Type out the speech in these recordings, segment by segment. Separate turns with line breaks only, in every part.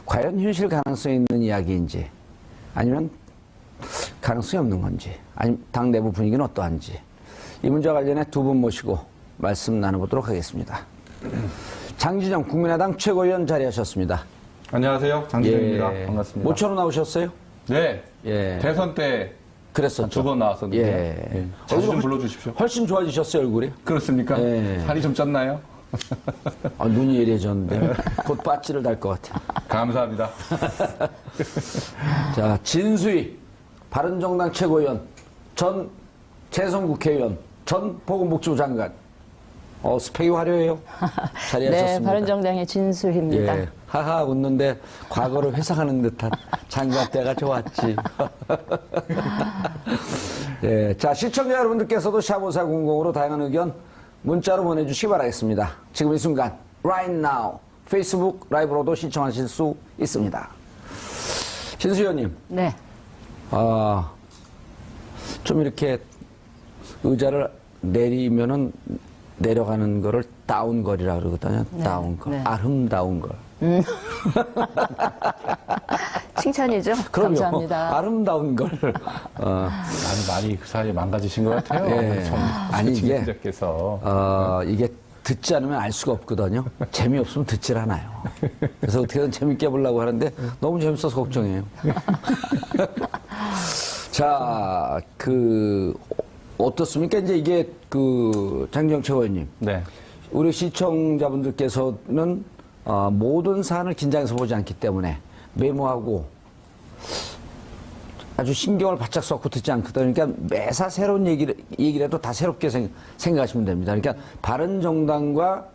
과연 현실 가능성이 있는 이야기인지 아니면 가능성이 없는 건지 아니면 당 내부 분위기는 어떠한지 이 문제와 관련해 두 분 모시고 말씀 나눠보도록 하겠습니다. 장진영 국민의당 최고위원 자리하셨습니다.
안녕하세요. 장진영입니다. 반갑습니다.
모처럼 나오셨어요?
네. 대선 때
그랬었죠.
2번 나왔었는데 자주 좀 불러주십시오.
훨씬 좋아지셨어요, 얼굴이?
그렇습니까? 살이 좀 쪘나요?
눈이 예리해졌는데 곧 빠찌를 달 것 같아요.
감사합니다.
자, 진수희 바른정당 최고위원, 전 재선국회의원, 전 보건복지부 장관. 스펙이 화려해요. 자리하셨습니다.
네, 바른정당의 진수희입니다.
하하 웃는데 과거를 회상하는 듯한 장관 때가 좋았지. 자, 시청자 여러분들께서도 샤보사00으로 다양한 의견 문자로 보내주시기 바라겠습니다. 지금 이 순간 right now 페이스북 라이브로도 신청하실 수 있습니다. 진수 의원님.
네.
좀 이렇게 의자를 내리면은 내려가는 거를 다운걸이라 그러거든요.
네,
다운걸.
네.
아름다운 걸.
칭찬이죠?
그럼요.
감사합니다.
아름다운 걸.
많이 그 사이에 망가지신 것 같아요.
아니, 이게,
진행자께서.
이게 듣지 않으면 알 수가 없거든요. 재미없으면 듣질 않아요. 그래서 어떻게든 재밌게 해보려고 하는데 너무 재밌어서 걱정해요. 자, 어떻습니까? 이제 이게 장진영 최고위원님.
네.
우리 시청자분들께서는 모든 사안을 긴장해서 보지 않기 때문에 메모하고 아주 신경을 바짝 쏟고 듣지 않거든요. 그러니까 매사 새로운 얘기를 해도 다 새롭게 생각하시면 됩니다. 그러니까 바른정당과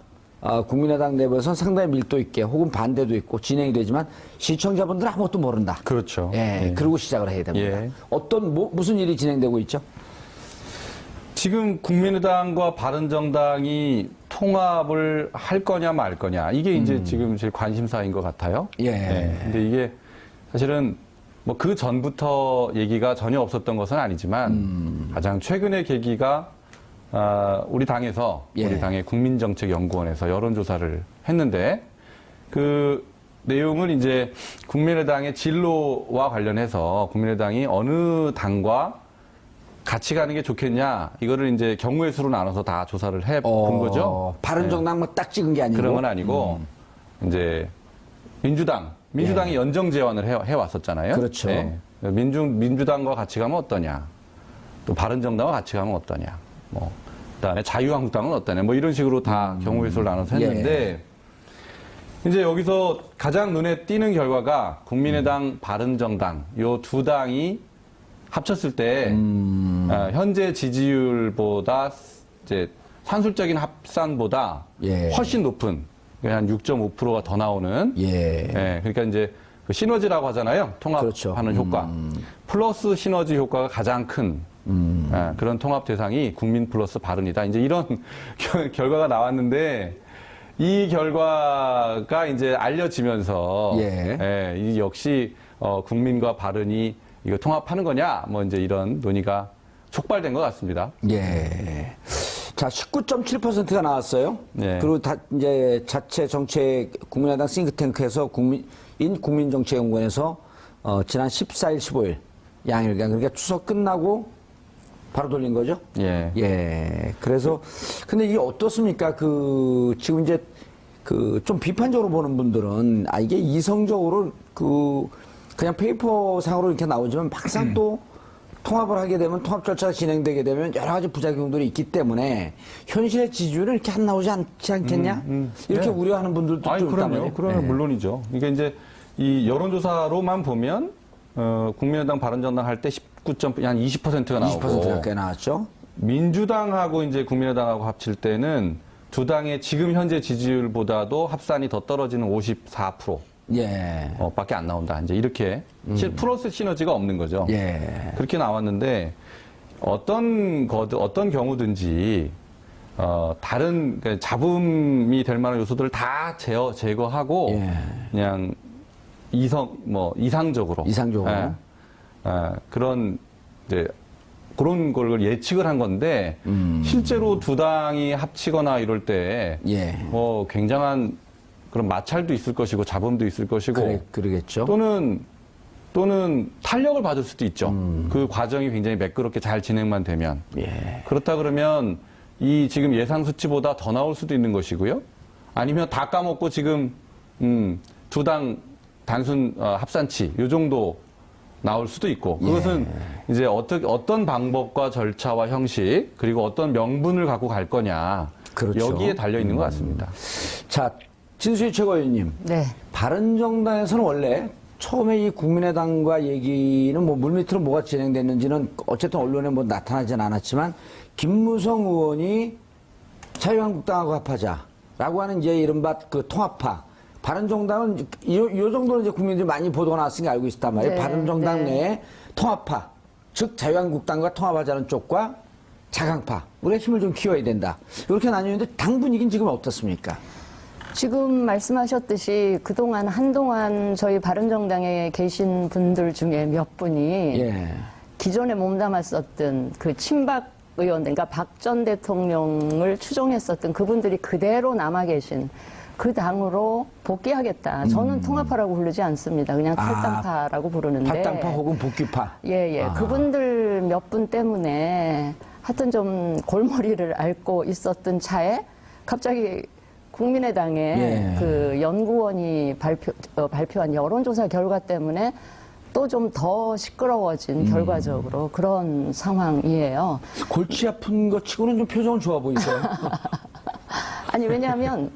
국민의당 내부에서는 상당히 밀도 있게 혹은 반대도 있고 진행이 되지만 시청자분들은 아무것도 모른다.
그렇죠.
그러고 시작을 해야 됩니다. 무슨 일이 진행되고 있죠?
지금 국민의당과 바른정당이 통합을 할 거냐 말 거냐 이게 이제 지금 제일 관심사인 것 같아요. 근데 이게 사실은 뭐 그 전부터 얘기가 전혀 없었던 것은 아니지만 가장 최근의 계기가 우리 당에서 우리 당의 국민정책연구원에서 여론조사를 했는데 그 내용은 이제 국민의당의 진로와 관련해서 국민의당이 어느 당과 같이 가는 게 좋겠냐 이거를 이제 경우의 수로 나눠서 다 조사를 해본 거죠.
바른정당만 딱 찍은 게 아니고
그런 건 아니고 이제 민주당이 연정 제안을 해왔었잖아요.
그렇죠.
민주당과 같이 가면 어떠냐, 또 바른정당과 같이 가면 어떠냐, 뭐 그다음에 자유한국당은 어떠냐, 뭐 이런 식으로 다 경우의 수를 나눠서 했는데 이제 여기서 가장 눈에 띄는 결과가 국민의당, 바른정당 요 두 당이 합쳤을 때 현재 지지율보다 이제 산술적인 합산보다 훨씬 높은 한 6.5%가 더 나오는 그러니까 이제 그 시너지라고 하잖아요. 통합하는 효과 플러스 시너지 효과가 가장 큰 그런 통합 대상이 국민 플러스 바른이다. 이제 이런 결과가 나왔는데 이 결과가 이제 알려지면서 이 역시 국민과 바른이 이거 통합하는 거냐, 뭐 이제 이런 논의가 촉발된 것 같습니다.
자, 19.7%가 나왔어요. 그리고 이제 자체 정책 국민의당 싱크탱크에서 국민정책연구원에서 지난 14일, 15일 양일간 그러니까 추석 끝나고 바로 돌린 거죠. 그래서 근데 이게 어떻습니까? 지금 이제 좀 비판적으로 보는 분들은 이게 이성적으로 그냥 페이퍼상으로 이렇게 나오지만 막상 또 통합을 하게 되면 통합 절차가 진행되게 되면 여러 가지 부작용들이 있기 때문에 현실의 지지율은 이렇게 안 나오지 않지 않겠냐? 이렇게 우려하는 분들도 좀 있다고요.
그러면 물론이죠. 그러니까 이제 이 여론조사로만 보면 국민의당 바른정당 할 때 19한 20%가 나오고
20%가 꽤 나왔죠.
민주당하고 이제 국민의당하고 합칠 때는 두 당의 지금 현재 지지율보다도 합산이 더 떨어지는 54%. 밖에 안 나온다. 이제 이렇게 플러스 시너지가 없는 거죠. 그렇게 나왔는데 어떤 경우든지 다른 그러니까 잡음이 될 만한 요소들을 다 제거하고 그냥 이상적으로 그런 이제 그런 걸 예측을 한 건데 실제로 두 당이 합치거나 이럴 때 굉장한 그런 마찰도 있을 것이고 잡음도 있을 것이고
그러겠죠.
또는 탄력을 받을 수도 있죠. 그 과정이 굉장히 매끄럽게 잘 진행만 되면.
예.
그렇다 그러면 이 지금 예상 수치보다 더 나올 수도 있는 것이고요. 아니면 다 까먹고 지금 두 당 단순 합산치 요 정도 나올 수도 있고 그것은 이제 어떤 방법과 절차와 형식 그리고 어떤 명분을 갖고 갈 거냐
그렇죠.
여기에 달려 있는 것 같습니다.
자, 진수희 최고위원님.
네.
바른정당에서는 원래 처음에 이 국민의당과 얘기는 뭐 물밑으로 뭐가 진행됐는지는 어쨌든 언론에 뭐 나타나진 않았지만 김무성 의원이 자유한국당하고 합하자라고 하는 이제 이른바 그 통합파. 바른정당은 이 정도는 이제 국민들이 많이 보도가 나왔으니까 알고 있었단 말이에요.
네,
바른정당
네.
내에 통합파, 즉 자유한국당과 통합하자는 쪽과 자강파, 우리가 힘을 좀 키워야 된다. 이렇게 나뉘는데 당 분위기는 지금 어떻습니까?
지금 말씀하셨듯이 그동안 한동안 저희 바른정당에 계신 분들 중에 몇 분이
예.
기존에 몸담았었던 그 친박 의원들, 그러니까 박 전 대통령을 추종했었던 그분들이 그대로 남아 계신 그 당으로 복귀하겠다. 저는 통합파라고 부르지 않습니다. 그냥 탈당파라고 부르는데.
탈당파 혹은 복귀파.
예. 그분들 몇 분 때문에 하여튼 좀 골머리를 앓고 있었던 차에 갑자기 국민의당의 그 연구원이 발표한 여론조사 결과 때문에 또 좀 더 시끄러워진 결과적으로 그런 상황이에요.
골치 아픈 것 치고는 좀 표정은 좋아 보이세요.
아니, 왜냐하면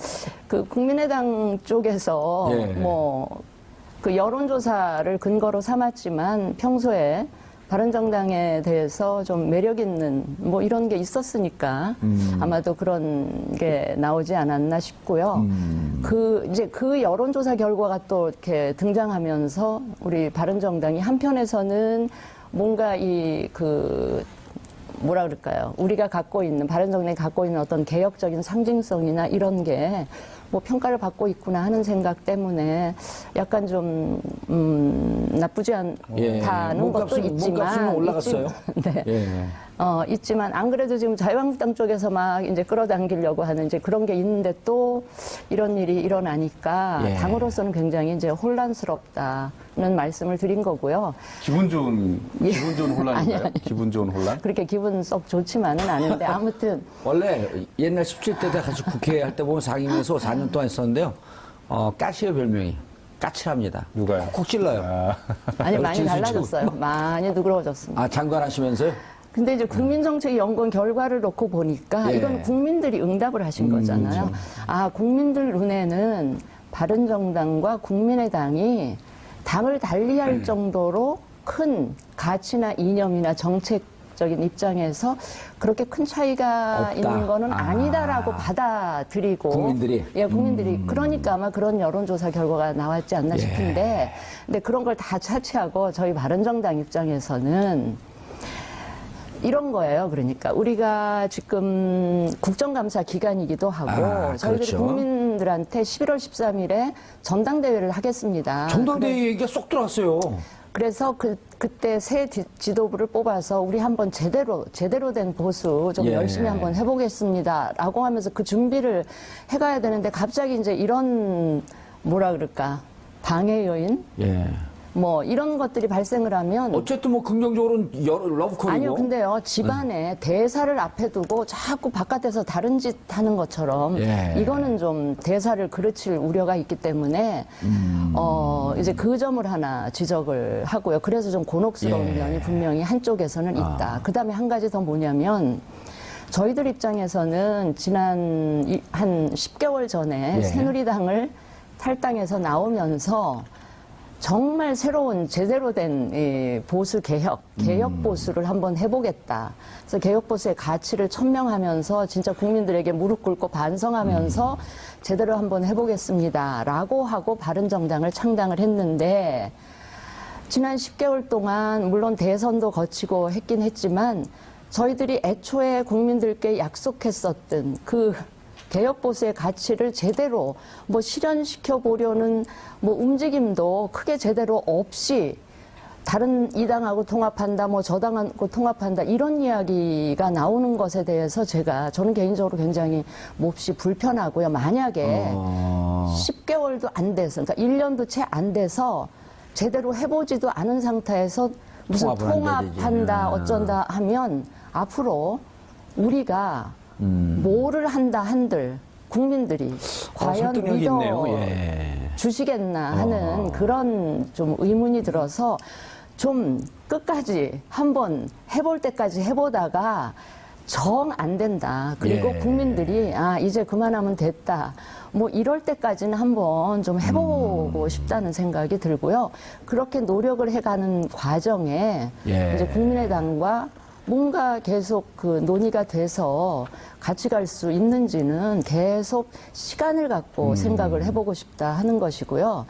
그 국민의당 쪽에서 뭐 그 여론조사를 근거로 삼았지만 평소에 바른정당에 대해서 좀 매력 있는 뭐 이런 게 있었으니까 아마도 그런 게 나오지 않았나 싶고요. 이제 그 여론조사 결과가 또 이렇게 등장하면서 우리 바른정당이 한편에서는 뭔가 뭐라 그럴까요? 우리가 갖고 있는, 바른정당이 갖고 있는 어떤 개혁적인 상징성이나 이런 게 뭐 평가를 받고 있구나 하는 생각 때문에 약간 좀, 나쁘지 않다는 것도 있지만.
몸값은 올라갔어요.
네. 있지만 안 그래도 지금 자유한국당 쪽에서 막 이제 끌어당기려고 하는 이제 그런 게 있는데 또 이런 일이 일어나니까 당으로서는 굉장히 이제 혼란스럽다는 말씀을 드린 거고요.
기분 좋은 혼란인가요?
아니.
기분 좋은 혼란?
그렇게 기분 썩 좋지만은 않은데 아무튼
원래 옛날 17대 때 같이 국회 할 때 보면 상임위에서 4년 동안 했었는데요. 까시의 별명이 까칠합니다.
누가요?
콕콕 찔러요.
아니 많이 달라졌어요. 많이 누그러졌습니다.
장관 하시면서요?
근데 이제 국민정책연구원 결과를 놓고 보니까 이건 국민들이 응답을 하신 거잖아요.
그렇죠.
국민들 눈에는 바른정당과 국민의당이 당을 달리할 정도로 큰 가치나 이념이나 정책적인 입장에서 그렇게 큰 차이가
없다.
있는 거는 아니다라고 받아들이고
국민들이?
국민들이 그러니까 아마 그런 여론조사 결과가 나왔지 않나 싶은데 근데 그런 걸 다 차치하고 저희 바른정당 입장에서는 이런 거예요. 그러니까 우리가 지금 국정감사 기간이기도 하고 저희들이
그렇죠.
국민들한테 11월 13일에 전당대회를 하겠습니다.
전당대회 얘기가 쏙 들어왔어요.
그래서 그때 새 지도부를 뽑아서 우리 한번 제대로 된 보수 좀 열심히 한번 해보겠습니다라고 하면서 그 준비를 해가야 되는데 갑자기 이제 이런 뭐라 그럴까 방해 요인 뭐 이런 것들이 발생을 하면
어쨌든 뭐 긍정적으로는 러브콜이고.
아니요, 근데요 집안에 대사를 앞에 두고 자꾸 바깥에서 다른 짓 하는 것처럼 이거는 좀 대사를 그르칠 우려가 있기 때문에 이제 그 점을 하나 지적을 하고요. 그래서 좀 곤혹스러운 면이 분명히 한쪽에서는 있다. 그다음에 한 가지 더 뭐냐면 저희들 입장에서는 지난 한 10개월 전에 새누리당을 탈당해서 나오면서 정말 새로운 제대로 된 보수 개혁 보수를 한번 해보겠다. 그래서 개혁 보수의 가치를 천명하면서 진짜 국민들에게 무릎 꿇고 반성하면서 제대로 한번 해보겠습니다라고 하고 바른정당을 창당을 했는데 지난 10개월 동안 물론 대선도 거치고 했긴 했지만 저희들이 애초에 국민들께 약속했었던 그 개혁 보수의 가치를 제대로 뭐 실현시켜 보려는 뭐 움직임도 크게 제대로 없이 다른 이 당하고 통합한다, 뭐 저 당하고 통합한다 이런 이야기가 나오는 것에 대해서 저는 개인적으로 굉장히 몹시 불편하고요. 만약에 10개월도 안 돼서, 그러니까 1년도 채 안 돼서 제대로 해보지도 않은 상태에서 무슨 통합한다 어쩐다 하면 앞으로 우리가 뭐를 한다 한들 국민들이 과연 믿어 주시겠나 하는 그런 좀 의문이 들어서 좀 끝까지 한번 해볼 때까지 해보다가 정 안 된다. 그리고 국민들이 이제 그만하면 됐다. 뭐 이럴 때까지는 한번 좀 해보고 싶다는 생각이 들고요. 그렇게 노력을 해가는 과정에 이제 국민의당과 뭔가 계속 그 논의가 돼서 같이 갈 수 있는지는 계속 시간을 갖고 생각을 해보고 싶다 하는 것이고요.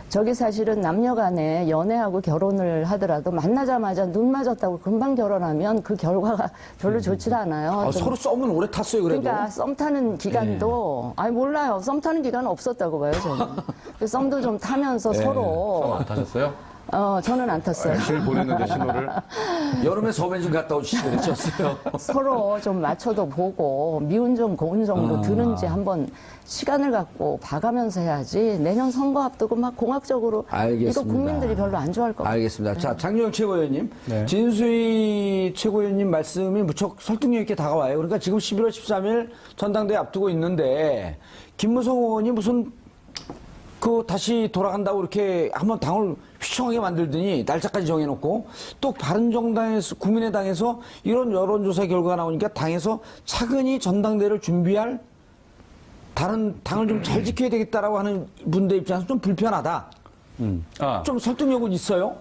저기 사실은 남녀 간에 연애하고 결혼을 하더라도 만나자마자 눈 맞았다고 금방 결혼하면 그 결과가 별로 좋지 않아요.
서로 썸은 오래 탔어요, 그래도.
그러니까 썸 타는 기간도 몰라요. 썸 타는 기간은 없었다고 봐요, 저는. 썸도 좀 타면서 서로.
썸 안 타셨어요?
저는 안 탔어요.
열심히 보냈는데 신호를.
여름에 섬에 좀 갔다 오시지 그랬었어요.
서로 좀 맞춰도 보고 미운 점 고운 정도 드는지 한번 시간을 갖고 봐가면서 해야지. 내년 선거 앞두고 막 공학적으로
알겠습니다.
이거 국민들이 별로 안 좋아할 것 같아요.
알겠습니다. 자, 장유영 최고위원님, 진수희 최고위원님 말씀이 무척 설득력 있게 다가와요. 그러니까 지금 11월 13일 전당대회 앞두고 있는데 김무성 의원이 무슨 다시 돌아간다고 이렇게 한번 당을 휘청하게 만들더니 날짜까지 정해놓고 또 바른정당에서, 국민의당에서 이런 여론조사 결과가 나오니까 당에서 차근히 전당대회를 준비할 다른 당을 좀 잘 지켜야 되겠다라고 하는 분들 입장에서 좀 불편하다. 좀 설득력은 있어요?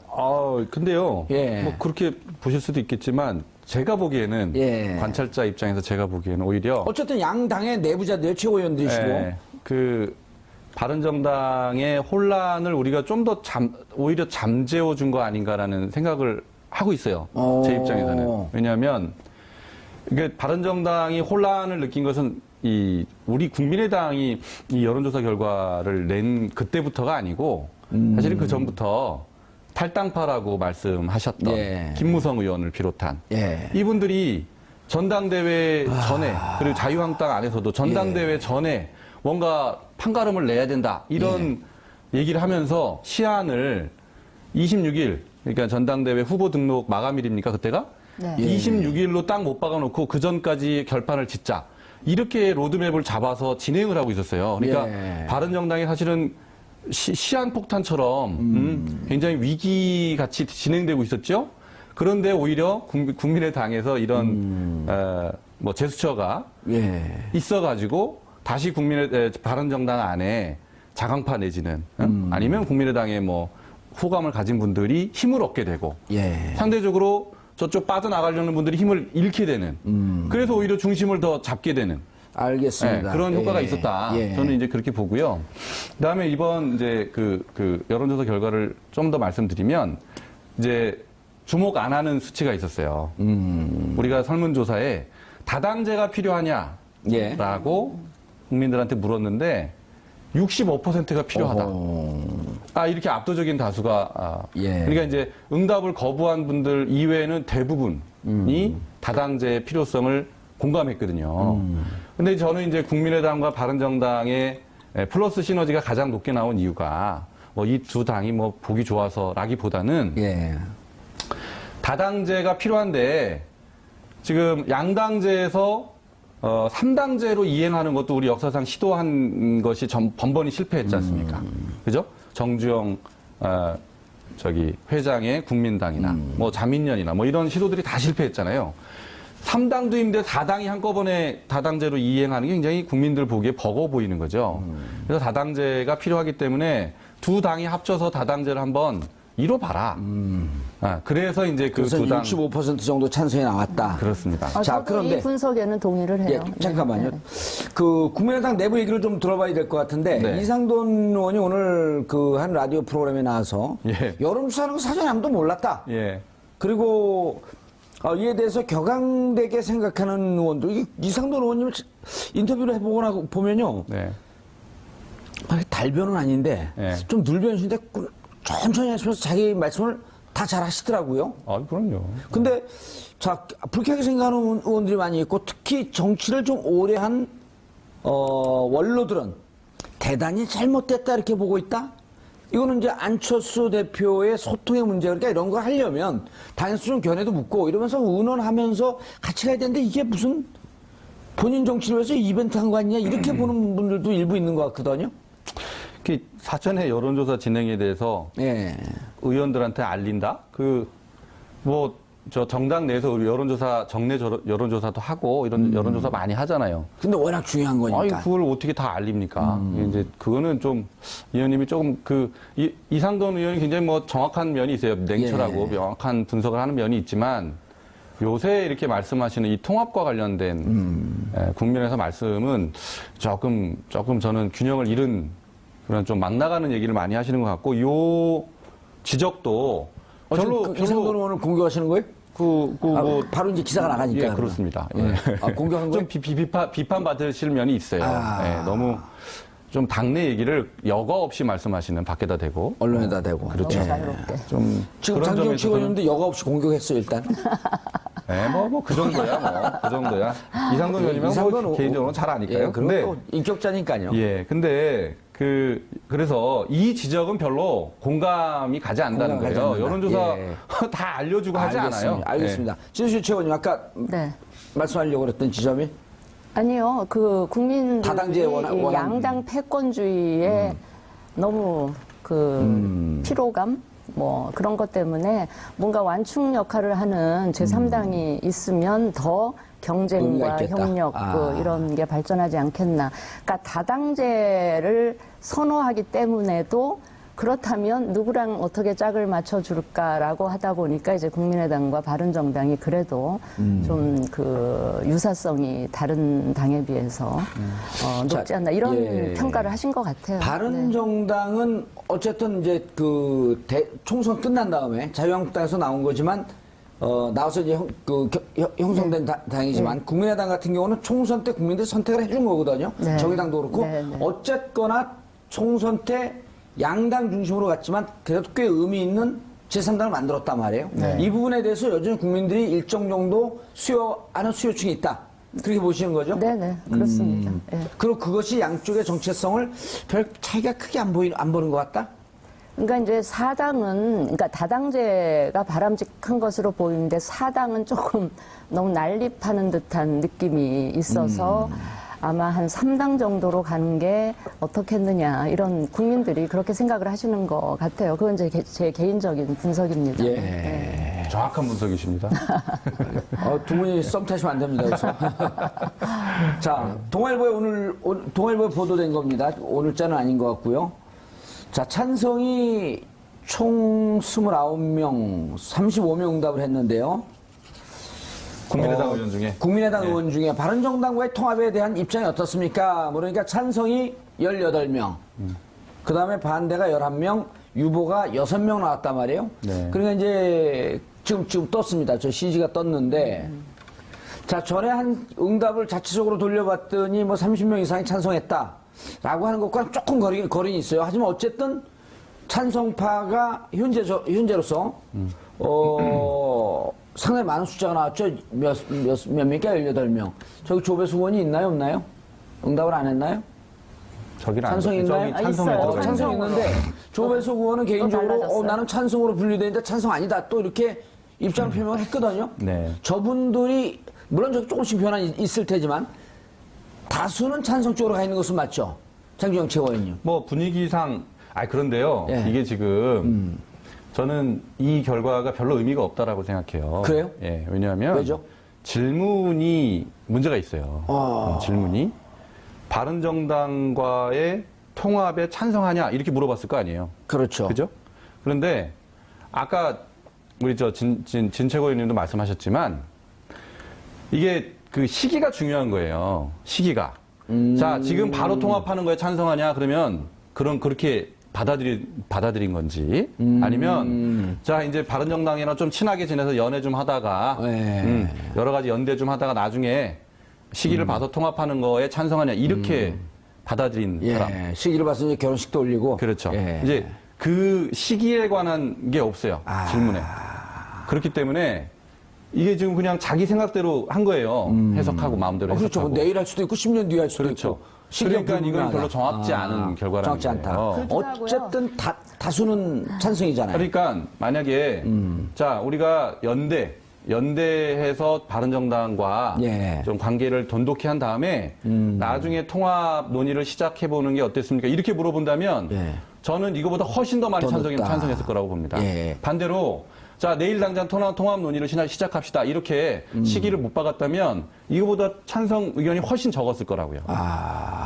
근데요. 뭐 그렇게 보실 수도 있겠지만 제가 보기에는 관찰자 입장에서 제가 보기에는 오히려
어쨌든 양당의 내부자들 최고위원들이시고
바른정당의 혼란을 우리가 좀 더 오히려 잠재워 준 거 아닌가라는 생각을 하고 있어요. 제 입장에서는. 왜냐하면 이게 바른정당이 혼란을 느낀 것은 우리 국민의당이 이 여론조사 결과를 낸 그때부터가 아니고 사실은 그 전부터 탈당파라고 말씀하셨던 김무성 의원을 비롯한 이분들이 전당대회 전에 그리고 자유한국당 안에서도 전당대회 전에 뭔가 판가름을 내야 된다 이런 얘기를 하면서 시한을 26일 그러니까 전당대회 후보 등록 마감일입니까 그때가? 26일로 딱 못 박아놓고 그 전까지 결판을 짓자 이렇게 로드맵을 잡아서 진행을 하고 있었어요. 그러니까 바른정당이 사실은 시한폭탄처럼 굉장히 위기같이 진행되고 있었죠. 그런데 오히려 국민의당에서 이런 뭐 제스처가 있어가지고 다시 바른정당 안에 자강파 내지는 아니면 국민의당의 뭐 호감을 가진 분들이 힘을 얻게 되고 상대적으로 저쪽 빠져나가려는 분들이 힘을 잃게 되는 그래서 오히려 중심을 더 잡게 되는
알겠습니다.
그런 효과가 있었다. 저는 이제 그렇게 보고요. 그다음에 이번 이제 그 여론조사 결과를 좀 더 말씀드리면 이제 주목 안 하는 수치가 있었어요. 우리가 설문조사에 다당제가 필요하냐라고 국민들한테 물었는데 65%가 필요하다. 이렇게 압도적인 다수가 그러니까 이제 응답을 거부한 분들 이외에는 대부분이 다당제의 필요성을 공감했거든요. 근데 저는 이제 국민의당과 바른정당의 플러스 시너지가 가장 높게 나온 이유가 뭐 이 두 당이 뭐 보기 좋아서라기보다는 다당제가 필요한데 지금 양당제에서 3당제로 이행하는 것도 우리 역사상 시도한 것이 번번이 실패했지 않습니까? 그죠? 정주영, 회장의 국민당이나, 뭐 자민련이나, 뭐 이런 시도들이 다 실패했잖아요. 3당도인데 4당이 한꺼번에 다당제로 이행하는 게 굉장히 국민들 보기에 버거워 보이는 거죠. 그래서 다당제가 필요하기 때문에 두 당이 합쳐서 다당제를 한번 이뤄봐라. 그래서 이제 그 두 당
65% 정도 찬성이 나왔다.
그렇습니다.
자, 그런데 이 분석에는 동의를 해요.
잠깐만요. 그 국민의당 내부 얘기를 좀 들어봐야 될 것 같은데 이상돈 의원이 오늘 그 한 라디오 프로그램에 나와서 여론조사하는 거 사전에 아무도 몰랐다. 그리고 이에 대해서 격앙되게 생각하는 의원도 이상돈 의원님 인터뷰를 해보거나 보면요. 달변은 아닌데 좀 눌변신데 천천히 하시면서 자기 말씀을 다 다 잘 하시더라고요.
아, 그럼요.
근데 자, 불쾌하게 생각하는 의원들이 많이 있고 특히 정치를 좀 오래 한 원로들은 대단히 잘못됐다 이렇게 보고 있다. 이거는 이제 안철수 대표의 소통의 문제, 그러니까 이런 거 하려면 단순 견해도 묻고 이러면서 의논하면서 같이 가야 되는데 이게 무슨 본인 정치를 위해서 이벤트 한 거 아니냐 이렇게 보는 분들도 일부 있는 것 같거든요.
그 사전에 여론조사 진행에 대해서
예.
의원들한테 알린다? 저 정당 내에서 여론조사, 정례 여론조사도 하고 이런 여론조사 많이 하잖아요.
근데 워낙 중요한 거니까.
아니, 그걸 어떻게 다 알립니까? 이제 그거는 좀 의원님이 조금 이상돈 의원이 굉장히 뭐 정확한 면이 있어요. 냉철하고
예.
명확한 분석을 하는 면이 있지만 요새 이렇게 말씀하시는 이 통합과 관련된 국민에서 말씀은 조금 저는 균형을 잃은 그런 좀 막 나가는 얘기를 많이 하시는 것 같고 요 지적도 별로
이상돈 의원을 공격하시는 거예요? 바로 이제 기사가 나가니까.
예, 그렇습니다. 예.
공격한 거예요?
좀 비판 받으실 면이 있어요. 예, 너무 좀 당내 얘기를 여과 없이 말씀하시는 밖에다 대고
언론에다 대고.
그렇죠.
너무 자유롭게.
좀
지금
그런
장기영
점에서는
의원님도 여과 없이 공격했어요 일단.
네, 그 정도야, 그 정도야. 이상돈 의원님은 뭐 개인적으로 잘 아니까요.
예,
근데
또 인격자니까요.
예, 근데 그래서 이 지적은 별로 공감이 가지 않는다는
공감이 가지
거예요.
않는다.
여론조사
예.
다 알려주고 하지 않아요.
알겠습니다. 진수 최원님 아까
네.
말씀하려고 그랬던 지점이
아니요, 국민들이
다당제에 원하는
양당 패권주의에 너무 피로감? 뭐 그런 것 때문에 뭔가 완충 역할을 하는 제3당이 있으면 더 경쟁과 협력 이런 게 발전하지 않겠나. 그러니까 다당제를 선호하기 때문에도 그렇다면 누구랑 어떻게 짝을 맞춰줄까라고 하다 보니까 이제 국민의당과 바른정당이 그래도 좀 유사성이 다른 당에 비해서 높지 않나 이런 평가를 하신 것 같아요.
바른정당은 어쨌든 이제 총선 끝난 다음에 자유한국당에서 나온 거지만 나와서 이제 형성된 당이지만 국민의당 같은 경우는 총선 때 국민들이 선택을 해준 거거든요.
네.
정의당도 그렇고 어쨌거나 총선 때 양당 중심으로 갔지만 그래도 꽤 의미 있는 제3당을 만들었단 말이에요. 이 부분에 대해서 여전히 국민들이 일정 정도 수요하는 수요층이 있다. 그렇게 보시는 거죠?
네네, 그렇습니다.
그리고 그것이 양쪽의 정체성을 별 차이가 크게 안 보는 것 같다?
그러니까 이제 그러니까 다당제가 바람직한 것으로 보이는데 사당은 조금 너무 난립하는 듯한 느낌이 있어서 아마 한 3당 정도로 가는 게 어떻겠느냐 이런 국민들이 그렇게 생각을 하시는 것 같아요. 그건 제 개인적인 분석입니다.
예.
네.
정확한 분석이십니다.
두 분이 썸 타시면 안 됩니다. 그래서. 자, 동아일보에 보도된 겁니다. 오늘자는 아닌 것 같고요. 자, 찬성이 총 29명, 35명 응답을 했는데요.
국민의당 의원 중에.
국민의당 의원 중에 바른정당과의 통합에 대한 입장이 어떻습니까? 그러니까 찬성이 18명, 그 다음에 반대가 11명, 유보가 6명 나왔단 말이에요.
네.
그러니까 이제 지금 떴습니다. 저 CG가 떴는데, 자, 전에 한 응답을 자체적으로 돌려봤더니 뭐 30명 이상이 찬성했다. 라고 하는 것과는 조금 거리는 있어요. 하지만 어쨌든 찬성파가 현재로서, 상당히 많은 숫자가 나왔죠. 몇 명이니까 18명. 저기 조배수 의원이 있나요? 없나요? 응답을 안 했나요? 찬성 있나요?
찬성에 들어가
찬성 있는데 조배수 의원은 개인적으로 나는 찬성으로 분류되는데 찬성 아니다. 또 이렇게 입장 표명을 했거든요.
네.
저분들이 물론 저기 조금씩 변화는 있을 테지만 다수는 찬성 쪽으로 가 있는 것은 맞죠? 장기영 최고위원님.
뭐 분위기상 그런데요.
예.
이게 지금 저는 이 결과가 별로 의미가 없다라고 생각해요.
그래요?
예. 왜냐하면
왜죠?
질문이 문제가 있어요. 질문이 바른정당과의 통합에 찬성하냐 이렇게 물어봤을 거 아니에요.
그렇죠.
그죠? 그런데 아까 우리 진 최고위원님도 말씀하셨지만 이게 그 시기가 중요한 거예요. 시기가. 자, 지금 바로 통합하는 거에 찬성하냐 그러면 그렇게 받아들인 건지 아니면 자 이제 바른정당이랑 좀 친하게 지내서 연애 좀 하다가 여러 가지 연대 좀 하다가 나중에 시기를 봐서 통합하는 거에 찬성하냐 이렇게 받아들인 사람.
시기를 봐서 이제 결혼식도 올리고.
그렇죠.
예.
이제 그 시기에 관한 게 없어요. 질문에. 그렇기 때문에 이게 지금 그냥 자기 생각대로 한 거예요. 해석하고 마음대로
그렇죠.
해석하고.
뭐 내일 할 수도 있고 10년 뒤에 할 수도
그렇죠.
있고.
그러니까 이건 별로 정확지 않은 결과라는
정확지 않다.
거예요.
어쨌든 다수는 찬성이잖아요.
그러니까 만약에 자 우리가 연대해서 바른정당과
예.
좀 관계를 돈독히 한 다음에 나중에 통합 논의를 시작해 보는 게 어땠습니까? 이렇게 물어본다면
예.
저는 이거보다 훨씬 더 많이
더 높다.
찬성했을 거라고 봅니다.
예.
반대로 자 내일 당장 통합 논의를 시작합시다. 이렇게 시기를 못 박았다면 이거보다 찬성 의견이 훨씬 적었을 거라고요.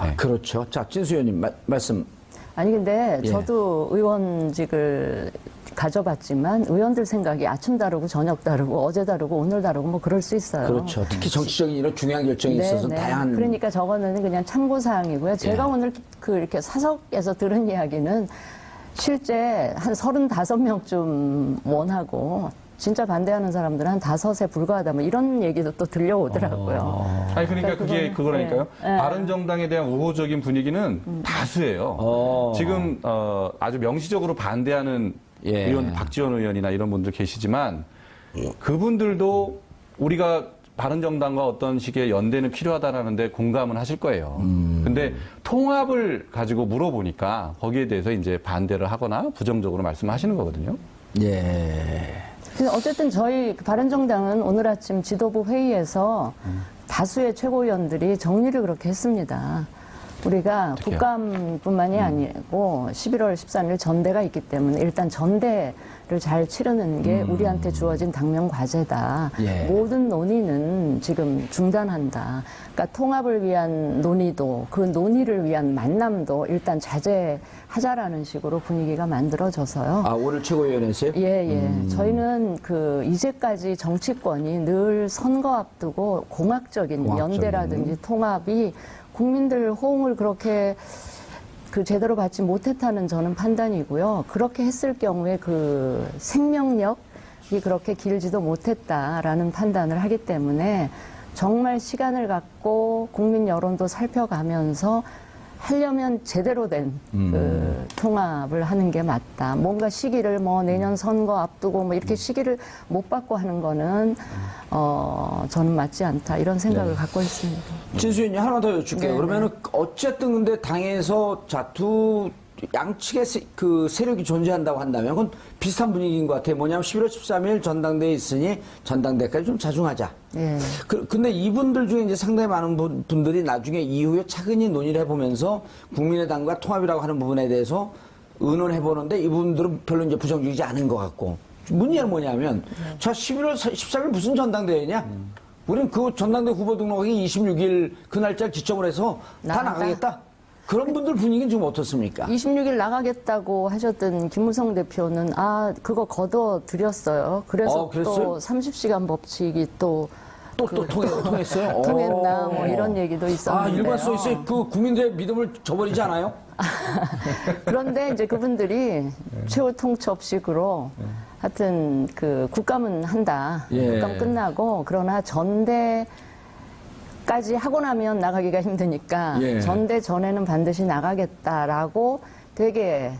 네. 그렇죠. 자, 진수 의원님 말씀.
아니 근데
예.
저도 의원직을 가져봤지만 의원들 생각이 아침 다르고 저녁 다르고 어제 다르고 오늘 다르고 뭐 그럴 수 있어요.
그렇죠. 특히 정치적인 이런 중요한 결정이 있어서 다양한.
그러니까 저거는 그냥 참고 사항이고요. 제가 오늘 이렇게 사석에서 들은 이야기는 실제 한 35명쯤 원하고 진짜 반대하는 사람들은 한 5에 불과하다 뭐 이런 얘기도 또 들려오더라고요.
아니 그러니까 그게 그거라니까요.
네.
바른정당에 대한 우호적인 분위기는 다수예요. 지금 아주 명시적으로 반대하는
예.
의원 박지원 의원이나 이런 분들 계시지만 그분들도 우리가 바른정당과 어떤 식의 연대는 필요하다라는데 공감은 하실 거예요. 근데 통합을 가지고 물어보니까 거기에 대해서 이제 반대를 하거나 부정적으로 말씀하시는 거거든요.
예.
근데 어쨌든 저희 바른정당은 오늘 아침 지도부 회의에서 다수의 최고위원들이 정리를 그렇게 했습니다. 우리가
어떡해요?
국감뿐만이 아니고 11월 13일 전대가 있기 때문에 일단 전대를 잘 치르는 게 우리한테 주어진 당면 과제다.
예.
모든 논의는 지금 중단한다. 그러니까 통합을 위한 논의도 그 논의를 위한 만남도 일단 자제하자라는 식으로 분위기가 만들어져서요.
아, 오늘 최고위원회에서요?
예. 저희는 이제까지 정치권이 늘 선거 앞두고 공학적인 연대라든지 통합이 국민들 호응을 그렇게 제대로 받지 못했다는 저는 판단이고요. 그렇게 했을 경우에 그 생명력이 그렇게 길지도 못했다라는 판단을 하기 때문에 정말 시간을 갖고 국민 여론도 살펴가면서 하려면 제대로 된 그 통합을 하는 게 맞다. 뭔가 시기를 뭐 내년 선거 앞두고 뭐 이렇게 시기를 못 받고 하는 거는 저는 맞지 않다. 이런 생각을 갖고 있습니다.
진수 의원님 하나 더 여쭐게요.
네,
그러면은 어쨌든 근데 당에서 두 양측의 그 세력이 존재한다고 한다면 그건 비슷한 분위기인 것 같아요. 뭐냐면 11월 13일 전당대회 있으니 전당대회까지 좀 자중하자.
예.
근데 이분들 중에 이제 상당히 많은 분들이 나중에 이후에 차근히 논의를 해보면서 국민의당과 통합이라고 하는 부분에 대해서 의논해보는데 이분들은 별로 이제 부정적이지 않은 것 같고. 문제는 뭐냐면, 자, 11월 13일 무슨 전당대회냐? 우리는 그 전당대회 후보 등록하기 26일 그 날짜를 기점으로 해서 다
나간다.
나가겠다? 그런 분들 분위기는 좀 어떻습니까?
26일 나가겠다고 하셨던 김무성 대표는 그거 거둬드렸어요. 그래서
그랬어요?
또 30시간 법칙이 또
통했어요?
통했나 뭐 이런 얘기도 있었는데요.
일관성 있어요. 그 국민들의 믿음을 저버리지 않아요?
그런데 이제 그분들이 최후 통첩식으로 하여튼 국감은 한다.
예.
국감 끝나고 그러나 전대까지 하고 나면 나가기가 힘드니까
예.
전대 전에는 반드시 나가겠다라고 되게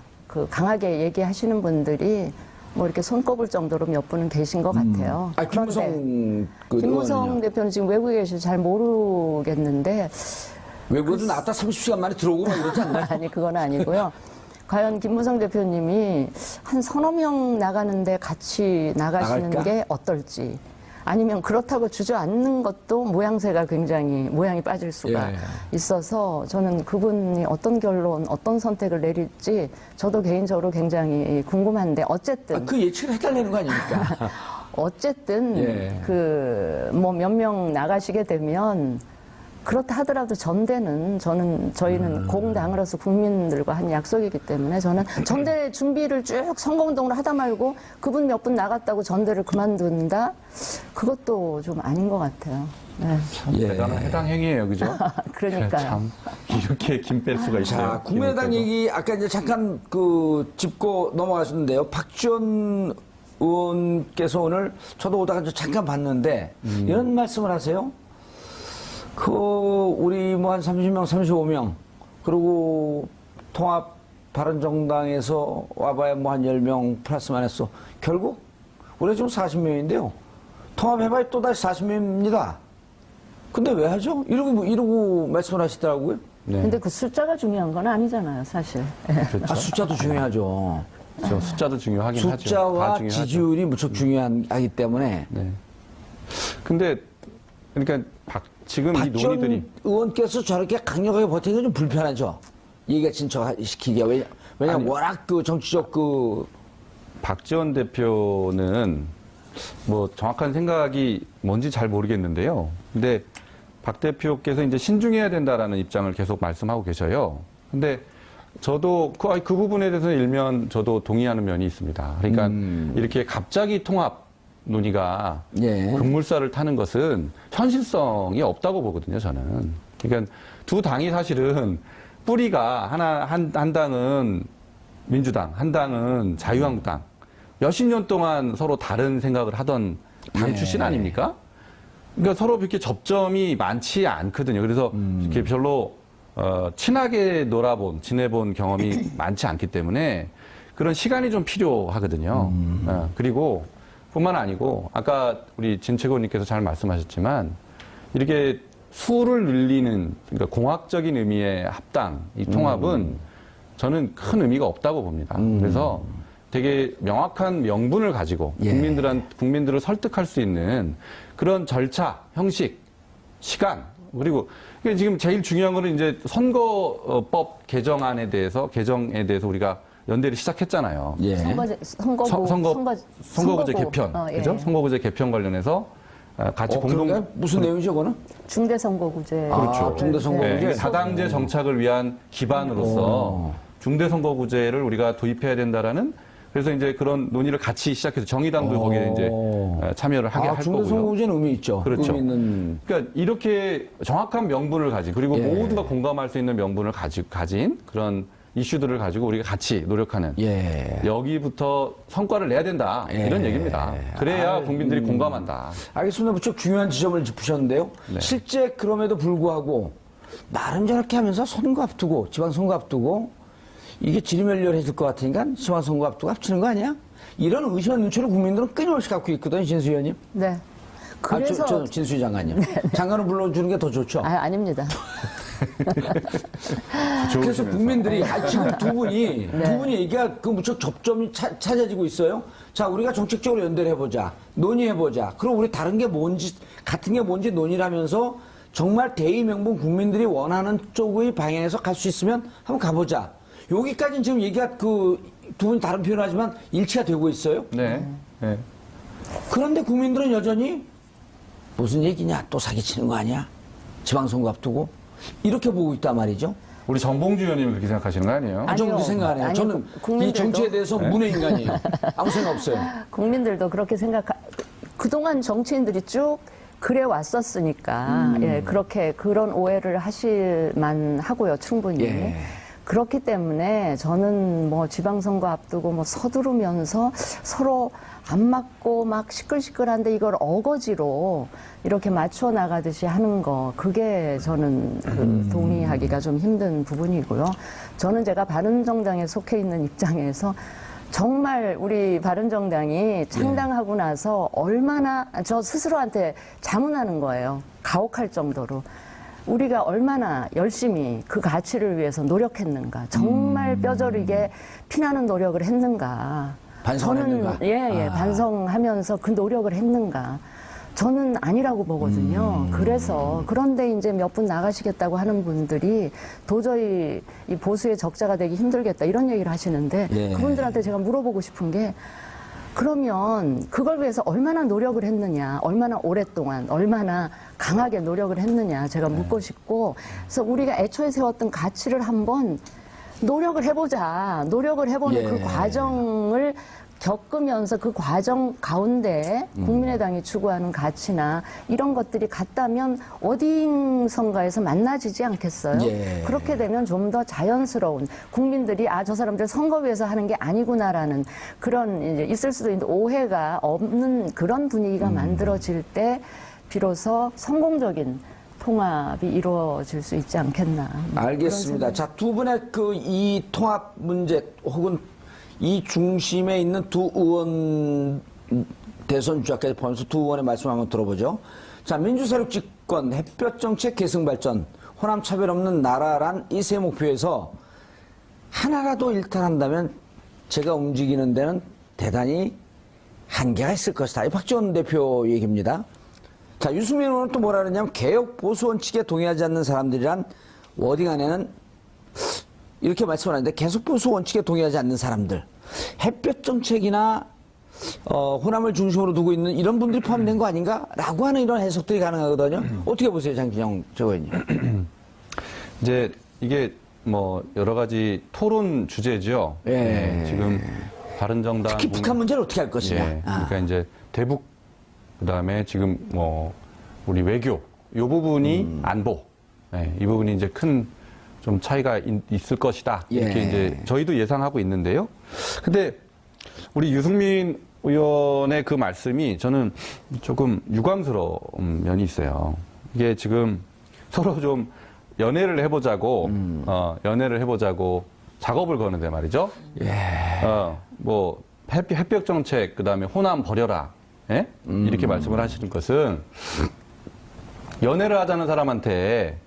강하게 얘기하시는 분들이 뭐 이렇게 손꼽을 정도로 몇 분은 계신 것 같아요.
김무성
김무성
의원은요?
대표는 지금 외국에 계셔서 잘 모르겠는데
외국에도 나왔다 30시간 만에 들어오고 막 이러지 않나요?
아니 그건 아니고요. 과연 김무성 대표님이 한 서너 명 나가는데 같이 나가시는
나갈까?
게 어떨지 아니면 그렇다고 주저앉는 것도 모양새가 굉장히 모양이 빠질 수가
예.
있어서 저는 그분이 어떤 결론 어떤 선택을 내릴지 저도 개인적으로 굉장히 궁금한데 어쨌든
그 예측을 해달라는 거 아닙니까?
어쨌든
예.
뭐 몇 명 나가시게 되면 그렇다 하더라도 전대는 저희는 공당으로서 국민들과 한 약속이기 때문에 저는 전대 준비를 쭉 선거운동을 하다 말고 그분 몇 분 나갔다고 전대를 그만둔다? 그것도 좀 아닌 것 같아요. 네.
참 대단한 해당 행위예요, 그죠?
그러니까요.
참 이렇게 김 뺄 수가 있어요.
자, 국민의당 얘기 아까 이제 잠깐 짚고 넘어가셨는데요. 박지원 의원께서 오늘 저도 오다가 잠깐 봤는데 이런 말씀을 하세요. 우리 뭐 한 30명, 35명, 그리고 통합 바른정당에서 와봐야 뭐 한 10명 플러스만 했어. 결국 우리가 지금 40명인데요. 통합해봐야 또다시 40명입니다. 근데 왜 하죠? 이러고 말씀을 하시더라고요.
네.
근데 그 숫자가 중요한 건 아니잖아요, 사실.
그렇죠.
아, 숫자도 중요하죠.
그렇죠. 숫자도 중요하긴 하죠. 다
숫자와
중요하죠.
지지율이 무척 중요하기 때문에.
네. 근데 그러니까 지금 이
박지원
논의들이
의원께서 저렇게 강력하게 버티기가 좀 불편하죠. 얘기가 진척시키기가. 왜냐면
아니,
워낙 그 정치적
박지원 대표는 뭐 정확한 생각이 뭔지 잘 모르겠는데요. 근데 박 대표께서 이제 신중해야 된다라는 입장을 계속 말씀하고 계셔요. 근데 저도 그 부분에 대해서 일면 저도 동의하는 면이 있습니다. 그러니까 이렇게 갑자기 통합 논의가
예.
급물살을 타는 것은 현실성이 없다고 보거든요, 저는. 그러니까 두 당이 사실은 뿌리가 한 당은 민주당, 한 당은 자유한국당. 몇십 년 동안 서로 다른 생각을 하던 당
예.
출신 아닙니까? 그러니까 서로 그렇게 접점이 많지 않거든요. 그래서 이렇게 별로 친하게 지내본 경험이 많지 않기 때문에 그런 시간이 좀 필요하거든요. 그리고 뿐만 아니고 아까 우리 진채고님께서 잘 말씀하셨지만 이렇게 수를 늘리는 그러니까 공학적인 의미의 합당, 이 통합은 저는 큰 의미가 없다고 봅니다. 그래서 되게 명확한 명분을 가지고
예.
국민들을 설득할 수 있는 그런 절차, 형식, 시간, 그리고 지금 제일 중요한 거는 이제 선거법 개정에 대해서 우리가 연대를 시작했잖아요.
예.
선거구제 개편,
예.
그죠? 선거구제 개편 관련해서 같이
그런가요? 무슨 내용이죠, 그거는?
중대선거구제.
그렇죠. 중대선거구제.
네, 다당제 정착을 위한 기반으로서 중대선거구제를 우리가 도입해야 된다라는 그래서 이제 그런 논의를 같이 시작해서 정의당도 거기에 이제 참여를 하게 할 거고요.
중대선거구제는 의미 있죠.
그렇죠.
의미 있는.
그러니까 이렇게 정확한 명분을 가진 그리고
예.
모두가 공감할 수 있는 명분을 가진 그런 이슈들을 가지고 우리가 같이 노력하는
예.
여기부터 성과를 내야 된다
예.
이런 얘기입니다. 그래야 국민들이 공감한다.
알겠습니다. 무척 중요한 지점을 짚으셨는데요.
네.
실제 그럼에도 불구하고 나름 저렇게 하면서 선거 앞두고 지방선거 앞두고 이게 지리멸렬해질 것 같으니까 지방선거 앞두고 합치는 거 아니야? 이런 의심한 눈초를 국민들은 끊임없이 갖고 있거든요. 진수 의원님.
네. 그래서
저 진수희 장관님. 장관을 불러주는 게 더 좋죠.
아닙니다.
그래서 국민들이 지금 두 분이 얘기가 그 무척 접점이 찾아지고 있어요. 자, 우리가 정책적으로 연대를 해보자, 논의해보자. 그럼 우리 다른 게 뭔지 같은 게 뭔지 논의를 하면서 정말 대의명분 국민들이 원하는 쪽의 방향에서 갈 수 있으면 한번 가보자. 여기까지는 지금 얘기가 두 분이 다른 표현하지만 일치가 되고 있어요.
네. 네.
그런데 국민들은 여전히 무슨 얘기냐, 또 사기치는 거 아니야? 지방선거 앞두고 이렇게 보고 있단 말이죠.
우리 정봉주 의원님은 그렇게 생각하시는 거 아니에요?
저는 그렇게 생각 안 해요. 저는 이 정치에 대해서 문외 인간이에요. 아무 생각 없어요.
국민들도 그렇게 그동안 정치인들이 쭉 그래 왔었으니까 예, 그렇게 그런 오해를 하실만 하고요, 충분히.
예.
그렇기 때문에 저는 뭐 지방선거 앞두고 뭐 서두르면서 서로 안 맞고 막 시끌시끌한데 이걸 어거지로 이렇게 맞춰 나가듯이 하는 거, 그게 저는 동의하기가 좀 힘든 부분이고요. 저는 제가 바른정당에 속해 있는 입장에서 정말 우리 바른정당이 창당하고 나서 얼마나 저 스스로한테 자문하는 거예요. 가혹할 정도로. 우리가 얼마나 열심히 그 가치를 위해서 노력했는가. 정말 뼈저리게 피나는 노력을 했는가.
반성을 했는가?
반성하면서 그 노력을 했는가. 저는 아니라고 보거든요. 그래서 그런데 이제 몇 분 나가시겠다고 하는 분들이 도저히 이 보수의 적자가 되기 힘들겠다 이런 얘기를 하시는데
예.
그분들한테 제가 물어보고 싶은 게 그러면 그걸 위해서 얼마나 노력을 했느냐, 얼마나 오랫동안, 얼마나 강하게 노력을 했느냐 제가 묻고 싶고, 그래서 우리가 애초에 세웠던 가치를 한번 노력을 해보자. 노력을 해보는 그 과정을 겪으면서 그 과정 가운데 국민의당이 추구하는 가치나 이런 것들이 같다면 어디선가에서 만나지지 않겠어요?
예.
그렇게 되면 좀 더 자연스러운 국민들이 저 사람들 선거 위해서 하는 게 아니구나라는 그런 이제 있을 수도 있는데 오해가 없는 그런 분위기가 만들어질 때 비로소 성공적인 통합이 이루어질 수 있지 않겠나.
알겠습니다. 자, 두 분의 이 통합 문제 혹은 이 중심에 있는 두 의원 대선 주자까지 포함해서 두 의원의 말씀 한번 들어보죠. 자, 민주세력 집권, 햇볕 정책 계승 발전, 호남 차별 없는 나라란 이 세 목표에서 하나라도 일탈한다면 제가 움직이는 데는 대단히 한계가 있을 것이다. 이 박지원 대표 얘기입니다. 자, 유승민 의원은 또 뭐라 그러냐면 개혁 보수 원칙에 동의하지 않는 사람들이란 워딩 안에는 이렇게 말씀을 하는데 계속 보수 원칙에 동의하지 않는 사람들, 햇볕 정책이나 호남을 중심으로 두고 있는 이런 분들이 포함된 거 아닌가라고 하는 이런 해석들이 가능하거든요. 어떻게 보세요, 장진영 최고위원님?
이제 이게 뭐 여러 가지 토론 주제죠.
예.
네, 지금 바른정당
특히 북한 문제를 어떻게 할 것이냐.
예, 그러니까 이제 대북 그다음에 지금 뭐 우리 외교 요 부분이 안보 이 부분이 이제 큰 좀 차이가 있을 것이다 이렇게 이제 저희도 예상하고 있는데요. 근데 우리 유승민 의원의 그 말씀이 저는 조금 유감스러운 면이 있어요. 이게 지금 서로 좀 연애를 해보자고 연애를 해보자고 작업을 거는데 말이죠. 뭐 햇볕 정책 그다음에 호남 버려라. 예? 이렇게 말씀을 하시는 것은 연애를 하자는 사람한테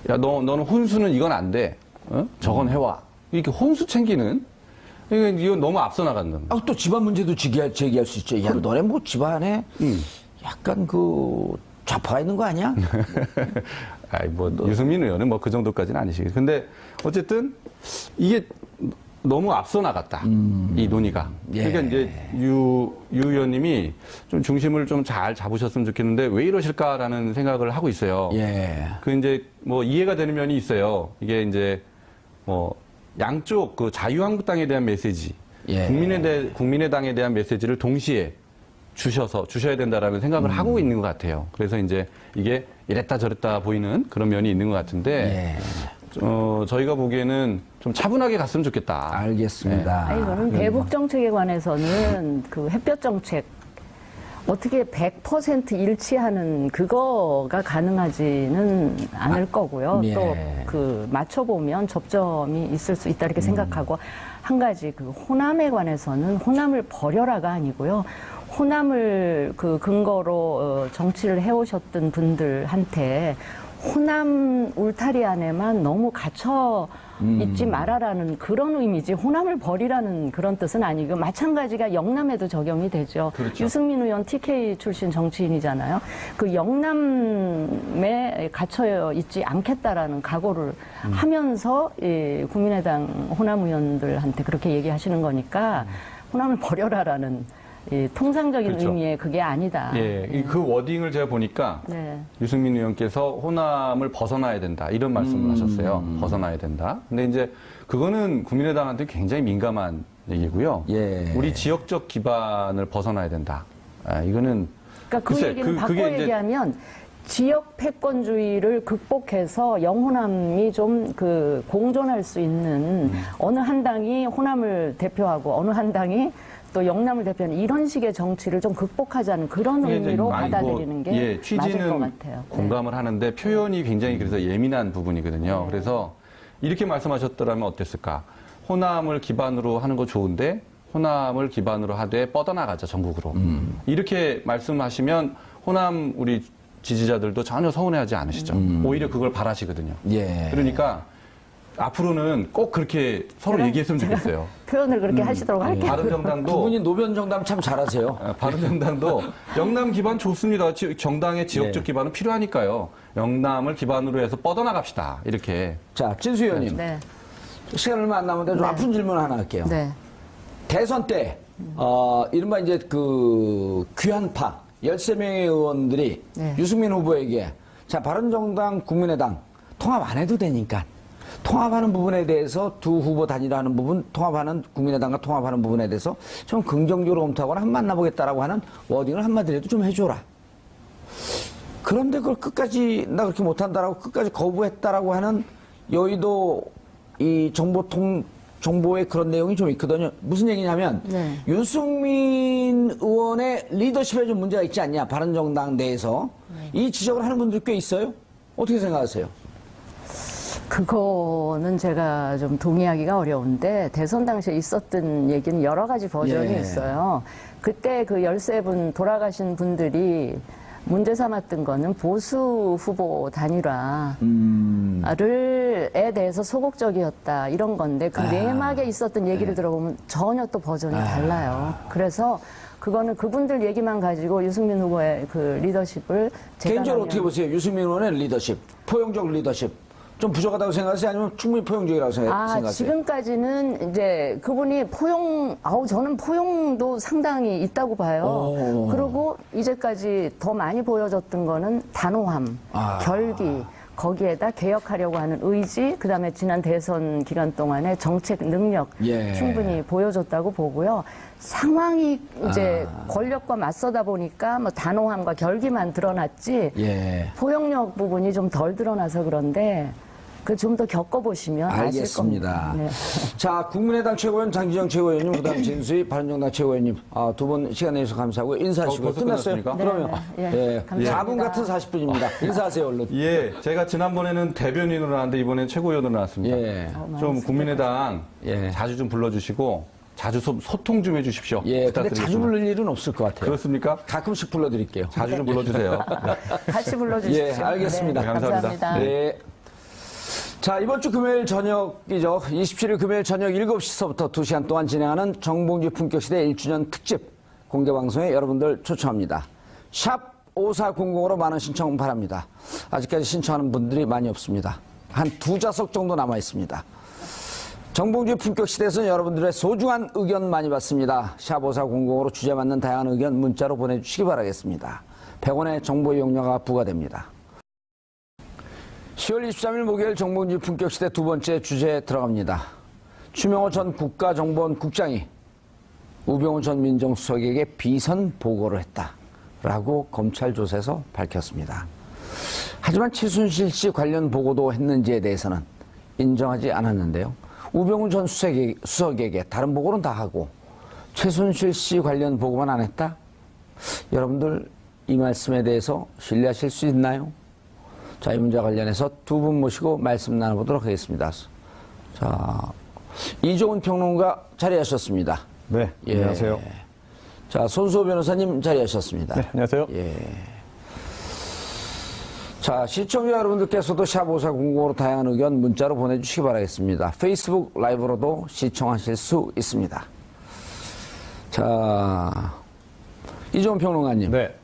야, 너는 혼수는 이건 안 돼. 저건 해와. 이렇게 혼수 챙기는 이건 너무 앞서 나간다.
아, 또 집안 문제도 제기할 수 있죠. 야, 너네 뭐 집안에 약간 좌파가 있는 거 아니야?
아이, 뭐, 유승민 의원은 뭐 그 정도까지는 아니시겠어요. 근데 어쨌든 이게 너무 앞서 나갔다. 이 논의가. 그러니까 이제 유 의원님이 좀 중심을 좀 잘 잡으셨으면 좋겠는데 왜 이러실까라는 생각을 하고 있어요. 그 이제 뭐 이해가 되는 면이 있어요. 이게 이제 뭐 양쪽 그 자유한국당에 대한 메시지, 국민의당에 대한 메시지를 동시에 주셔야 된다라는 생각을 하고 있는 것 같아요. 그래서 이제 이게 이랬다 저랬다 보이는 그런 면이 있는 것 같은데, 저희가 보기에는 좀 차분하게 갔으면 좋겠다.
알겠습니다.
아니, 저는 대북 정책에 관해서는 그 햇볕 정책 어떻게 100% 일치하는 그거가 가능하지는 않을 거고요. 또 그 맞춰보면 접점이 있을 수 있다 이렇게 생각하고 한 가지 그 호남에 관해서는 호남을 버려라가 아니고요. 호남을 그 근거로 정치를 해오셨던 분들한테 호남 울타리 안에만 너무 갇혀 있지 말아라는 그런 의미지 호남을 버리라는 그런 뜻은 아니고 마찬가지가 영남에도 적용이 되죠.
그렇죠.
유승민 의원 TK 출신 정치인이잖아요. 그 영남에 갇혀 있지 않겠다라는 각오를 하면서 이 국민의당 호남 의원들한테 그렇게 얘기하시는 거니까 호남을 버려라라는 이 통상적인 의미의 그게 아니다.
그 워딩을 제가 보니까 유승민 의원께서 호남을 벗어나야 된다 이런 말씀을 하셨어요. 벗어나야 된다. 근데 이제 그거는 국민의당한테 굉장히 민감한 얘기고요. 우리 지역적 기반을 벗어나야 된다. 이거는
그러니까 그 얘기는 바꿔 얘기하면 지역 패권주의를 극복해서 영호남이 좀 그 공존할 수 있는 어느 한 당이 호남을 대표하고 어느 한 당이 또 영남을 대표하는 이런 식의 정치를 좀 극복하자는 그런 의미로 받아들이는 게 맞을 것 같아요.
공감을 하는데 표현이 굉장히 그래서 예민한 부분이거든요. 그래서 이렇게 말씀하셨더라면 어땠을까? 호남을 기반으로 하는 거 좋은데 호남을 기반으로 하되 뻗어나가자 전국으로. 이렇게 말씀하시면 호남 우리 지지자들도 전혀 서운해하지 않으시죠. 오히려 그걸 바라시거든요. 그러니까 앞으로는 꼭 그렇게 서로 얘기했으면 좋겠어요.
표현을 그렇게 하시도록 할게요.
바른정당도
두 분이 노변정당 참 잘하세요.
바른정당도 영남 기반 좋습니다. 정당의 지역적 기반은 필요하니까요. 영남을 기반으로 해서 뻗어나갑시다. 이렇게.
자, 진수 의원님. 시간 얼마 안 남았는데 좀 아픈 질문 하나 할게요. 대선 때 이른바 이제 그 귀한파 13명의 의원들이 유승민 후보에게 자, 바른정당, 국민의당 통합 안 해도 되니까 통합하는 부분에 대해서 두 후보 단일화하는 부분, 통합하는 국민의당과 통합하는 부분에 대해서 좀 긍정적으로 검토하거나 한번 만나보겠다라고 하는 워딩을 한마디라도 좀 해줘라. 그런데 그걸 끝까지 나 그렇게 못한다라고 끝까지 거부했다라고 하는 여의도 이 정보 정보에 그런 내용이 좀 있거든요. 무슨 얘기냐면
네.
유승민 의원의 리더십에 좀 문제가 있지 않냐, 바른정당 내에서. 이 지적을 하는 분들이 꽤 있어요. 어떻게 생각하세요?
그거는 제가 좀 동의하기가 어려운데 대선 당시에 있었던 얘기는 여러 가지 버전이
예.
있어요. 그때 그 13분 돌아가신 분들이 문제 삼았던 거는 보수 후보 단일화에 대해서 소극적이었다 이런 건데 그 내막에 있었던 얘기를 들어보면 전혀 또 버전이 달라요. 그래서 그거는 그분들 얘기만 가지고 유승민 후보의 그 리더십을
개인적으로 어떻게 보세요? 유승민 의원의 리더십, 포용적 리더십. 좀 부족하다고 생각하세요? 아니면 충분히 포용적이라고 생각하세요?
지금까지는 이제 그분이 저는 포용도 상당히 있다고 봐요. 그리고 이제까지 더 많이 보여줬던 거는 단호함, 결기, 거기에다 개혁하려고 하는 의지, 그 다음에 지난 대선 기간 동안의 정책 능력 충분히 보여줬다고 보고요. 상황이 이제 권력과 맞서다 보니까 뭐 단호함과 결기만 드러났지 포용력 부분이 좀 덜 드러나서 그런데 그 좀 더 겪어보시면
알겠습니다.
아실 겁니다. 네.
자, 국민의당 최고위원 장지정 최고위원님, 그다음 진수희 바른정당 최고위원님, 두 분 시간 내주셔서 감사하고요. 인사하시고요.
벌써
끝났어요?
끝났습니까?
그러면
감사합니다.
4분 같은 40분입니다. 인사하세요, 얼른.
예, 제가 지난번에는 대변인으로 나왔는데 이번엔 최고위원으로 나왔습니다. 좀 국민의당 자주 좀 불러주시고 자주 소통 좀 해주십시오.
근데
부탁드리겠습니다.
자주 부를 일은 없을 것 같아요.
그렇습니까?
가끔씩 불러드릴게요.
자주 좀 불러주세요.
같이 불러주십시오.
알겠습니다.
네,
감사합니다.
네. 자, 이번 주 금요일 저녁이죠. 27일 금요일 저녁 7시서부터 2시간 동안 진행하는 정봉주 품격시대 1주년 특집 공개방송에 여러분들 초청합니다. 샵 5400으로 많은 신청 바랍니다. 아직까지 신청하는 분들이 많이 없습니다. 한 2좌석 정도 남아 있습니다. 정봉주의 품격시대에서는 여러분들의 소중한 의견 많이 받습니다. 샵 5400으로 주제 맞는 다양한 의견 문자로 보내주시기 바라겠습니다. 100원의 정보 이용료가 부과됩니다. 10월 23일 목요일 정봉주 품격시대 두 번째 주제에 들어갑니다. 추명호 전 국가정보원 국장이 우병우 전 민정수석에게 비선 보고를 했다라고 검찰 조사에서 밝혔습니다. 하지만 최순실 씨 관련 보고도 했는지에 대해서는 인정하지 않았는데요. 우병우 전 수석에게 다른 보고는 다 하고 최순실 씨 관련 보고만 안 했다? 여러분들 이 말씀에 대해서 신뢰하실 수 있나요? 자, 이 문제와 관련해서 두 분 모시고 말씀 나눠보도록 하겠습니다. 자, 이종훈 평론가 자리하셨습니다.
네, 안녕하세요.
자, 손수호 변호사님 자리하셨습니다.
네, 안녕하세요.
자, 시청자 여러분들께서도 샵 5400으로 다양한 의견 문자로 보내주시기 바라겠습니다. 페이스북 라이브로도 시청하실 수 있습니다. 자, 이종훈 평론가님.
네.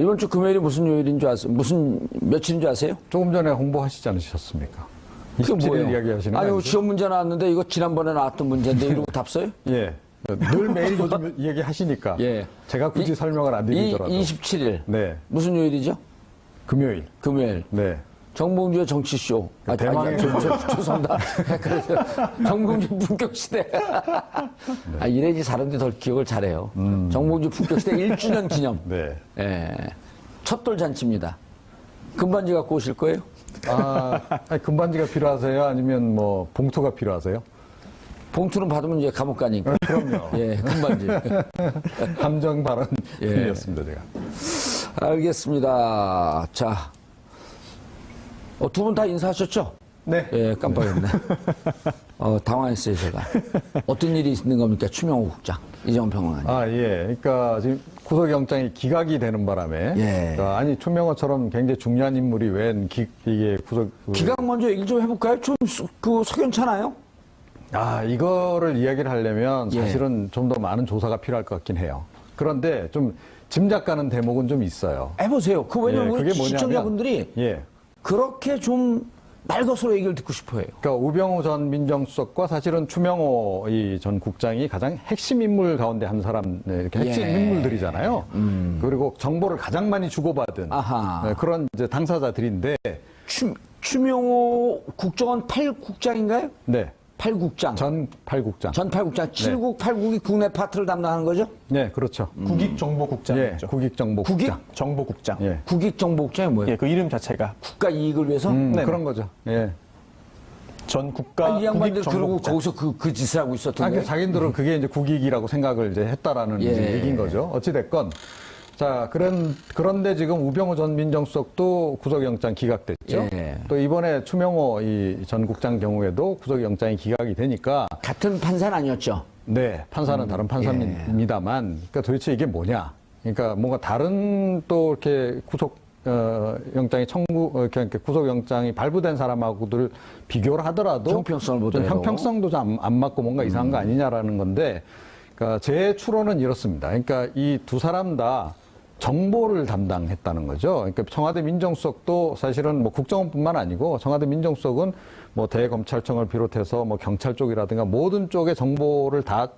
이번 주 금요일이 무슨 요일인 줄 아세요? 무슨 며칠인 줄 아세요?
조금 전에 홍보하시지 않으셨습니까?
그게
27일
뭐예요?
이야기하시는 거
아니,
아니죠?
시험 문제 나왔는데 이거 지난번에 나왔던 문제인데 이러고 답 써요?
예. 늘 매일 요즘 얘기하시니까 제가 굳이 설명을 안 드리더라도
27일.
네.
무슨 요일이죠?
금요일.
금요일.
네.
정봉주의 정치쇼.
대망의
죄송합니다. 그래서 정봉주 품격시대. 이래야지 사람들이 덜 기억을 잘해요. 정봉주 품격시대 1주년 기념.
네.
첫돌 잔치입니다. 금반지 갖고 오실 거예요?
아니, 금반지가 필요하세요? 아니면 뭐 봉투가 필요하세요?
봉투는 받으면 이제 감옥 가니까.
그럼요.
금반지.
함정 발언이었습니다, 제가.
알겠습니다. 자, 두 분 다 인사하셨죠?
네.
깜빡했네. 당황했어요, 제가. 어떤 일이 있는 겁니까? 추명호 국장, 이정훈 평론가님.
그러니까 지금 구속영장이 기각이 되는 바람에. 그러니까 아니, 추명호처럼 굉장히 중요한 인물이 웬 이게
기각 먼저 얘기 좀 해볼까요? 좀 석연찮아요?
이거를 이야기를 하려면 사실은 좀 더 많은 조사가 필요할 것 같긴 해요. 그런데 좀 짐작 가는 대목은 좀 있어요.
해보세요. 왜냐면 우리
그게 뭐냐면,
시청자분들이 그렇게 좀 날것으로 얘기를 듣고 싶어요.
그러니까 우병우 전 민정수석과 사실은 추명호 전 국장이 가장 핵심 인물 가운데 한 사람, 이렇게 핵심 인물들이잖아요. 그리고 정보를 가장 많이 주고받은 그런 이제 당사자들인데.
추명호 국정원 8국장인가요?
네.
8국장.
전 8국장.
전 8국장. 7국, 8국이 국내 파트를 담당하는 거죠?
네, 그렇죠.
국익정보국장이죠.
국익정보국장.
정보국장.
국익정보국장이 뭐예요?
그 이름 자체가
국가 이익을 위해서?
그런 거죠.
전 국가
이 양반들 그러고
국익정보국장.
거기서 그 짓을 하고 있었던데.
자기들은 그게 이제 국익이라고 생각을 이제 했다라는 이제 얘기인 거죠. 어찌됐건. 자, 그런데 지금 우병우 전 민정수석도 구속영장 기각됐죠. 또 이번에 추명호 이 전 국장 경우에도 구속영장이 기각이 되니까.
같은 판사는 아니었죠.
네, 판사는 다른 판사입니다만, 그러니까 도대체 이게 뭐냐? 그러니까 뭔가 다른 또 이렇게 영장이 이렇게 구속영장이 발부된 사람하고들 비교를 하더라도
형평성을 보더라도
형평성도 좀 안 맞고 뭔가 이상한 거 아니냐라는 건데, 그러니까 제 추론은 이렇습니다. 그러니까 이 두 사람 다 정보를 담당했다는 거죠. 그러니까 청와대 민정수석도 사실은 뭐 국정원뿐만 아니고 청와대 민정수석은 뭐 대검찰청을 비롯해서 뭐 경찰 쪽이라든가 모든 쪽의 정보를 다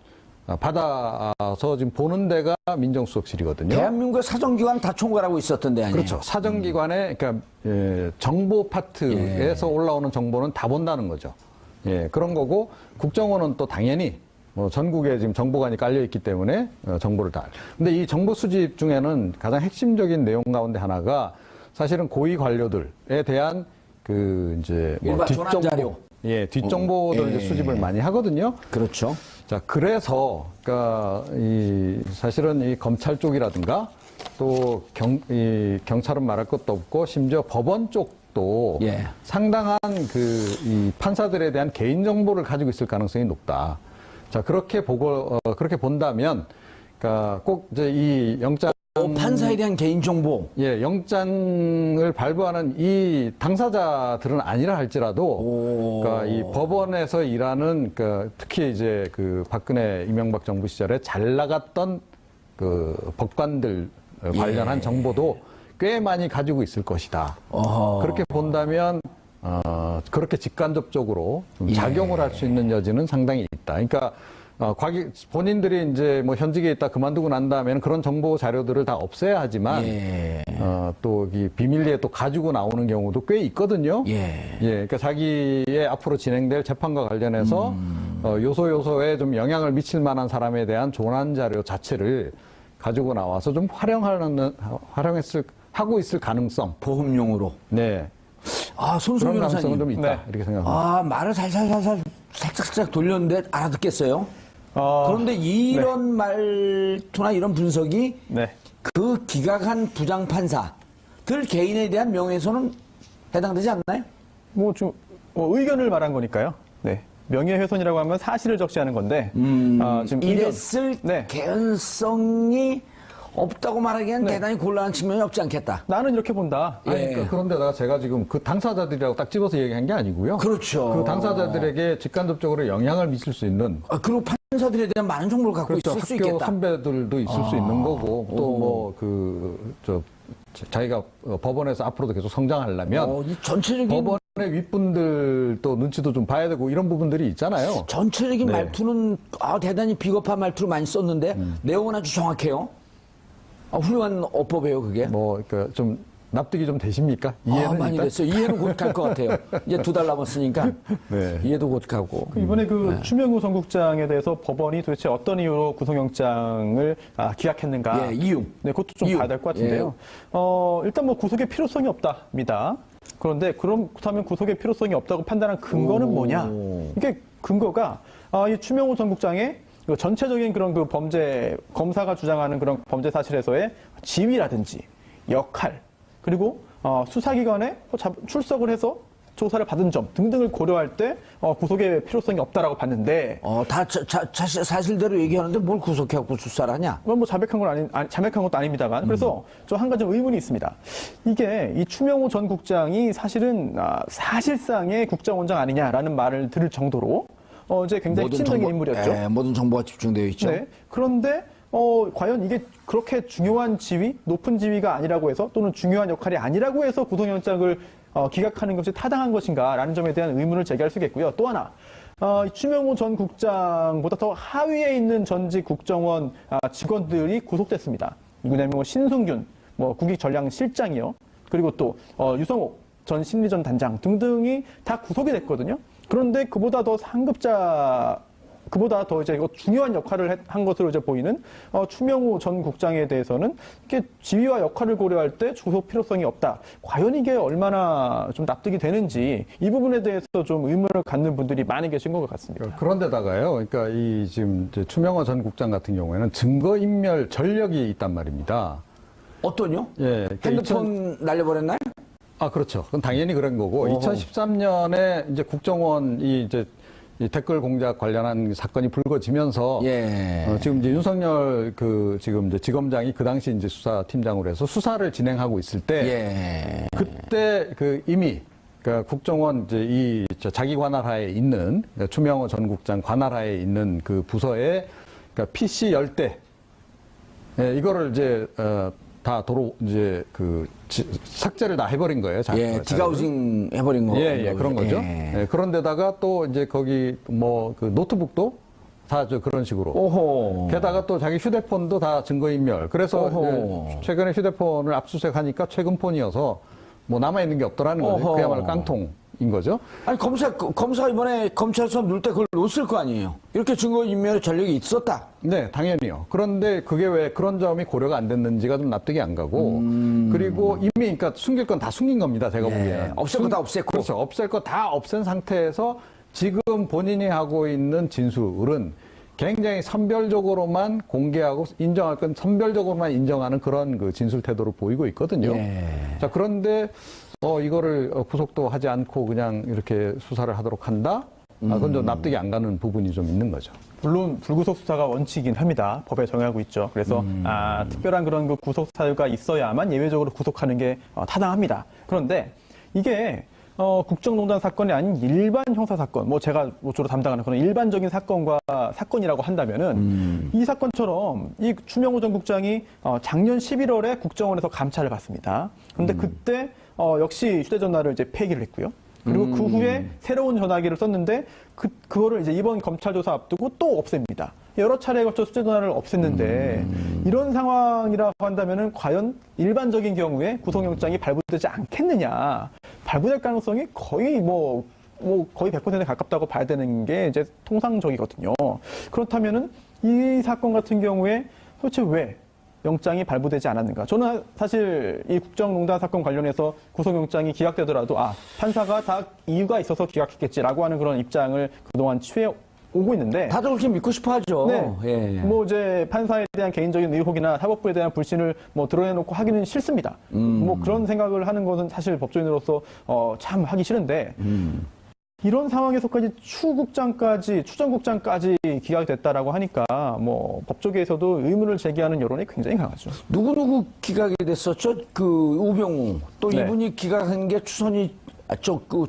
받아서 지금 보는 데가 민정수석실이거든요.
대한민국의 사정기관 다 총괄하고 있었던 데 아니에요?
그렇죠. 사정기관의 그러니까 정보 파트에서 올라오는 정보는 다 본다는 거죠. 그런 거고 국정원은 또 당연히 뭐 전국에 지금 정보관이 깔려 있기 때문에 정보를 다. 근데 이 정보 수집 중에는 가장 핵심적인 내용 가운데 하나가 사실은 고위 관료들에 대한 그 이제 뭐 뒷정보, 뒷정보들 이제 수집을 많이 하거든요.
그렇죠.
자, 그래서 그러니까 사실은 이 검찰 쪽이라든가 또 경찰은 말할 것도 없고 심지어 법원 쪽도 상당한 이 판사들에 대한 개인 정보를 가지고 있을 가능성이 높다. 자, 그렇게 본다면, 그러니까 꼭 이제 이 영장.
판사에 대한 개인정보.
영장을 발부하는 이 당사자들은 아니라 할지라도, 그러니까 이 법원에서 일하는, 특히 이제 그 박근혜 이명박 정부 시절에 잘 나갔던 그 법관들 관련한 정보도 꽤 많이 가지고 있을 것이다. 그렇게 본다면, 그렇게 직간접적으로 좀 작용을 할 수 있는 여지는 상당히 있다. 그러니까, 본인들이 이제 뭐 현직에 있다 그만두고 난 다음에는 그런 정보 자료들을 다 없애야 하지만, 또 이 비밀리에 또 가지고 나오는 경우도 꽤 있거든요. 그러니까 자기의 앞으로 진행될 재판과 관련해서, 요소요소에 좀 영향을 미칠 만한 사람에 대한 조난 자료 자체를 가지고 나와서 좀 하고 있을 가능성.
보험용으로.
네.
손수호
그런 가능성은 좀 있다.
네.
이렇게 생각합니다.
말을 살짝 돌렸는데 알아듣겠어요? 그런데 이런 말투나 이런 분석이 그 기각한 부장판사들 개인에 대한 명예훼손은 해당되지 않나요?
뭐 좀 의견을 말한 거니까요. 네. 명예훼손이라고 하면 사실을 적시하는 건데 지금
이랬을 개연성이 없다고 말하기엔 대단히 곤란한 측면이 없지 않겠다.
나는 이렇게 본다.
그러니까 그런데다가 제가 지금 그 당사자들이라고 딱 집어서 얘기한 게 아니고요.
그렇죠.
그 당사자들에게 직간접적으로 영향을 미칠 수 있는.
그리고 판사들에 대한 많은 정보를 갖고 있을 수 있겠다.
학교 선배들도 있을 수 있는 거고 또 뭐 자기가 법원에서 앞으로도 계속 성장하려면
이 전체적인
법원의 윗분들도 눈치도 좀 봐야 되고 이런 부분들이 있잖아요.
전체적인 말투는 대단히 비겁한 말투로 많이 썼는데 내용은 아주 정확해요. 훌륭한 어법이에요, 그게.
그러니까 좀 납득이 좀 되십니까? 이해는
많이 됐어요. 이해는 곧 갈 것 같아요. 이제 2달 남았으니까 이해도 곧 가고.
이번에 추명호 전 국장에 대해서 법원이 도대체 어떤 이유로 구속영장을 기각했는가?
이유.
네, 그것도 좀 봐야 될 것 같은데요. 일단 뭐 구속의 필요성이 없답니다. 그런데 그렇다면 구속의 필요성이 없다고 판단한 근거는 뭐냐? 이게 근거가 이 추명호 전 국장의 전체적인 그런 그 검사가 주장하는 그런 범죄 사실에서의 지위라든지 역할, 그리고 수사기관에 출석을 해서 조사를 받은 점 등등을 고려할 때 구속의 필요성이 없다라고 봤는데
다 사실대로 얘기하는데 뭘 구속해갖고 수사를 하냐?
그건 뭐 자백한 것도 아닙니다만 그래서 저 한 가지 의문이 있습니다. 이게 이 추명호 전 국장이 사실은 사실상의 국정원장 아니냐라는 말을 들을 정도로 이제 굉장히 핵심적인 인물이었죠.
모든 정보가 집중되어 있죠.
네. 그런데 과연 이게 그렇게 중요한 지위, 높은 지위가 아니라고 해서 또는 중요한 역할이 아니라고 해서 구속영장을 기각하는 것이 타당한 것인가라는 점에 대한 의문을 제기할 수 있겠고요. 또 하나, 추명호 전 국장보다 더 하위에 있는 전직 국정원 직원들이 구속됐습니다. 누구냐면 신승균, 국익전략실장이요. 그리고 또 유성옥 전 심리전 단장 등등이 다 구속이 됐거든요. 그런데 그보다 더 상급자 그보다 더 이제 중요한 역할을 한 것으로 이제 보이는 추명호 전 국장에 대해서는 이렇게 지위와 역할을 고려할 때 구속 필요성이 없다. 과연 이게 얼마나 좀 납득이 되는지 이 부분에 대해서 좀 의문을 갖는 분들이 많이 계신 것 같습니다.
그런데다가요, 그러니까 이 지금 이제 추명호 전 국장 같은 경우에는 증거인멸 전력이 있단 말입니다.
어떤요?
예,
핸드폰 날려버렸나요?
아, 그렇죠. 그건 당연히 그런 거고, 2013년에 이제 국정원이 이제 이 댓글 공작 관련한 사건이 불거지면서 지금 이제 윤석열 지금 이제 지검장이 그 당시 이제 수사팀장으로 해서 수사를 진행하고 있을 때 그때 이미 그러니까 국정원 이제 이 자기 관할하에 있는 추명호 전 국장 관할하에 있는 그 부서에 그러니까 PC 10대 이거를 이제 다 도로 이제 삭제를 다 해버린 거예요.
디가우징 해버린 거.
그런 거죠. 그런데다가 또 이제 거기 뭐 노트북도 다 그런 식으로.
오호.
게다가 또 자기 휴대폰도 다 증거인멸. 그래서 최근에 휴대폰을 압수수색하니까 최근 폰이어서 뭐 남아있는 게 없더라는 거죠. 그야말로 깡통인 거죠.
아니, 검사 이번에 검찰에서 넣을 때 그걸 놓았을 거 아니에요. 이렇게 증거인멸 전력이 있었다.
네, 당연히요. 그런데 그게 왜 그런 점이 고려가 안 됐는지가 좀 납득이 안 가고, 그리고 이미 그러니까 숨길 건 다 숨긴 겁니다. 제가 보기에는.
없앨 거 다 없앴고.
그렇죠. 없앨 거 다 없앤 상태에서 지금 본인이 하고 있는 진술은 굉장히 선별적으로만 공개하고 인정할 건 선별적으로만 인정하는 그런 그 진술 태도를 보이고 있거든요. 자, 그런데 이거를 구속도 하지 않고 그냥 이렇게 수사를 하도록 한다? 그건 좀 납득이 안 가는 부분이 좀 있는 거죠.
물론 불구속 수사가 원칙이긴 합니다. 법에 정하고 있죠. 그래서 특별한 그런 그 구속 사유가 있어야만 예외적으로 구속하는 게 타당합니다. 그런데 이게 국정농단 사건이 아닌 일반 형사 사건, 뭐 제가 주로 담당하는 그런 일반적인 사건이라고 한다면은 이 사건처럼 이 추명호 전 국장이 작년 11월에 국정원에서 감찰을 받습니다. 그런데 그때 역시 휴대전화를 이제 폐기를 했고요. 그리고 그 후에 새로운 전화기를 썼는데 그거를 이제 이번 검찰 조사 앞두고 또 없앱니다. 여러 차례에 걸쳐 휴대전화를 없앴는데 이런 상황이라고 한다면은 과연 일반적인 경우에 구속영장이 발부되지 않겠느냐. 발부될 가능성이 거의 거의 100%에 가깝다고 봐야 되는 게 이제 통상적이거든요. 그렇다면은 이 사건 같은 경우에 도대체 왜 영장이 발부되지 않았는가? 저는 사실 이 국정농단 사건 관련해서 구속영장이 기각되더라도 판사가 다 이유가 있어서 기각했겠지라고 하는 그런 입장을 그동안 취해 오고 있는데
다들 그렇게 믿고 싶어 하죠.
뭐 이제 판사에 대한 개인적인 의혹이나 사법부에 대한 불신을 뭐 드러내놓고 하기는 싫습니다. 뭐 그런 생각을 하는 것은 사실 법조인으로서 참 하기 싫은데 이런 상황에서까지 추전국장까지 기각이 됐다라고 하니까 뭐 법조계에서도 의문을 제기하는 여론이 굉장히 강하죠.
누구 기각이 됐었죠? 그 우병우 또 이분이 기각한 게 추선이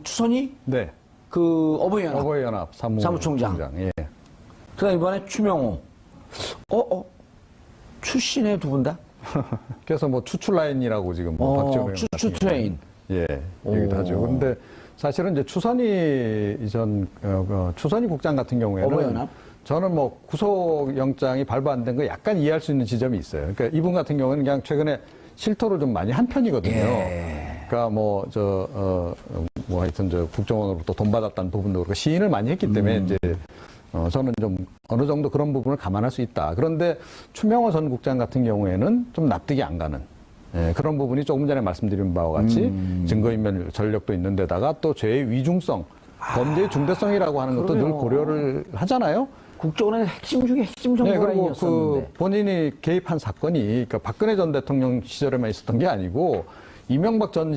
추선이?
네.
그 어버이연합
사무총장.
그다음 이번에 추명호. 출신의 두 분 다?
그래서 뭐 추출라인이라고 지금 박지원
추트레인.
얘기도 하죠. 그런데 사실은 이제 추선희 국장 같은 경우에는
어버이연합?
저는 뭐 구속영장이 발부 안 된 거 약간 이해할 수 있는 지점이 있어요. 그러니까 이분 같은 경우는 그냥 최근에 실토를 좀 많이 한 편이거든요. 그러니까 하여튼 국정원으로부터 돈 받았다는 부분도 그렇고 시인을 많이 했기 때문에 이제 저는 좀 어느 정도 그런 부분을 감안할 수 있다. 그런데 추명호 전 국장 같은 경우에는 좀 납득이 안 가는 그런 부분이 조금 전에 말씀드린 바와 같이 증거인멸 전력도 있는 데다가 또 죄의 위중성, 범죄의 중대성이라고 하는 것도 늘 고려를 하잖아요.
국정원의 핵심 중에 핵심 정보라인이었었는데.
그리고 본인이 개입한 사건이 그러니까 박근혜 전 대통령 시절에만 있었던 게 아니고 이명박 전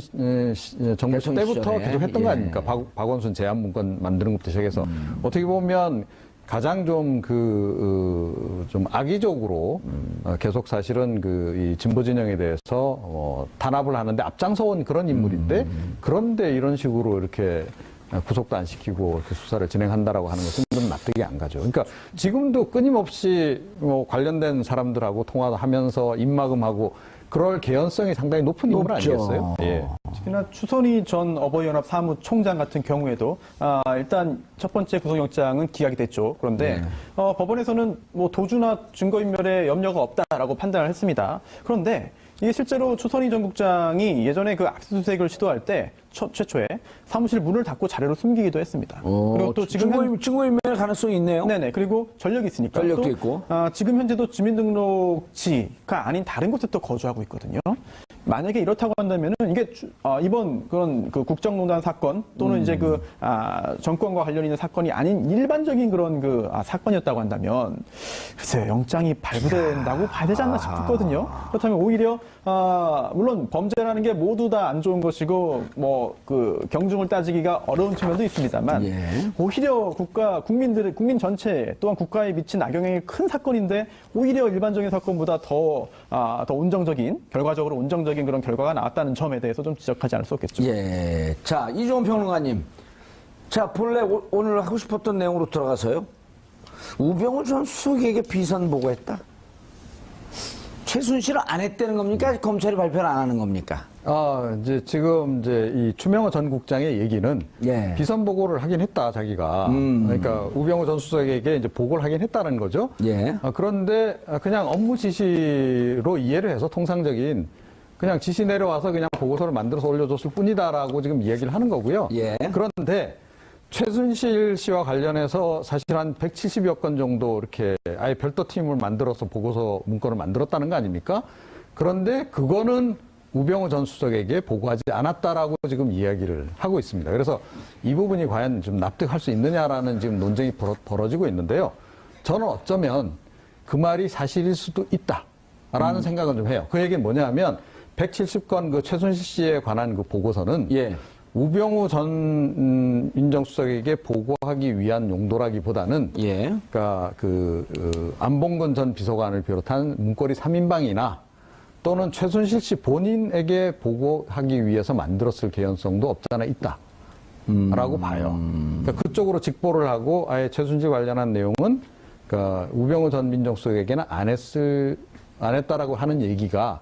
정부 때부터 계속 했던 거 아닙니까? 박원순 제안문건 만드는 것부터 시작해서 어떻게 보면 가장 좀 악의적으로 계속 사실은 이 진보 진영에 대해서 탄압을 하는데 앞장서온 그런 인물인데 그런데 이런 식으로 이렇게 구속도 안 시키고 이렇게 수사를 진행한다라고 하는 것은 좀 납득이 안 가죠. 그러니까 지금도 끊임없이 관련된 사람들하고 통화도 하면서 입막음하고 그럴 개연성이 상당히 높은 인물 아니겠어요?
특히나 추선희 전 어버이연합 사무총장 같은 경우에도 일단 첫 번째 구속영장은 기각이 됐죠. 그런데 법원에서는 뭐 도주나 증거인멸에 염려가 없다라고 판단을 했습니다. 그런데 이게 실제로 추선희 전 국장이 예전에 그 압수수색을 시도할 때 최초에 사무실 문을 닫고 자료를 숨기기도 했습니다. 그리고 또 지금
증거인멸 가능성이 있네요.
네네. 그리고 전력이 있으니까.
전력도
또,
있고.
지금 현재도 주민등록지가 아닌 다른 곳에 또 거주하고 있거든요. 만약에 이렇다고 한다면은 이게 이번 그런 그 국정농단 사건 또는 이제 그 정권과 관련 있는 사건이 아닌 일반적인 그런 그 사건이었다고 한다면 글쎄요, 영장이 발부된다고 봐야 되지 않나 싶거든요. 그렇다면 오히려 물론 범죄라는 게 모두 다 안 좋은 것이고 뭐 그 경중을 따지기가 어려운 측면도 있습니다만 오히려 국민 전체 또한 국가에 미친 악영향이 큰 사건인데 오히려 일반적인 사건보다 더 온정적인 결과적으로 온정적인 그런 결과가 나왔다는 점에 대해서 좀 지적하지 않을 수 없겠죠.
예. 자, 이종훈 평론가님. 자, 본래 오늘 하고 싶었던 내용으로 들어가서요. 우병우 전 수석에게 비선 보고했다. 최순실은 안 했다는 겁니까? 검찰이 발표를 안 하는 겁니까?
지금 이 추명호 전 국장의 얘기는 비선 보고를 하긴 했다, 자기가. 그러니까 우병우 전 수석에게 이제 보고를 하긴 했다는 거죠. 그런데 그냥 업무 지시로 이해를 해서 통상적인 그냥 지시 내려와서 그냥 보고서를 만들어서 올려줬을 뿐이다라고 지금 이야기를 하는 거고요. 그런데 최순실 씨와 관련해서 사실 한 170여 건 정도 이렇게 아예 별도 팀을 만들어서 보고서 문건을 만들었다는 거 아닙니까? 그런데 그거는 우병우 전 수석에게 보고하지 않았다라고 지금 이야기를 하고 있습니다. 그래서 이 부분이 과연 좀 납득할 수 있느냐라는 지금 논쟁이 벌어지고 있는데요. 저는 어쩌면 그 말이 사실일 수도 있다라는 생각은 좀 해요. 그 얘기는 뭐냐면 170건 그 최순실 씨에 관한 그 보고서는 우병우 전 민정수석에게 보고하기 위한 용도라기보다는 그러니까 안봉근 전 비서관을 비롯한 문고리 3인방이나 또는 최순실 씨 본인에게 보고하기 위해서 만들었을 개연성도 없잖아 있다라고 봐요. 그러니까 그쪽으로 직보를 하고 아예 최순실 관련한 내용은 그러니까 우병우 전 민정수석에게는 안 했다라고 하는 얘기가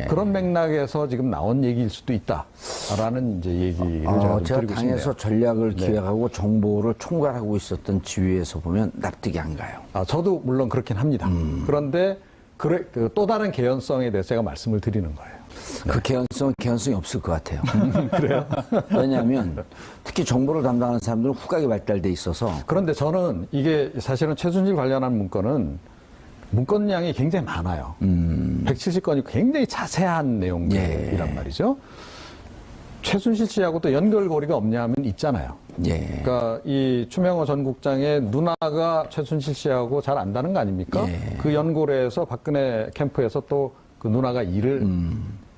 그런 맥락에서 지금 나온 얘기일 수도 있다라는 이제 얘기를
제가
드리고
당에서
싶네요.
전략을 기획하고 정보를 총괄하고 있었던 지위에서 보면 납득이 안 가요.
저도 물론 그렇긴 합니다. 그런데 또 다른 개연성에 대해서 제가 말씀을 드리는 거예요.
그 개연성이 없을 것 같아요.
그래요?
왜냐하면 특히 정보를 담당하는 사람들은 후각이 발달돼 있어서.
그런데 저는 이게 사실은 최순실 관련한 문건량이 굉장히 많아요. 170건이 굉장히 자세한 내용들이란 말이죠. 최순실 씨하고 또 연결고리가 없냐 하면 있잖아요. 그러니까 이 추명호 전 국장의 누나가 최순실 씨하고 잘 안다는 거 아닙니까? 그 연골에서 박근혜 캠프에서 또 그 누나가 일을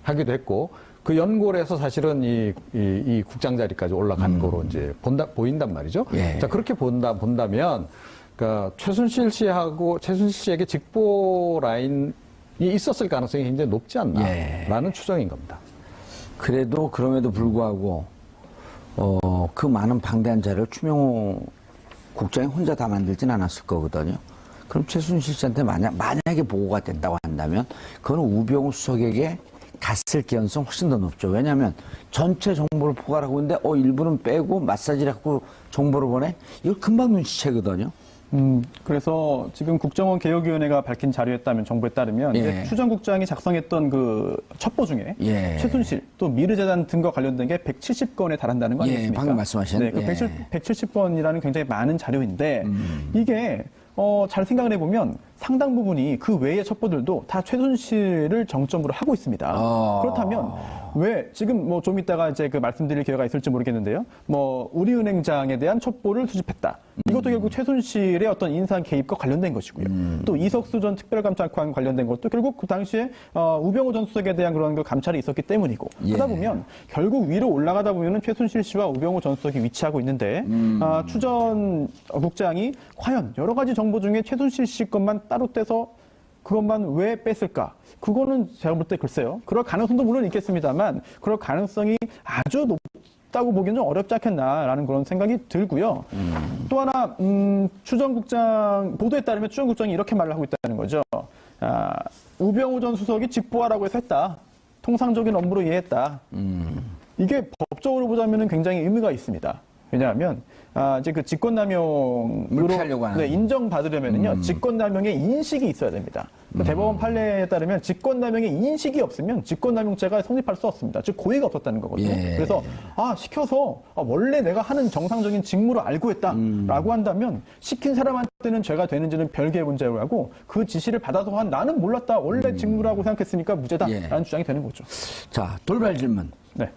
하기도 했고 그 연골에서 사실은 이 국장 자리까지 올라간 거로 이제 보인단 말이죠. 자, 그렇게 본다면 그러니까 최순실 씨에게 직보 라인이 있었을 가능성이 굉장히 높지 않나라는 추정인 겁니다.
그럼에도 불구하고 그 많은 방대한 자료를 추명호 국장이 혼자 다 만들진 않았을 거거든요. 그럼 최순실 씨한테 만약에 보고가 됐다고 한다면 그건 우병우 수석에게 갔을 개연성 훨씬 더 높죠. 왜냐하면 전체 정보를 포괄하고 있는데 일부는 빼고 마사지를 하고 정보를 보내? 이거 금방 눈치채거든요.
그래서 지금 국정원 개혁위원회가 밝힌 자료에 따르면 정보에 따르면 이제 추 전 국장이 작성했던 그 첩보 중에 최순실 또 미르재단 등과 관련된 게 170건에 달한다는 거 아니겠습니까?
방금 말씀하신.
170건이라는 굉장히 많은 자료인데 이게 잘 생각을 해보면 상당 부분이 그 외의 첩보들도 다 최순실을 정점으로 하고 있습니다. 그렇다면 왜 지금 뭐 좀 이따가 이제 그 말씀드릴 기회가 있을지 모르겠는데요. 뭐 우리은행장에 대한 첩보를 수집했다. 이것도 결국 최순실의 어떤 인사 개입과 관련된 것이고요. 또 이석수 전 특별감찰관 관련된 것도 결국 그 당시에 우병우 전 수석에 대한 그런 그 감찰이 있었기 때문이고 하다 보면 결국 위로 올라가다 보면은 최순실 씨와 우병우 전 수석이 위치하고 있는데 추 전 국장이 과연 여러 가지 정보 중에 최순실 씨 것만 따로 떼서 그것만 왜 뺐을까? 그거는 제가 볼 때 글쎄요. 그럴 가능성도 물론 있겠습니다만 그럴 가능성이 아주 높다고 보기는 좀 어렵지 않겠나라는 그런 생각이 들고요. 또 하나 추 전 국장 보도에 따르면 추 전 국장이 이렇게 말을 하고 있다는 거죠. 우병우 전 수석이 직보하라고 해서 했다. 통상적인 업무로 이해했다. 이게 법적으로 보자면 굉장히 의미가 있습니다. 왜냐하면 이제 그 직권남용으로 인정받으려면요 직권남용의 인식이 있어야 됩니다. 대법원 판례에 따르면 직권남용의 인식이 없으면 직권남용죄가 성립할 수 없습니다. 즉 고의가 없었다는 거거든요.
예.
그래서 시켜서 원래 내가 하는 정상적인 직무를 알고 했다라고 한다면 시킨 사람한테는 죄가 되는지는 별개의 문제라고 그 지시를 받아서 한 나는 몰랐다 원래 직무라고 생각했으니까 무죄다라는 주장이 되는 거죠.
자, 돌발 질문.
네.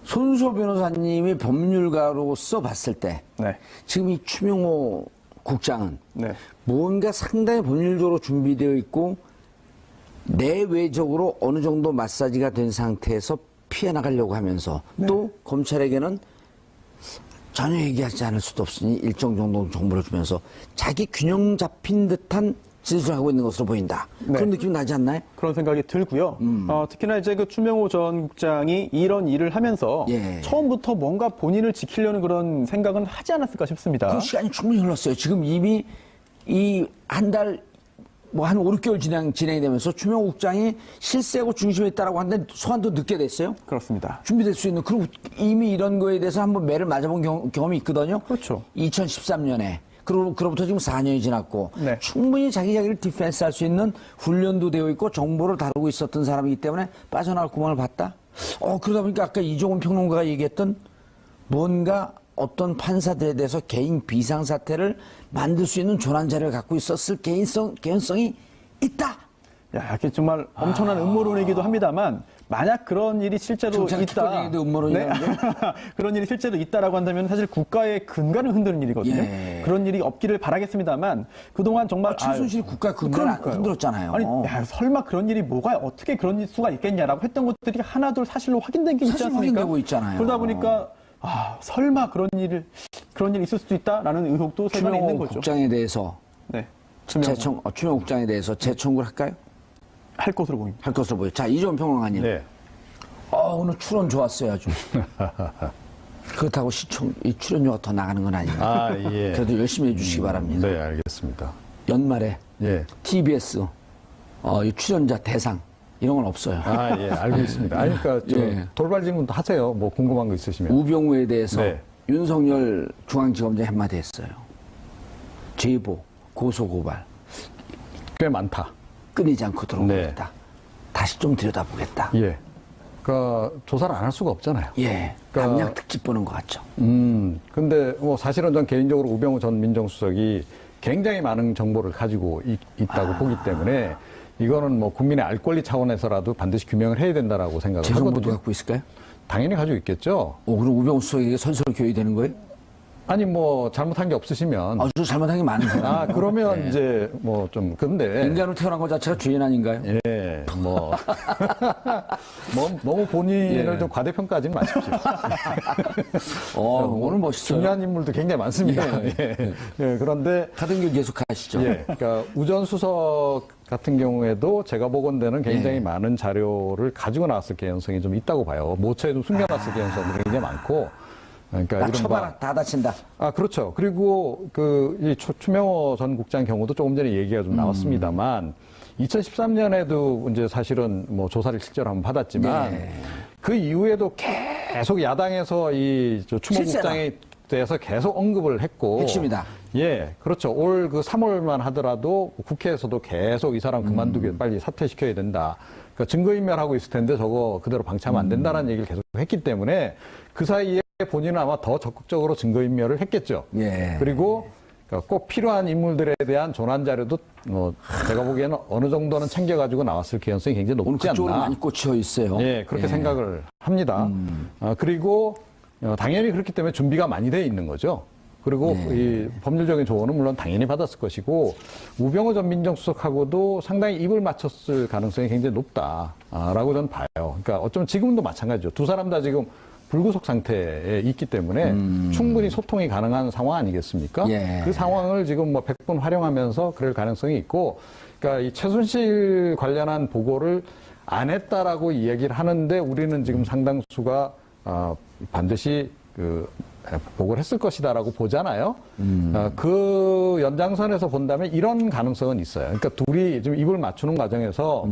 손수호 변호사님이 법률가로서 봤을 때
네.
지금 이 추명호 국장은
네.
뭔가 상당히 법률적으로 준비되어 있고 내외적으로 어느 정도 마사지가 된 상태에서 피해 나가려고 하면서 또 검찰에게는 전혀 얘기하지 않을 수도 없으니 일정 정도 정보를 주면서 자기 균형 잡힌 듯한 진술을 하고 있는 것으로 보인다. 그런 느낌이 나지 않나요?
그런 생각이 들고요. 특히나 이제 그 추명호 전 국장이 이런 일을 하면서 처음부터 뭔가 본인을 지키려는 그런 생각은 하지 않았을까 싶습니다.
그 시간이 충분히 흘렀어요. 지금 이미 이 한 달, 뭐 한 5, 6개월 진행이 되면서 추명호 국장이 실세고 중심에 있다라고 하는데 소환도 늦게 됐어요.
그렇습니다.
준비될 수 있는, 그리고 이미 이런 거에 대해서 한번 매를 맞아본 경험이 있거든요.
그렇죠.
2013년에. 그로부터 지금 4년이 지났고
네.
충분히 자기를 디펜스 할 수 있는 훈련도 되어 있고 정보를 다루고 있었던 사람이기 때문에 빠져나갈 구멍을 봤다? 그러다 보니까 아까 이종훈 평론가가 얘기했던 뭔가 어떤 판사들에 대해서 개인 비상사태를 만들 수 있는 조난 자료를 갖고 있었을 개연성이 있다.
야, 이게 정말 엄청난 음모론이기도 합니다만 만약 그런 일이 실제로 있다.
네?
그런 일이 실제로 있다라고 한다면 사실 국가의 근간을 흔드는 일이거든요.
예.
그런 일이 없기를 바라겠습니다만 그동안 정말
최순실 국가 근간을 흔들었잖아요.
아니, 설마 그런 일이 어떻게 그런 수가 있겠냐라고 했던 것들이 하나둘 사실로 확인된 게 있지
사실
않습니까?
확인되고 있잖아요.
그러다 보니까 설마 그런 일이 있을 수도 있다라는 의혹도 세간에 있는 거죠.
국장에 대해서 추명호 국장에 대해서 재청구를 할까요?
할 것으로 보입니다.
할 것으로 보여요. 자, 이종훈 평론가님.
네.
오늘 출연 좋았어요, 아주. 그렇다고 이 출연료가 더 나가는 건 아니에요.
예.
그래도 열심히 해주시기 바랍니다.
네, 알겠습니다.
연말에 TBS 이 출연자 대상 이런 건 없어요.
예, 알고 있습니다. 그러니까 돌발 질문도 하세요. 뭐 궁금한 거 있으시면.
우병우에 대해서 윤석열 중앙지검장이 한마디 했어요. 제보, 고소고발.
꽤 많다.
끊이지 않고 들어오겠다. 다시 좀 들여다보겠다.
예. 그러니까 조사를 안 할 수가 없잖아요.
예.
그러니까
남양 특집 보는 것 같죠.
근데 뭐 사실은 전 개인적으로 우병우 전 민정수석이 굉장히 많은 정보를 가지고 있다고 보기 때문에 이거는 뭐 국민의 알 권리 차원에서라도 반드시 규명을 해야 된다라고 생각을
제
하거든요.
정보도 갖고 있을까요?
당연히 가지고 있겠죠.
그럼 우병우 수석에게 선설 교육이 되는 거예요?
아니 뭐 잘못한 게 없으시면
아주 잘못한 게 많은 사람.
그러면 이제 뭐 좀 근데
인간으로 태어난 것 자체가 죄인 아닌가요?
예, 뭐 너무 본인을 좀 과대평가하지는 마십시오.
오늘 멋있어요.
중요한 인물도 굉장히 많습니다. 그런데
가던 길 계속 가시죠.
그러니까 우전 수석 같은 경우에도 제가 보건대는 굉장히 많은 자료를 가지고 나왔을 개연성이 좀 있다고 봐요. 모처에 좀 숨겨놨을 개연성들이 굉장히 많고. 그러니까
쳐봐라, 다 다친다.
그렇죠. 그리고 이 추명호 전 국장 경우도 조금 전에 얘기가 좀 나왔습니다만 2013년에도 이제 사실은 뭐 조사를 실제로 한번 받았지만 그 이후에도 계속 야당에서 이 추모 국장에 대해서 계속 언급을 했고.
핵심이다.
예, 그렇죠. 올 그 3월만 하더라도 국회에서도 계속 이 사람 그만두게 빨리 사퇴시켜야 된다. 그러니까 증거인멸하고 있을 텐데 저거 그대로 방치하면 안 된다는 얘기를 계속 했기 때문에 그 사이에 본인은 아마 더 적극적으로 증거인멸을 했겠죠. 그리고 꼭 필요한 인물들에 대한 조난 자료도 제가 보기에는 어느 정도는 챙겨가지고 나왔을 개연성이 굉장히 높지 않나.
그쪽으로 많이 꽂혀 있어요.
그렇게 생각을 합니다. 그리고 당연히 그렇기 때문에 준비가 많이 돼 있는 거죠. 그리고 이 법률적인 조언은 물론 당연히 받았을 것이고 우병우 전 민정수석하고도 상당히 입을 맞췄을 가능성이 굉장히 높다라고 저는 봐요. 그러니까 어쩌면 지금도 마찬가지죠. 두 사람 다 지금 불구속 상태에 있기 때문에 충분히 소통이 가능한 상황 아니겠습니까? 그 상황을 지금 뭐 100분 활용하면서 그럴 가능성이 있고, 그러니까 이 최순실 관련한 보고를 안 했다라고 이야기를 하는데 우리는 지금 상당수가 반드시 보고를 했을 것이다라고 보잖아요. 그 연장선에서 본다면 이런 가능성은 있어요. 그러니까 둘이 지금 입을 맞추는 과정에서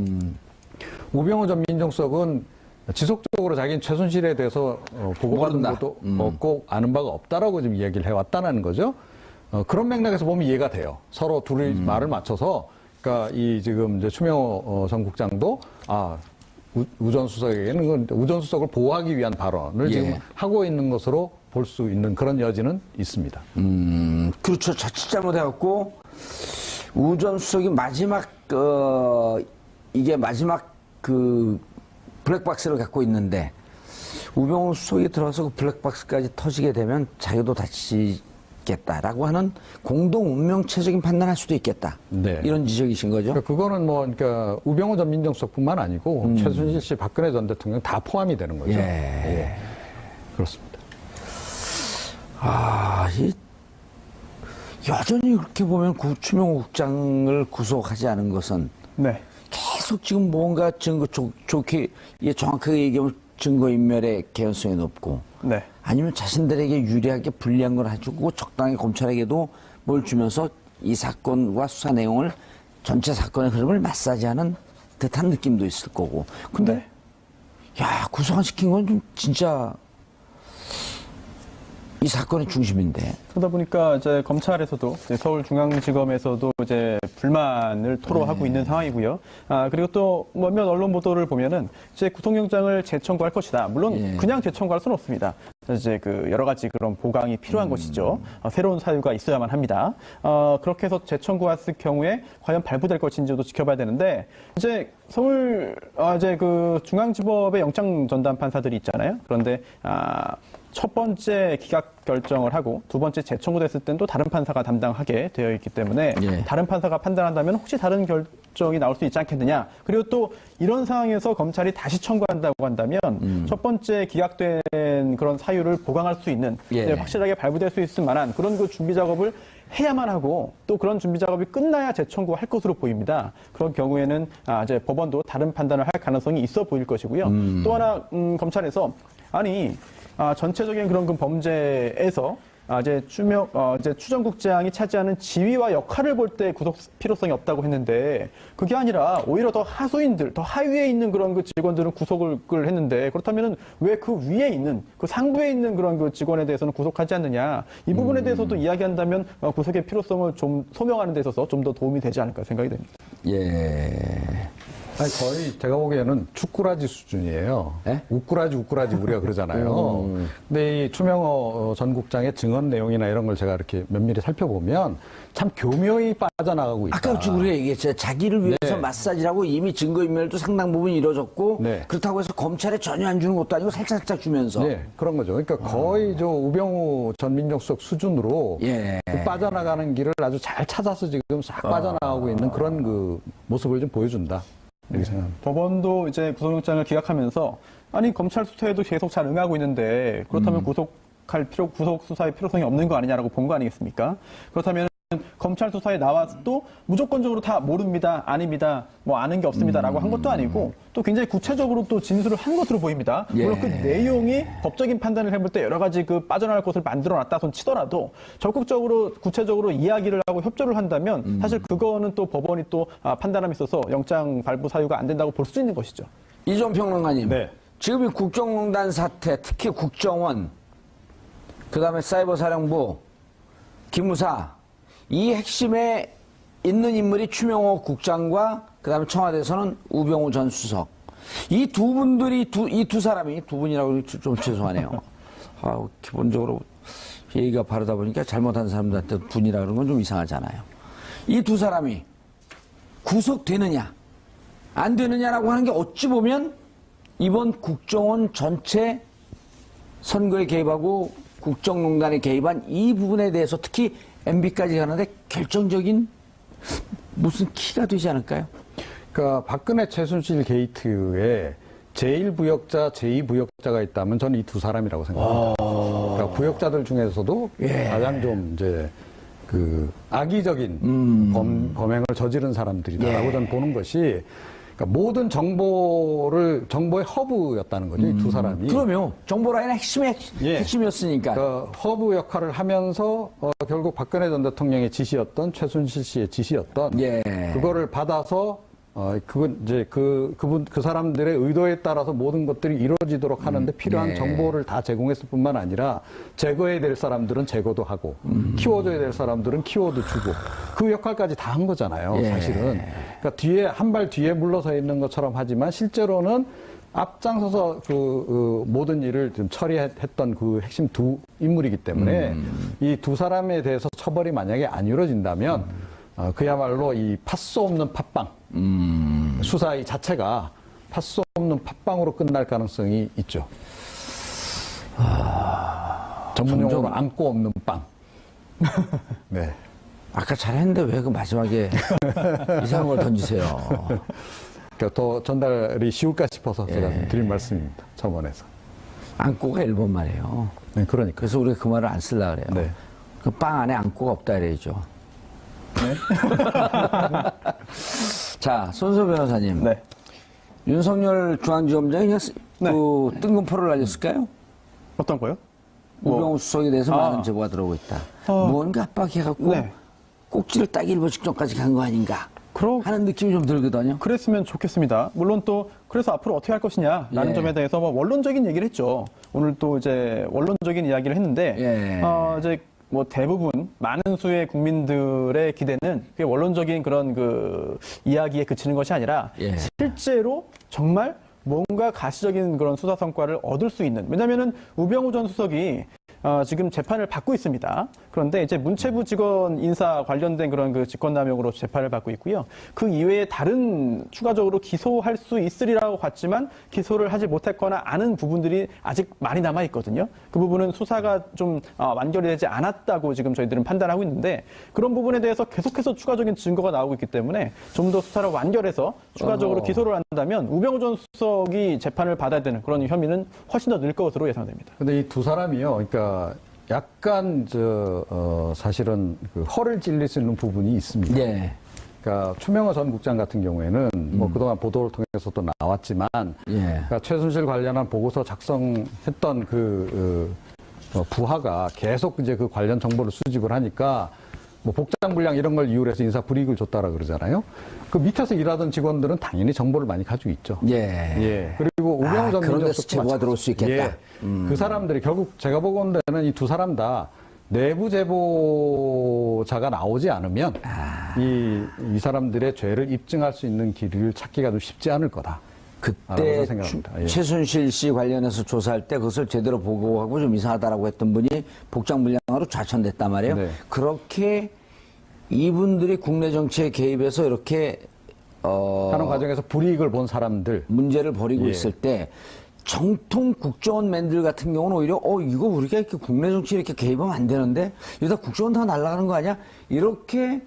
우병우 전 민정수석은 지속적으로 자기는 최순실에 대해서 보고받은 것도 없고 아는 바가 없다라고 지금 이야기를 해왔다는 거죠. 그런 맥락에서 보면 이해가 돼요. 서로 둘이 말을 맞춰서 그러니까 이 지금 이제 추명호 전 국장도 우 전 수석에게는 우 전 수석을 보호하기 위한 발언을 지금 하고 있는 것으로 볼 수 있는 그런 여지는 있습니다.
그렇죠. 자칫 잘못해갖고 우 전 수석이 마지막 이게 마지막 그 블랙박스를 갖고 있는데 우병우 수석이 들어서 그 블랙박스까지 터지게 되면 자기도 다치겠다라고 하는 공동 운명체적인 판단할 수도 있겠다. 네. 이런 지적이신 거죠?
그러니까 그거는 그러니까 우병우 전 민정수석뿐만 아니고 최순실 씨, 박근혜 전 대통령 다 포함이 되는 거죠. 예. 그렇습니다.
여전히 그렇게 보면 추명호 국장을 구속하지 않은 것은 계속 지금 뭔가 증거 좋게 정확하게 얘기하면 증거인멸의 개연성이 높고 아니면 자신들에게 유리하게 불리한 걸 해주고 적당히 검찰에게도 뭘 주면서 이 사건과 수사 내용을 전체 사건의 흐름을 마사지하는 듯한 느낌도 있을 거고 근데 구속 안 시킨 건 좀 진짜 이 사건의 중심인데.
그러다 보니까 이제 검찰에서도 이제 서울중앙지검에서도 이제 불만을 토로하고 있는 상황이고요. 그리고 또 몇몇 언론 보도를 보면은 이제 구속영장을 재청구할 것이다. 물론 그냥 재청구할 수는 없습니다. 이제 그 여러 가지 그런 보강이 필요한 것이죠. 새로운 사유가 있어야만 합니다. 그렇게 해서 재청구했을 경우에 과연 발부될 것인지도 지켜봐야 되는데 이제 서울 이제 그 중앙지법의 영장 전담 판사들이 있잖아요. 그런데 첫 번째 기각 결정을 하고 두 번째 재청구됐을 땐 또 다른 판사가 담당하게 되어 있기 때문에 다른 판사가 판단한다면 혹시 다른 결정이 나올 수 있지 않겠느냐. 그리고 또 이런 상황에서 검찰이 다시 청구한다고 한다면 첫 번째 기각된 그런 사유를 보강할 수 있는 확실하게 발부될 수 있을 만한 그런 그 준비 작업을 해야만 하고 또 그런 준비 작업이 끝나야 재청구할 것으로 보입니다. 그런 경우에는 이제 법원도 다른 판단을 할 가능성이 있어 보일 것이고요. 또 하나 검찰에서 전체적인 그런 그 범죄에서 이제 추정국장이 차지하는 지위와 역할을 볼 때 구속 필요성이 없다고 했는데 그게 아니라 오히려 더 하수인들, 더 하위에 있는 그런 그 직원들은 구속을 했는데 그렇다면은 왜 그 위에 있는 그 상부에 있는 그런 그 직원에 대해서는 구속하지 않느냐 이 부분에 대해서도 이야기한다면 구속의 필요성을 좀 소명하는 데 있어서 좀 더 도움이 되지 않을까 생각이 됩니다.
거의 제가 보기에는 축구라지 수준이에요. 우꾸라지 우리가 그러잖아요. 근데 이 추명호 전 국장의 증언 내용이나 이런 걸 제가 이렇게 면밀히 살펴보면 참 교묘히 빠져나가고 있다.
아까 우리가 얘기했죠. 자기를 위해서 마사지라고 이미 증거인멸도 상당 부분 이루어졌고 그렇다고 해서 검찰에 전혀 안 주는 것도 아니고 살짝 주면서.
그런 거죠. 그러니까 거의 우병우 전 민정수석 수준으로 그 빠져나가는 길을 아주 잘 찾아서 지금 싹 빠져나가고 있는 그런 그 모습을 좀 보여준다. 이렇게 생각합니다.
법원도 이제 구속영장을 기각하면서 검찰 수사에도 계속 잘 응하고 있는데 그렇다면 구속 수사의 필요성이 없는 거 아니냐라고 본 거 아니겠습니까? 그렇다면 검찰 수사에 나와도 무조건적으로 다 모릅니다, 아닙니다, 뭐 아는 게 없습니다라고 한 것도 아니고 또 굉장히 구체적으로 또 진술을 한 것으로 보입니다. 물론 그 내용이 법적인 판단을 해볼 때 여러 가지 그 빠져나갈 것을 만들어놨다 손 치더라도 적극적으로 구체적으로 이야기를 하고 협조를 한다면 사실 그거는 또 법원이 또 판단함에 있어서 영장 발부 사유가 안 된다고 볼 수 있는 것이죠.
이종 평론가님, 지금 이 국정농단 사태, 특히 국정원, 그다음에 사이버사령부, 기무사 이 핵심에 있는 인물이 추명호 국장과 그다음에 청와대에서는 우병우 전 수석. 이 두 분들이 이 두 사람이 두 분이라고 좀 죄송하네요. 기본적으로 얘기가 바르다 보니까 잘못한 사람들한테 분이라 그런 건 좀 이상하잖아요. 이 두 사람이 구속되느냐 안 되느냐라고 하는 게 어찌 보면 이번 국정원 전체 선거에 개입하고 국정농단에 개입한 이 부분에 대해서 특히 MB까지 가는데 결정적인 무슨 키가 되지 않을까요?
그러니까 박근혜 최순실 게이트에 제1부역자, 제2부역자가 있다면 저는 이 두 사람이라고 생각합니다. 그러니까 부역자들 중에서도 가장 좀 이제 그 악의적인 범행을 저지른 사람들이다라고 저는 보는 것이 그러니까 모든 정보의 허브였다는 거죠, 이 두 사람이.
그럼요. 정보 라인의 핵심이었으니까.
그 허브 역할을 하면서 결국 박근혜 전 대통령의 지시였던 최순실 씨의 지시였던 그거를 받아서 그건 이제 그 사람들의 의도에 따라서 모든 것들이 이루어지도록 하는데 필요한
네.
정보를 다 제공했을 뿐만 아니라 제거해야 될 사람들은 제거도 하고 키워줘야 될 사람들은 키워도 주고 그 역할까지 다 한 거잖아요.
예.
사실은. 그러니까 한 발 뒤에 물러서 있는 것처럼 하지만 실제로는 앞장서서 모든 일을 좀 처리했던 그 핵심 두 인물이기 때문에 이 두 사람에 대해서 처벌이 만약에 안 이루어진다면 그야말로 이 파수 없는 팟빵 수사 이 자체가 파수 없는 팟빵으로 끝날 가능성이 있죠. 전문용어로 안고 없는 빵. 네.
아까 잘했는데 왜 그 마지막에 이상한 걸 던지세요?
그러니까 더 전달이 쉬울까 싶어서 제가 드린 말씀입니다. 첨언해서.
안고가 일본 말이에요.
네, 그러니까.
그래서 우리가 그 말을 안 쓰려고 그래요.
네.
그 빵 안에 안고가 없다 이래야죠. 자, 손소 변호사님.
네.
윤석열 중앙지검장이 그냥
네.
그 뜬금포를 날렸을까요?
어떤 거요?
우병우 수석에 대해서 많은 제보가 들어오고 있다. 무언가 압박해갖고
네.
꼭지를 따기 일보 직전까지 간 거 아닌가 하는 느낌이 좀 들거든요.
그랬으면 좋겠습니다. 물론 또 그래서 앞으로 어떻게 할 것이냐라는
예.
점에 대해서 뭐 원론적인 얘기를 했죠. 오늘 또 이제 원론적인 이야기를 했는데
예.
이제 뭐 대부분 많은 수의 국민들의 기대는 그게 원론적인 그런 그 이야기에 그치는 것이 아니라
예.
실제로 정말 뭔가 가시적인 그런 수사 성과를 얻을 수 있는. 왜냐하면은 우병우 전 수석이 지금 재판을 받고 있습니다. 그런데 이제 문체부 직원 인사 관련된 그런 그 직권남용으로 재판을 받고 있고요. 그 이외에 다른 추가적으로 기소할 수 있으리라고 봤지만 기소를 하지 못했거나 아는 부분들이 아직 많이 남아 있거든요. 그 부분은 수사가 좀 완결이 되지 않았다고 지금 저희들은 판단하고 있는데 그런 부분에 대해서 계속해서 추가적인 증거가 나오고 있기 때문에 좀 더 수사를 완결해서 추가적으로 기소를 한다면 우병우 전 수석이 재판을 받아야 되는 그런 혐의는 훨씬 더 늘 것으로 예상됩니다.
근데 이 두 사람이요. 그러니까 약간 사실은 그 허를 찔릴 수 있는 부분이 있습니다.
네.
그러니까 추명호 전 국장 같은 경우에는 뭐 그동안 보도를 통해서도 나왔지만
예.
그러니까 최순실 관련한 보고서 작성했던 부하가 계속 이제 그 관련 정보를 수집을 하니까 뭐 복장 불량 이런 걸 이유로 해서 인사 불이익을 줬다라 그러잖아요. 그 밑에서 일하던 직원들은 당연히 정보를 많이 가지고 있죠.
예.
그리고 우병우 전
그런 데서
민정수석도
제보가 들어올 수 있겠다.
예. 그 사람들이 결국 제가 보건대는 이 두 사람 다 내부 제보자가 나오지 않으면 이 사람들의 죄를 입증할 수 있는 길을 찾기가 좀 쉽지 않을 거다.
그때
생각합니다. 예.
최순실 씨 관련해서 조사할 때 그것을 제대로 보고하고 좀 이상하다라고 했던 분이 복장불량으로 좌천됐단 말이에요.
네.
그렇게 이분들이 국내 정치에 개입해서 이렇게
하는 과정에서 불이익을 본 사람들
문제를 벌이고
예.
있을 때 정통 국정원맨들 같은 경우는 오히려 이거 우리가 이렇게 국내 정치에 이렇게 개입하면 안 되는데 이러다 국정원 다 날아가는 거 아니야? 이렇게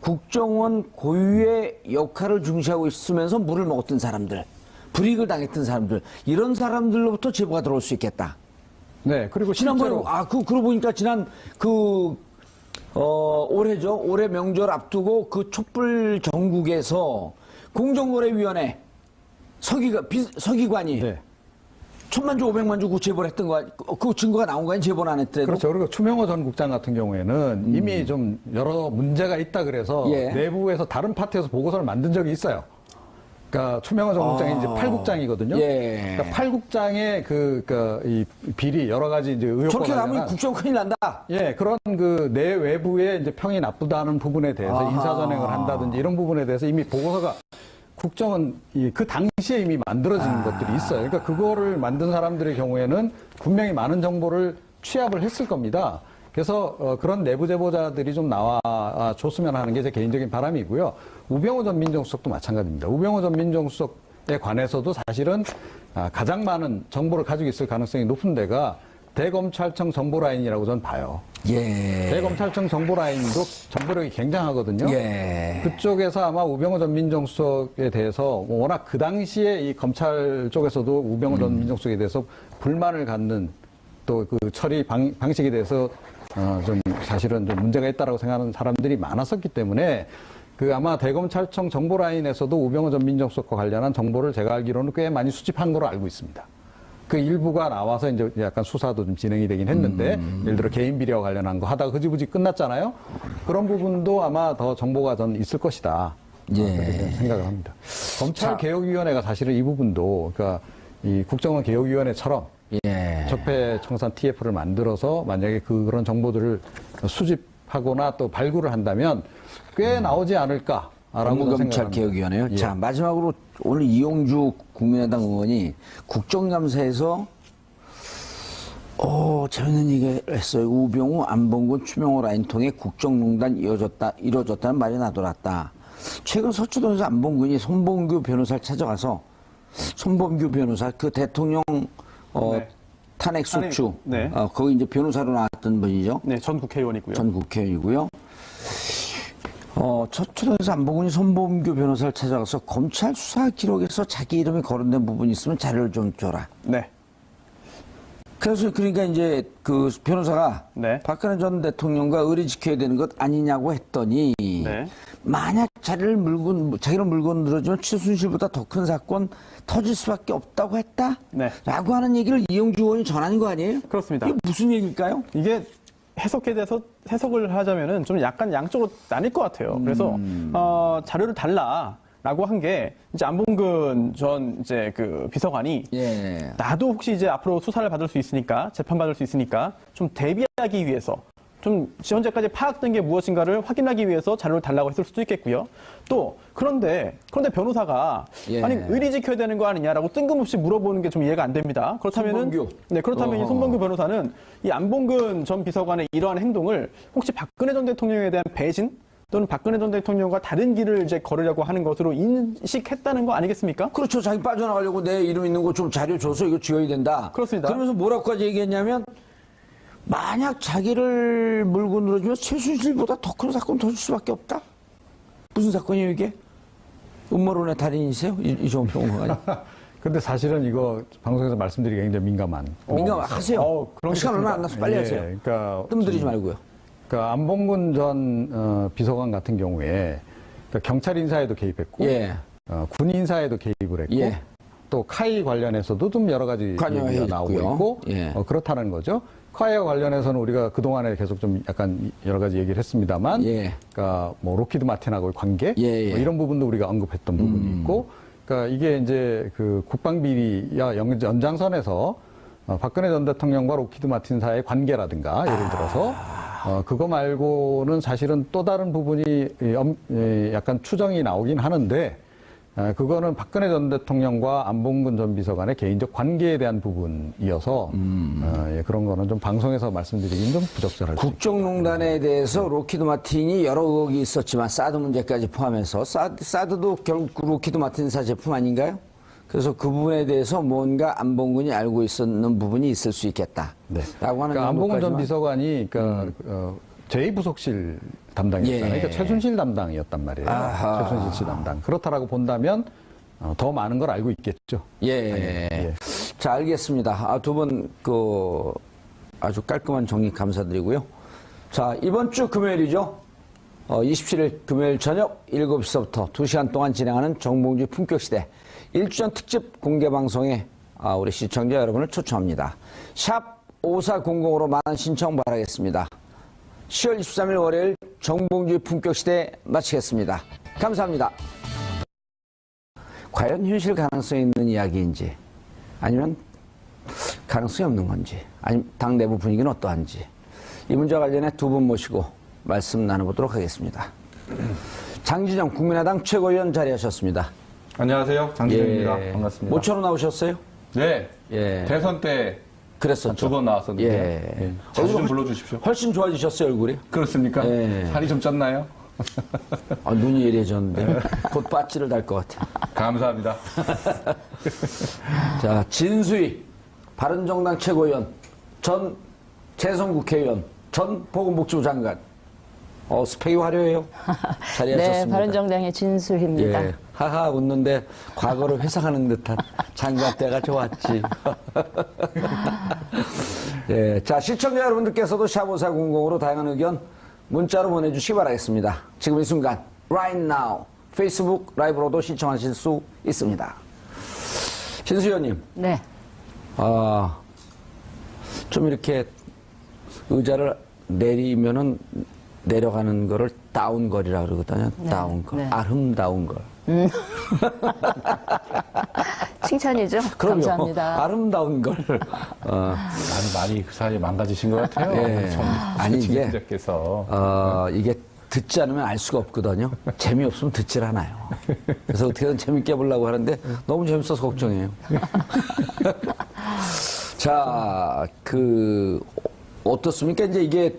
국정원 고유의 역할을 중시하고 있으면서 물을 먹었던 사람들, 불이익을 당했던 사람들, 이런 사람들로부터 제보가 들어올 수 있겠다.
네, 그리고
지난번에
실제로
그러고 보니까 지난 올해죠. 올해 명절 앞두고 그 촛불 전국에서 공정거래위원회 서기관이
네.
1,000만 주, 500만 주 제보를 했던 거, 그 증거가 나온 거야, 제보는 안 했더라도.
그렇죠. 그리고 추명호 전 국장 같은 경우에는 이미 좀 여러 문제가 있다 그래서
예.
내부에서 다른 파트에서 보고서를 만든 적이 있어요. 그러니까 추명호 전 국장이 이제 8국장이거든요.
예.
그러니까 8국장의 이 비리 여러 가지 이제 의혹과
저렇게 나면
관련한
국정 큰일 난다.
예, 그런 그 내외부의 이제 평이 나쁘다는 부분에 대해서 인사전행을 한다든지 이런 부분에 대해서 이미 보고서가 국정은 그 당시에 이미 만들어진 것들이 있어요. 그러니까 그거를 만든 사람들의 경우에는 분명히 많은 정보를 취합을 했을 겁니다. 그래서 그런 내부 제보자들이 좀 나와줬으면 하는 게 제 개인적인 바람이고요. 우병우 전 민정수석도 마찬가지입니다. 우병우 전 민정수석에 관해서도 사실은 가장 많은 정보를 가지고 있을 가능성이 높은 데가 대검찰청 정보라인이라고 저는 봐요.
예.
대검찰청 정보라인도 정보력이 굉장하거든요.
예.
그쪽에서 아마 우병우 전 민정수석에 대해서 워낙 그 당시에 이 검찰 쪽에서도 우병우 전 민정수석에 대해서 불만을 갖는 또 그 처리 방식에 대해서 좀 사실은 좀 문제가 있다라고 생각하는 사람들이 많았었기 때문에 그 아마 대검찰청 정보라인에서도 우병우 전 민정수석과 관련한 정보를 제가 알기로는 꽤 많이 수집한 걸로 알고 있습니다. 그 일부가 나와서 이제 약간 수사도 좀 진행이 되긴 했는데 예를 들어 개인 비리와 관련한 거 하다가 흐지부지 끝났잖아요. 그런 부분도 아마 더 정보가 전 있을 것이다. 그렇게 생각을 합니다. 검찰개혁위원회가 사실은 이 부분도 그러니까 이 국정원 개혁위원회처럼 적폐청산 TF를 만들어서 만약에 그런 정보들을 수집하거나 또 발굴을 한다면 꽤 나오지 않을까라고 생각합니다.
검찰개혁위원회요. 자, 마지막으로 오늘 이용주 국민의당 의원이 국정감사에서 재밌는 얘기를 했어요. 우병우, 안봉근, 추명호 라인 통해 국정농단 이루어졌다는 말이 나돌았다. 최근 서초동에서 안봉근이 손범규 변호사를 찾아가서 손범규 변호사, 그 대통령 탄핵 소추, 거기 이제 변호사로 나왔던 분이죠.
네, 전 국회의원이고요.
전 국회의원이고요. 서초동에서 안봉근이 손범규 변호사를 찾아가서 검찰 수사 기록에서 자기 이름이 거론된 부분이 있으면 자료를 좀 줘라.
네.
그래서 그러니까 이제 그 변호사가 박근혜 전 대통령과 의리 지켜야 되는 것 아니냐고 했더니 만약 자기를 물고 늘어지면 최순실보다 더 큰 사건 터질 수밖에 없다고 했다? 라고 하는 얘기를 이용주 의원이 전하는 거 아니에요?
그렇습니다.
이게 무슨 얘기일까요?
이게 해석에 대해서 해석을 하자면은 좀 약간 양쪽으로 나뉠 것 같아요. 그래서 자료를 달라라고 한 게 이제 안봉근 전 이제 그 비서관이 나도 혹시 이제 앞으로 수사를 받을 수 있으니까 재판받을 수 있으니까 좀 대비하기 위해서 좀 현재까지 파악된 게 무엇인가를 확인하기 위해서 자료를 달라고 했을 수도 있겠고요. 또 그런데 변호사가 아니 의리 지켜야 되는 거 아니냐라고 뜬금없이 물어보는 게 좀 이해가 안 됩니다. 그렇다면은 그렇다면 이 손범규 변호사는 이 안봉근 전 비서관의 이러한 행동을 혹시 박근혜 전 대통령에 대한 배신 또는 박근혜 전 대통령과 다른 길을 이제 걸으려고 하는 것으로 인식했다는 거 아니겠습니까?
그렇죠. 자기 빠져나가려고 내 이름 있는 거 좀 자료 줘서 이거 지어야 된다.
그렇습니다.
그러면서 뭐라고까지 얘기했냐면 만약 자기를 물고 늘어지면 최순실보다 더 큰 사건 터질 수밖에 없다? 무슨 사건이에요 이게? 음모론의 달인이세요? 이종훈 평론가님?
근데 사실은 이거 방송에서 말씀드리기 굉장히 민감한.
민감하세요. 시간 얼마 안 남아서 빨리 하세요.
그러니까
뜸들이지 말고요.
그러니까 안봉근 전 비서관 같은 경우에 그러니까 경찰 인사에도 개입했고 군 인사에도 개입을 했고 또 카이 관련해서도 좀 여러 가지 얘기가 나오고 있고 그렇다는 거죠. 카이와 관련해서는 우리가 그동안에 계속 좀 약간 여러 가지 얘기를 했습니다만 그러니까 뭐 로키드 마틴하고의 관계 뭐 이런 부분도 우리가 언급했던 부분이 있고 그러니까 이게 이제 그 국방비리와 연장선에서 박근혜 전 대통령과 로키드 마틴 사이의 관계라든가 예를 들어서 그거 말고는 사실은 또 다른 부분이 약간 추정이 나오긴 하는데 그거는 박근혜 전 대통령과 안봉근 전 비서관의 개인적 관계에 대한 부분이어서 그런 거는 좀 방송에서 말씀드리기는 좀 부적절할 수 있습니다.
국정농단에 대해서 로키드 마틴이 여러 의혹이 있었지만 사드 문제까지 포함해서 사드도 결국 로키드 마틴사 제품 아닌가요? 그래서 그 부분에 대해서 뭔가 안봉근이 알고 있었는 부분이 있을 수 있겠다. 라고 하는
그러니까 안봉근 전 비서관이 그러니까 제2부속실 담당이었잖아요. 그러니까 최순실 담당이었단 말이에요. 최순실 씨 담당. 그렇다라고 본다면 더 많은 걸 알고 있겠죠.
자, 알겠습니다. 두 분 아주 깔끔한 정리 감사드리고요. 자, 이번 주 금요일이죠. 27일 금요일 저녁 7시부터 2시간 동안 진행하는 정봉주의 품격시대 1주년 특집 공개방송에 우리 시청자 여러분을 초청합니다. 샵 5400으로 많은 신청 바라겠습니다. 10월 23일 월요일 정봉주의 품격시대 마치겠습니다. 감사합니다. 과연 현실 가능성이 있는 이야기인지 아니면 가능성이 없는 건지 아니면 당 내부 분위기는 어떠한지 이 문제와 관련해 두 분 모시고 말씀 나눠보도록 하겠습니다. 장진영 국민의당 최고위원 자리하셨습니다.
안녕하세요. 장진영입니다. 반갑습니다.
모처럼 나오셨어요?
네. 대선 때
그랬었죠.
2번 나왔었는데 자주 좀 불러주십시오.
훨씬 좋아지셨어요, 얼굴이?
그렇습니까? 살이 좀 쪘나요?
눈이 예리해졌는데 곧 빠찌를 달 것 같아요.
감사합니다.
자, 진수희 바른정당 최고위원, 전 재선국회의원, 전 보건복지부 장관. 스펙이 화려해요. 자리하셨습니다.
네, 바른정당의 진수희입니다.
하하 웃는데 과거를 회상하는 듯한 장관 때가 좋았지. 자, 시청자 여러분들께서도 샵5400으로 다양한 의견 문자로 보내주시기 바라겠습니다. 지금 이 순간 right now 페이스북 라이브로도 신청하실 수 있습니다. 진수 의원님.
네.
좀 이렇게 의자를 내리면은 내려가는 거를 다운걸이라 그러거든요.
네.
다운걸.
네.
아름다운 걸.
칭찬이죠.
그럼요.
감사합니다.
아름다운 걸.
많이 그 사이에 망가지신 것 같아요.
예. 아니, 이게,
기자께서
이게 듣지 않으면 알 수가 없거든요. 재미없으면 듣질 않아요. 그래서 어떻게든 재밌게 해보려고 하는데 너무 재밌어서 걱정해요. 자, 어떻습니까? 이제 이게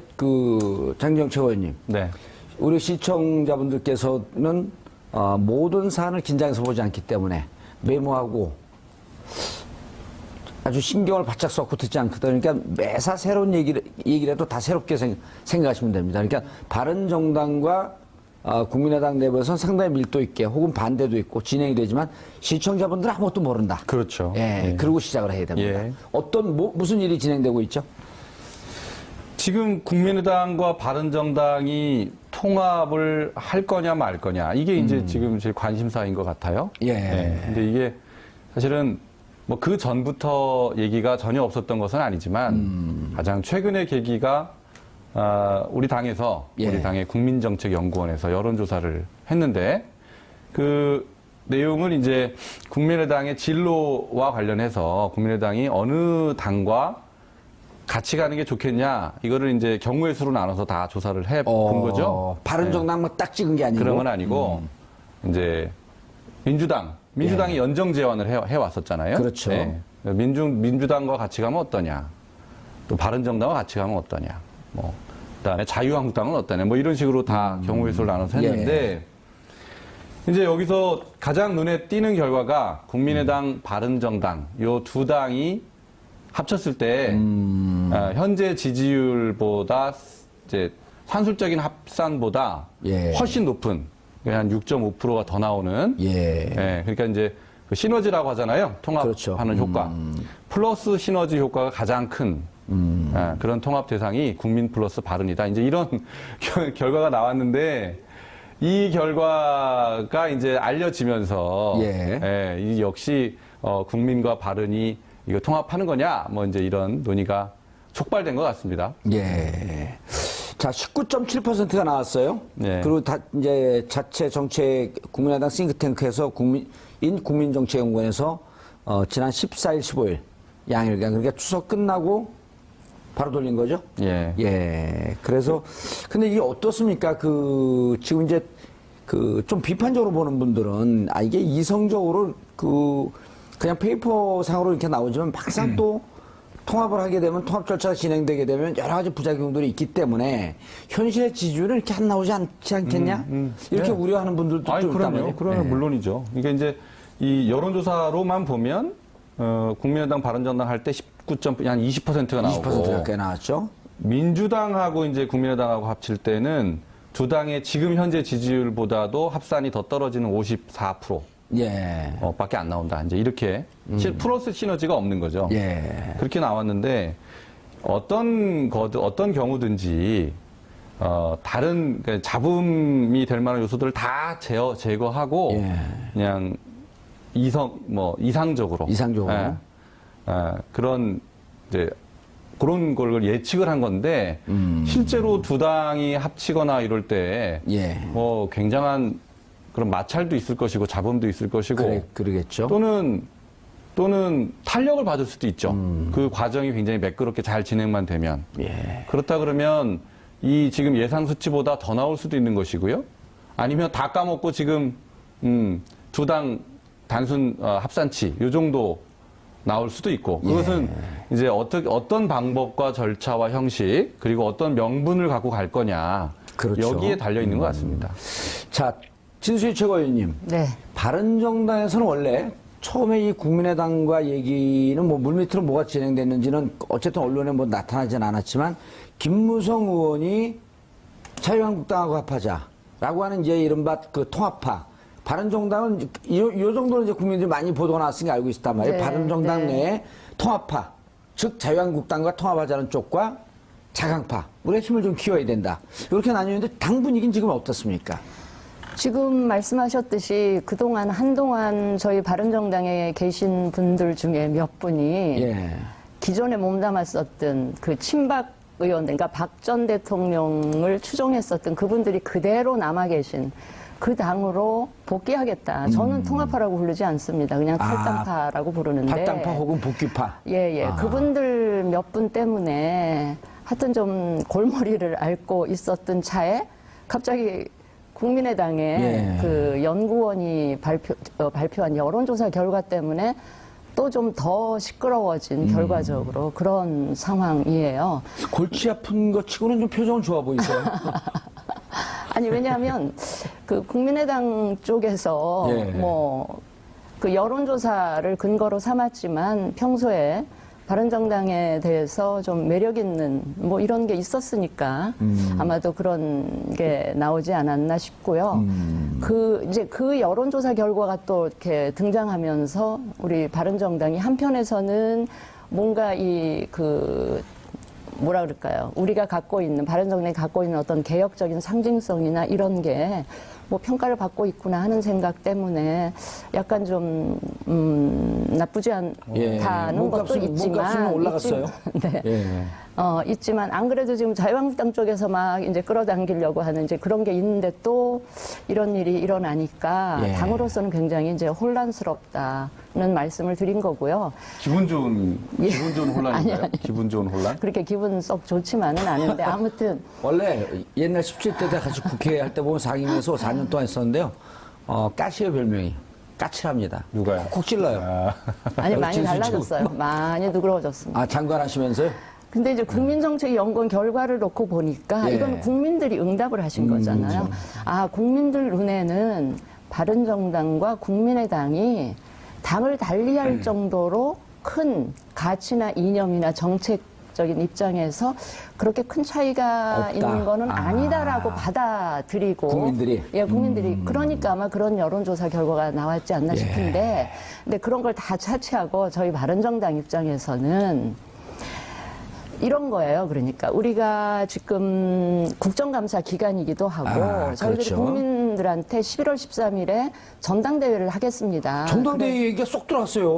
장기정 최고위원님.
네.
우리 시청자분들께서는 모든 사안을 긴장해서 보지 않기 때문에 메모하고 아주 신경을 바짝 쏟고 듣지 않거든요. 그러니까 매사 새로운 얘기를 해도 다 새롭게 생각하시면 됩니다. 그러니까 바른정당과 국민의당 내부에서는 상당히 밀도 있게 혹은 반대도 있고 진행이 되지만 시청자분들은 아무것도 모른다.
그렇죠.
예,
예.
그러고 시작을 해야 됩니다.
예.
무슨 일이 진행되고 있죠?
지금 국민의당과 바른정당이 통합을 할 거냐 말 거냐 이게 이제 지금 제일 관심사인 것 같아요.
예.
네. 근데 이게 사실은 뭐 그 전부터 얘기가 전혀 없었던 것은 아니지만 가장 최근의 계기가 우리 당에서
예.
우리 당의 국민정책연구원에서 여론조사를 했는데 그 내용을 이제 국민의당의 진로와 관련해서 국민의당이 어느 당과 같이 가는 게 좋겠냐 이거를 이제 경우의 수로 나눠서 다 조사를 해본 거죠.
바른정당만 딱 찍은 게 아니고
그런 건 아니고 이제 민주당이 연정 제안을 해왔었잖아요.
그렇죠.
민주당과 같이 가면 어떠냐, 또 바른정당과 같이 가면 어떠냐, 뭐 그다음에 자유한국당은 어떠냐, 뭐 이런 식으로 다 경우의 수를 나눠서 했는데 이제 여기서 가장 눈에 띄는 결과가 국민의당, 바른정당 요 두 당이 합쳤을 때 현재 지지율보다 이제 산술적인 합산보다 훨씬 높은 한 6.5%가 더 나오는 그러니까 이제 그 시너지라고 하잖아요. 통합하는
그렇죠.
효과 플러스 시너지 효과가 가장 큰 그런 통합 대상이 국민 플러스 바른이다. 이제 이런 결과가 나왔는데 이 결과가 이제 알려지면서 이 역시 국민과 바른이 이거 통합하는 거냐, 뭐 이제 이런 논의가 촉발된 것 같습니다.
예. 자, 19.7%가 나왔어요.
예.
그리고 이제 자체 정책 국민의당 싱크탱크에서 국민정책연구원에서 지난 14일, 15일 양일간 그러니까 추석 끝나고 바로 돌린 거죠.
예.
그래서 근데 이게 어떻습니까? 지금 이제 좀 비판적으로 보는 분들은 이게 이성적으로 그냥 페이퍼상으로 이렇게 나오지만 막상 또 통합을 하게 되면 통합 절차가 진행되게 되면 여러 가지 부작용들이 있기 때문에 현실의 지지율은 이렇게 안 나오지 않지 않겠냐? 이렇게 우려하는 분들도 좀 있단 말이에요.
그러면 물론이죠. 이게 이제 이 여론조사로만 보면 국민의당, 바른정당 할 때 19한 20%가 나오고
20%가 꽤 나왔죠.
민주당하고 이제 국민의당하고 합칠 때는 두 당의 지금 현재 지지율보다도 합산이 더 떨어지는 54%. 밖에 안 나온다. 이제 이렇게 플러스 시너지가 없는 거죠. 그렇게 나왔는데 어떤 경우든지 다른 그러니까 잡음이 될 만한 요소들을 다 제거하고 그냥 이상적으로 그런 이제 그런 걸 예측을 한 건데 실제로 두 당이 합치거나 이럴 때 뭐 굉장한 그런 마찰도 있을 것이고 잡음도 있을 것이고
그러겠죠.
또는 탄력을 받을 수도 있죠. 그 과정이 굉장히 매끄럽게 잘 진행만 되면 그렇다 그러면 이 지금 예상 수치보다 더 나올 수도 있는 것이고요. 아니면 다 까먹고 지금 두 당 단순 합산치 요 정도 나올 수도 있고 그것은 이제 어떤 방법과 절차와 형식 그리고 어떤 명분을 갖고 갈 거냐 여기에 달려 있는 것 같습니다.
자. 진수희 최고위원님. 바른정당에서는 원래 처음에 이 국민의당과 얘기는 뭐 물밑으로 뭐가 진행됐는지는 어쨌든 언론에 뭐 나타나진 않았지만 김무성 의원이 자유한국당하고 합하자라고 하는 이제 이른바 통합파. 바른정당은 요 정도는 이제 국민들이 많이 보도가 나왔으니 알고 있었단 말이에요. 바른정당 내에 통합파. 즉 자유한국당과 통합하자는 쪽과 자강파. 우리가 힘을 좀 키워야 된다. 이렇게 나뉘는데 당 분위기는 지금 어떻습니까?
지금 말씀하셨듯이 한동안 저희 바른정당에 계신 분들 중에 몇 분이 기존에 몸담았었던 그 친박을 의원들, 그러니까 박 전 대통령을 추종했었던 그분들이 그대로 남아 계신 그 당으로 복귀하겠다. 저는 통합파라고 부르지 않습니다. 그냥 탈당파라고 부르는데.
탈당파 혹은 복귀파.
예. 그분들 몇 분 때문에 하여튼 좀 골머리를 앓고 있었던 차에 갑자기 국민의당의 그 연구원이 발표한 여론조사 결과 때문에 또 좀 더 시끄러워진 결과적으로 그런 상황이에요.
골치 아픈 것 치고는 좀 표정은 좋아 보이세요.
아니, 왜냐하면 그 국민의당 쪽에서 뭐 그 여론조사를 근거로 삼았지만 평소에 바른정당에 대해서 좀 매력 있는 뭐 이런 게 있었으니까 아마도 그런 게 나오지 않았나 싶고요. 이제 그 여론조사 결과가 또 이렇게 등장하면서 우리 바른정당이 한편에서는 뭔가 뭐라 그럴까요? 우리가 갖고 있는, 바른정당이 갖고 있는 어떤 개혁적인 상징성이나 이런 게 뭐 평가를 받고 있구나 하는 생각 때문에 약간 좀, 나쁘지 않다는 것도 있지만.
몸값은 올라갔어요.
있지만 안 그래도 지금 자유한국당 쪽에서 막 이제 끌어당기려고 하는 이제 그런 게 있는데 또 이런 일이 일어나니까 당으로서는 굉장히 이제 혼란스럽다는 말씀을 드린 거고요.
기분 좋은 혼란인가요? 기분 좋은 혼란?
그렇게 기분 썩 좋지만은 않은데 아무튼
원래 옛날 17대 때 같이 국회 할 때 보면 상임위에서 4년 동안 했었는데요. 까시의 별명이 까칠합니다.
누가요?
콕 찔러요.
아니 많이 달라졌어요. 많이 누그러졌습니다.
장관 하시면서요?
근데 이제 국민정책연구원 결과를 놓고 보니까 이건 국민들이 응답을 하신 거잖아요. 국민들 눈에는 바른정당과 국민의당이 당을 달리할 정도로 큰 가치나 이념이나 정책적인 입장에서 그렇게 큰 차이가
없다.
있는 거는 아니다라고 받아들이고
국민들이
그러니까 아마 그런 여론조사 결과가 나왔지 않나 싶은데 근데 그런 걸 다 차치하고 저희 바른정당 입장에서는 이런 거예요. 그러니까 우리가 지금 국정감사 기간이기도 하고 저희들이
그렇죠.
국민들한테 11월 13일에 전당대회를 하겠습니다.
전당대회 얘기가 쏙 들어왔어요.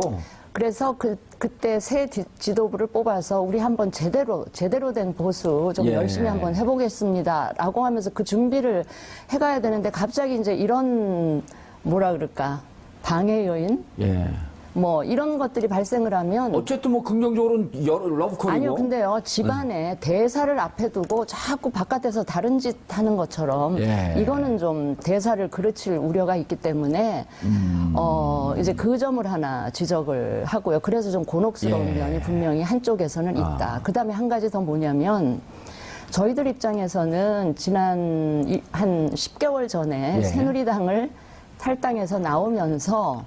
그래서 그때 새 지도부를 뽑아서 우리 한번 제대로 된 보수 좀 열심히 한번 해보겠습니다라고 하면서 그 준비를 해가야 되는데 갑자기 이제 이런 뭐라 그럴까 방해 요인 뭐 이런 것들이 발생을 하면
어쨌든 뭐 긍정적으로는 러브콜이고.
아니요, 근데요 집안에 대사를 앞에 두고 자꾸 바깥에서 다른 짓 하는 것처럼 이거는 좀 대사를 그르칠 우려가 있기 때문에 이제 그 점을 하나 지적을 하고요. 그래서 좀 곤혹스러운 면이 분명히 한쪽에서는 있다. 그다음에 한 가지 더 뭐냐면 저희들 입장에서는 지난 한 10개월 전에 새누리당을 탈당해서 나오면서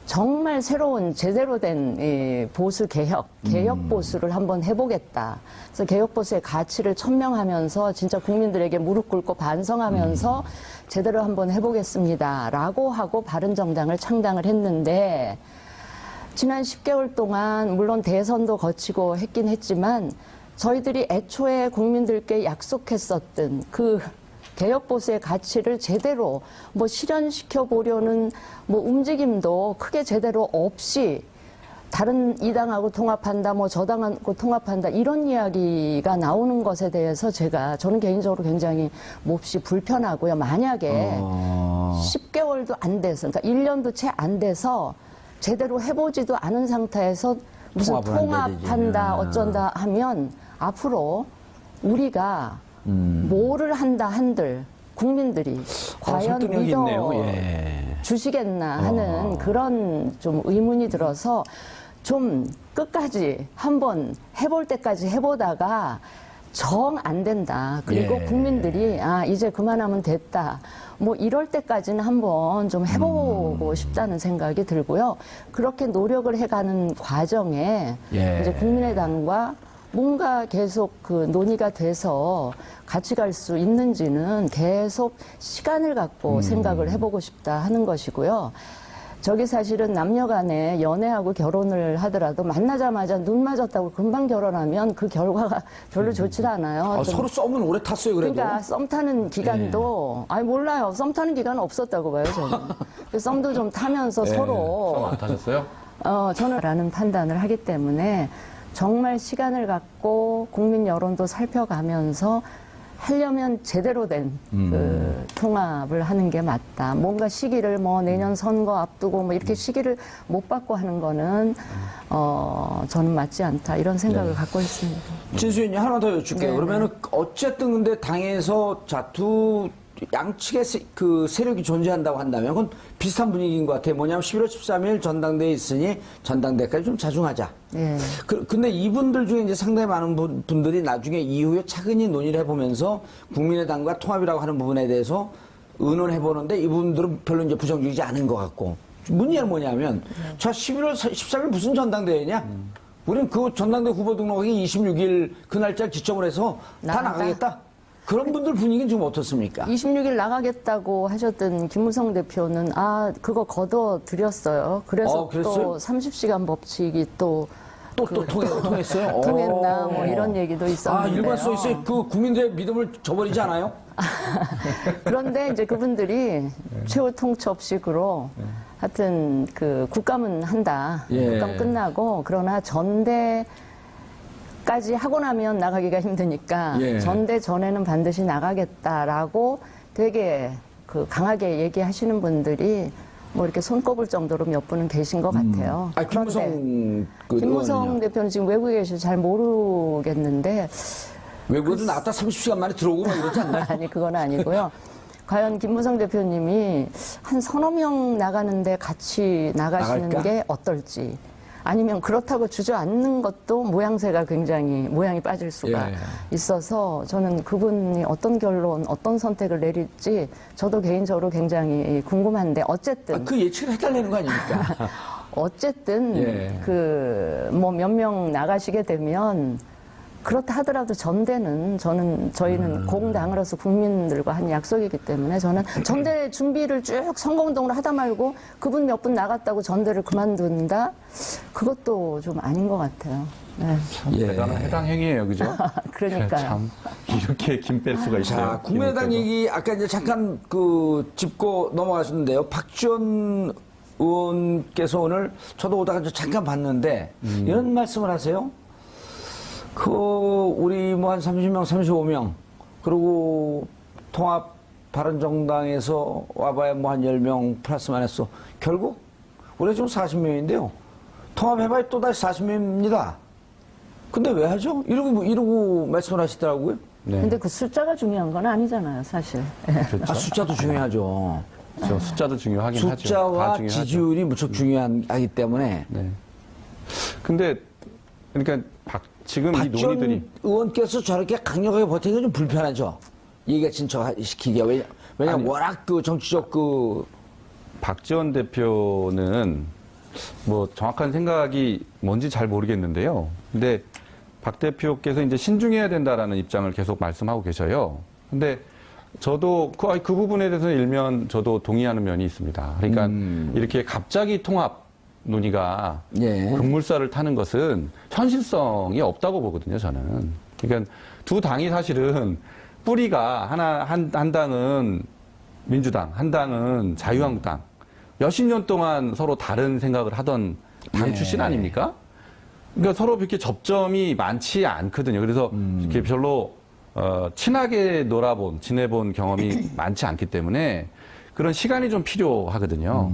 정말 새로운 제대로 된 보수 개혁 보수를 한번 해보겠다. 그래서 개혁 보수의 가치를 천명하면서 진짜 국민들에게 무릎 꿇고 반성하면서 제대로 한번 해보겠습니다라고 하고 바른정당을 창당을 했는데 지난 10개월 동안 물론 대선도 거치고 했긴 했지만 저희들이 애초에 국민들께 약속했었던 그 개혁 보수의 가치를 제대로 뭐 실현시켜 보려는 뭐 움직임도 크게 제대로 없이 다른 이 당하고 통합한다, 뭐 저 당하고 통합한다 이런 이야기가 나오는 것에 대해서 저는 개인적으로 굉장히 몹시 불편하고요. 만약에 10개월도 안 돼서, 그러니까 1년도 채 안 돼서 제대로 해보지도 않은 상태에서 무슨 통합한다 어쩐다 하면 앞으로 우리가 뭐를 한다 한들 국민들이 과연 믿어 주시겠나 하는 그런 좀 의문이 들어서 좀 끝까지 한번 해볼 때까지 해보다가 정 안 된다. 그리고 국민들이 이제 그만하면 됐다. 뭐 이럴 때까지는 한번 좀 해보고 싶다는 생각이 들고요. 그렇게 노력을 해가는 과정에 이제 국민의당과 뭔가 계속 그 논의가 돼서 같이 갈 수 있는지는 계속 시간을 갖고 생각을 해보고 싶다 하는 것이고요. 저기 사실은 남녀 간에 연애하고 결혼을 하더라도 만나자마자 눈 맞았다고 금방 결혼하면 그 결과가 별로 좋지 않아요.
서로 썸은 오래 탔어요, 그래도.
그러니까 썸 타는 기간도 몰라요. 썸 타는 기간은 없었다고 봐요, 저는. 썸도 좀 타면서 서로
썸 안 타셨어요?
저는 라는 판단을 하기 때문에 정말 시간을 갖고 국민 여론도 살펴가면서 하려면 제대로 된 그 통합을 하는 게 맞다. 뭔가 시기를 뭐 내년 선거 앞두고 뭐 이렇게 시기를 못 받고 하는 거는 저는 맞지 않다. 이런 생각을 갖고 있습니다.
진수연님 하나 더 여쭐게요. 그러면은 어쨌든 근데 당에서 두 양측의 그 세력이 존재한다고 한다면 그건 비슷한 분위기인 것 같아요. 뭐냐면 11월 13일 전당대회 있으니 전당대회까지 좀 자중하자.
예.
근데 이분들 중에 이제 상당히 많은 분들이 나중에 이후에 차근히 논의를 해보면서 국민의당과 통합이라고 하는 부분에 대해서 의논해보는데 이분들은 별로 이제 부정적이지 않은 것 같고. 문제는 뭐냐면 저 11월 13일 무슨 전당대회냐? 우리는 그 전당대회 후보 등록이 26일 그 날짜를 기점으로 해서 다 나가겠다. 그런 분들 분위기는 좀 어떻습니까?
26일 나가겠다고 하셨던 김무성 대표는 그거 거둬드렸어요. 그래서 또 30시간 법칙이 또
통했어요?
통했나 뭐 이런 얘기도 있었는데요.
일관 써 있어요. 그 국민들의 믿음을 저버리지 않아요?
그런데 이제 그분들이 최후 통첩식으로 하여튼 그 국감은 한다. 국감 끝나고 그러나 전대까지 하고 나면 나가기가 힘드니까 전대 전에는 반드시 나가겠다라고 되게 그 강하게 얘기하시는 분들이 뭐 이렇게 손꼽을 정도로 몇 분은 계신 것 같아요. 김무성 대표는 지금 외국에 계셔서 잘 모르겠는데
외국에도 나갔다 30시간 만에 들어오고 막 이러지 않나요?
아니 그건 아니고요. 과연 김무성 대표님이 한 서너 명 나가는데 같이 나가시는
나갈까?
게 어떨지 아니면 그렇다고 주저앉는 것도 모양새가 굉장히 모양이 빠질 수가 있어서 저는 그분이 어떤 결론, 어떤 선택을 내릴지 저도 개인적으로 굉장히 궁금한데 어쨌든
그 예측을 해달라는 거 아닙니까?
어쨌든 그 뭐 몇 명 나가시게 되면 그렇다 하더라도 전대는 저희는 공당으로서 국민들과 한 약속이기 때문에 저는 전대 준비를 쭉 선거운동을 하다 말고 그분 몇 분 나갔다고 전대를 그만둔다? 그것도 좀 아닌 것 같아요. 네.
참 대단한 해당 행위예요, 그죠?
그러니까요.
참 이렇게 김 뺄 수가 있어요.
자, 국민의당 얘기 아까 이제 잠깐 짚고 넘어가셨는데요. 박지원 의원께서 오늘 저도 오다가 잠깐 봤는데 이런 말씀을 하세요. 우리 뭐 한 30명, 35명, 그리고 통합 바른정당에서 와봐야 뭐 한 10명 플러스만 했어. 결국, 우리 지금 40명인데요. 통합해봐야 또다시 40명입니다. 근데 왜 하죠? 이러고 말씀을 하시더라고요.
근데 그 숫자가 중요한 건 아니잖아요, 사실.
그렇죠. 숫자도 중요하죠.
그렇죠. 숫자도 중요하긴 하죠.
숫자와 지지율이 무척 중요하기 때문에.
근데, 그러니까, 지금 이
박지원
논의들이
의원께서 저렇게 강력하게 버티는 게 좀 불편하죠. 얘기가 진척시키기가. 왜냐면 워낙 정치적
박지원 대표는 뭐 정확한 생각이 뭔지 잘 모르겠는데요. 근데 박 대표께서 이제 신중해야 된다라는 입장을 계속 말씀하고 계셔요. 근데 저도 그 부분에 대해서 일면 저도 동의하는 면이 있습니다. 그러니까 이렇게 갑자기 통합 논의가 급물살을 타는 것은 현실성이 없다고 보거든요, 저는. 그러니까 두 당이 사실은 뿌리가 한 당은 민주당, 한 당은 자유한국당. 몇십 년 동안 서로 다른 생각을 하던 당 출신 아닙니까? 그러니까 서로 그렇게 접점이 많지 않거든요. 그래서 이렇게 별로 친하게 지내본 경험이 많지 않기 때문에 그런 시간이 좀 필요하거든요.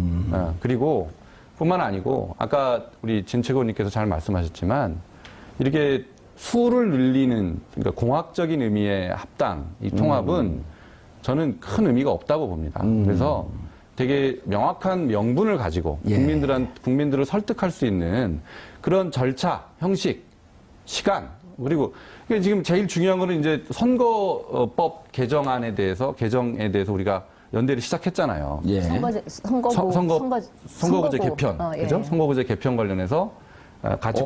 그리고 뿐만 아니고 아까 우리 진 최고님께서 잘 말씀하셨지만 이렇게 수를 늘리는 그러니까 공학적인 의미의 합당, 이 통합은 저는 큰 의미가 없다고 봅니다. 그래서 되게 명확한 명분을 가지고 국민들을 설득할 수 있는 그런 절차, 형식, 시간 그리고 지금 제일 중요한 거는 이제 선거법 개정에 대해서 우리가 연대를 시작했잖아요. 선거구제 개편, 그죠? 선거구제 개편 관련해서 같이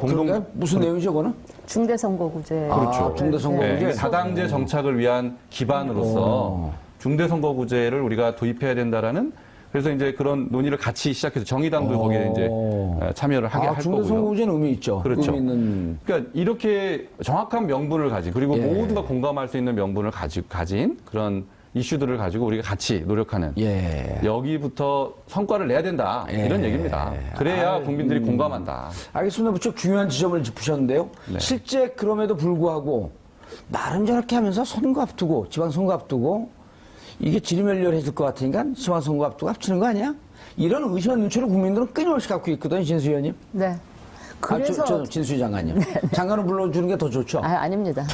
무슨 내용이죠, 그거는?
중대선거구제.
그렇죠. 중대선거구제.
다당제 정착을 위한 기반으로서 중대선거구제를 우리가 도입해야 된다라는 그래서 이제 그런 논의를 같이 시작해서 정의당도 거기에 이제 참여를 하게 할 거고요.
중대선거구제는 의미 있죠.
그렇죠. 그러니까 이렇게 정확한 명분을 가진 그리고 모두가 공감할 수 있는 명분을 가진 그런 이슈들을 가지고 우리가 같이 노력하는 여기부터 성과를 내야 된다 이런 얘기입니다. 그래야 국민들이 공감한다.
알겠습니다. 무척 중요한 지점을 짚으셨는데요.
네.
실제 그럼에도 불구하고 나름 저렇게 하면서 선거 앞두고 지방선거 앞두고 이게 지리멸렬해질 것 같으니까 지방선거 앞두고 합치는 거 아니야? 이런 의심과 눈초를 국민들은 끊임없이 갖고 있거든요. 진수 의원님.
네. 그래서
진수희 장관님. 장관을 불러주는 게 더 좋죠.
아닙니다.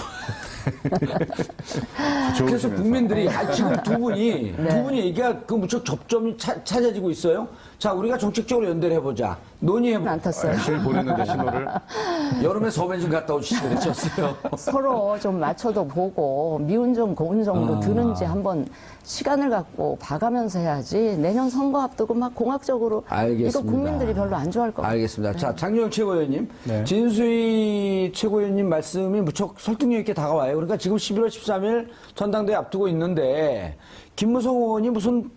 그래서 국민들이 지금 두 분이 얘기가 그 무척 접점이 찾아지고 있어요. 자, 우리가 정책적으로 연대를 해보자. 논의해보자.
안 탔어요.
실 보냈는데 신호를.
여름에 서면 좀 갔다 오시지 그랬었어요.
서로 좀 맞춰도 보고 미운 점 고운 점으로 드는지 한번 시간을 갖고 봐가면서 해야지. 내년 선거 앞두고 막 공학적으로
알겠습니다.
이거 국민들이 별로 안 좋아할 것 같아요.
알겠습니다. 자, 장유영 최고위원님, 진수희 최고위원님 말씀이 무척 설득력 있게 다가와요. 그러니까 지금 11월 13일 전당대회 앞두고 있는데 김무성 의원이 무슨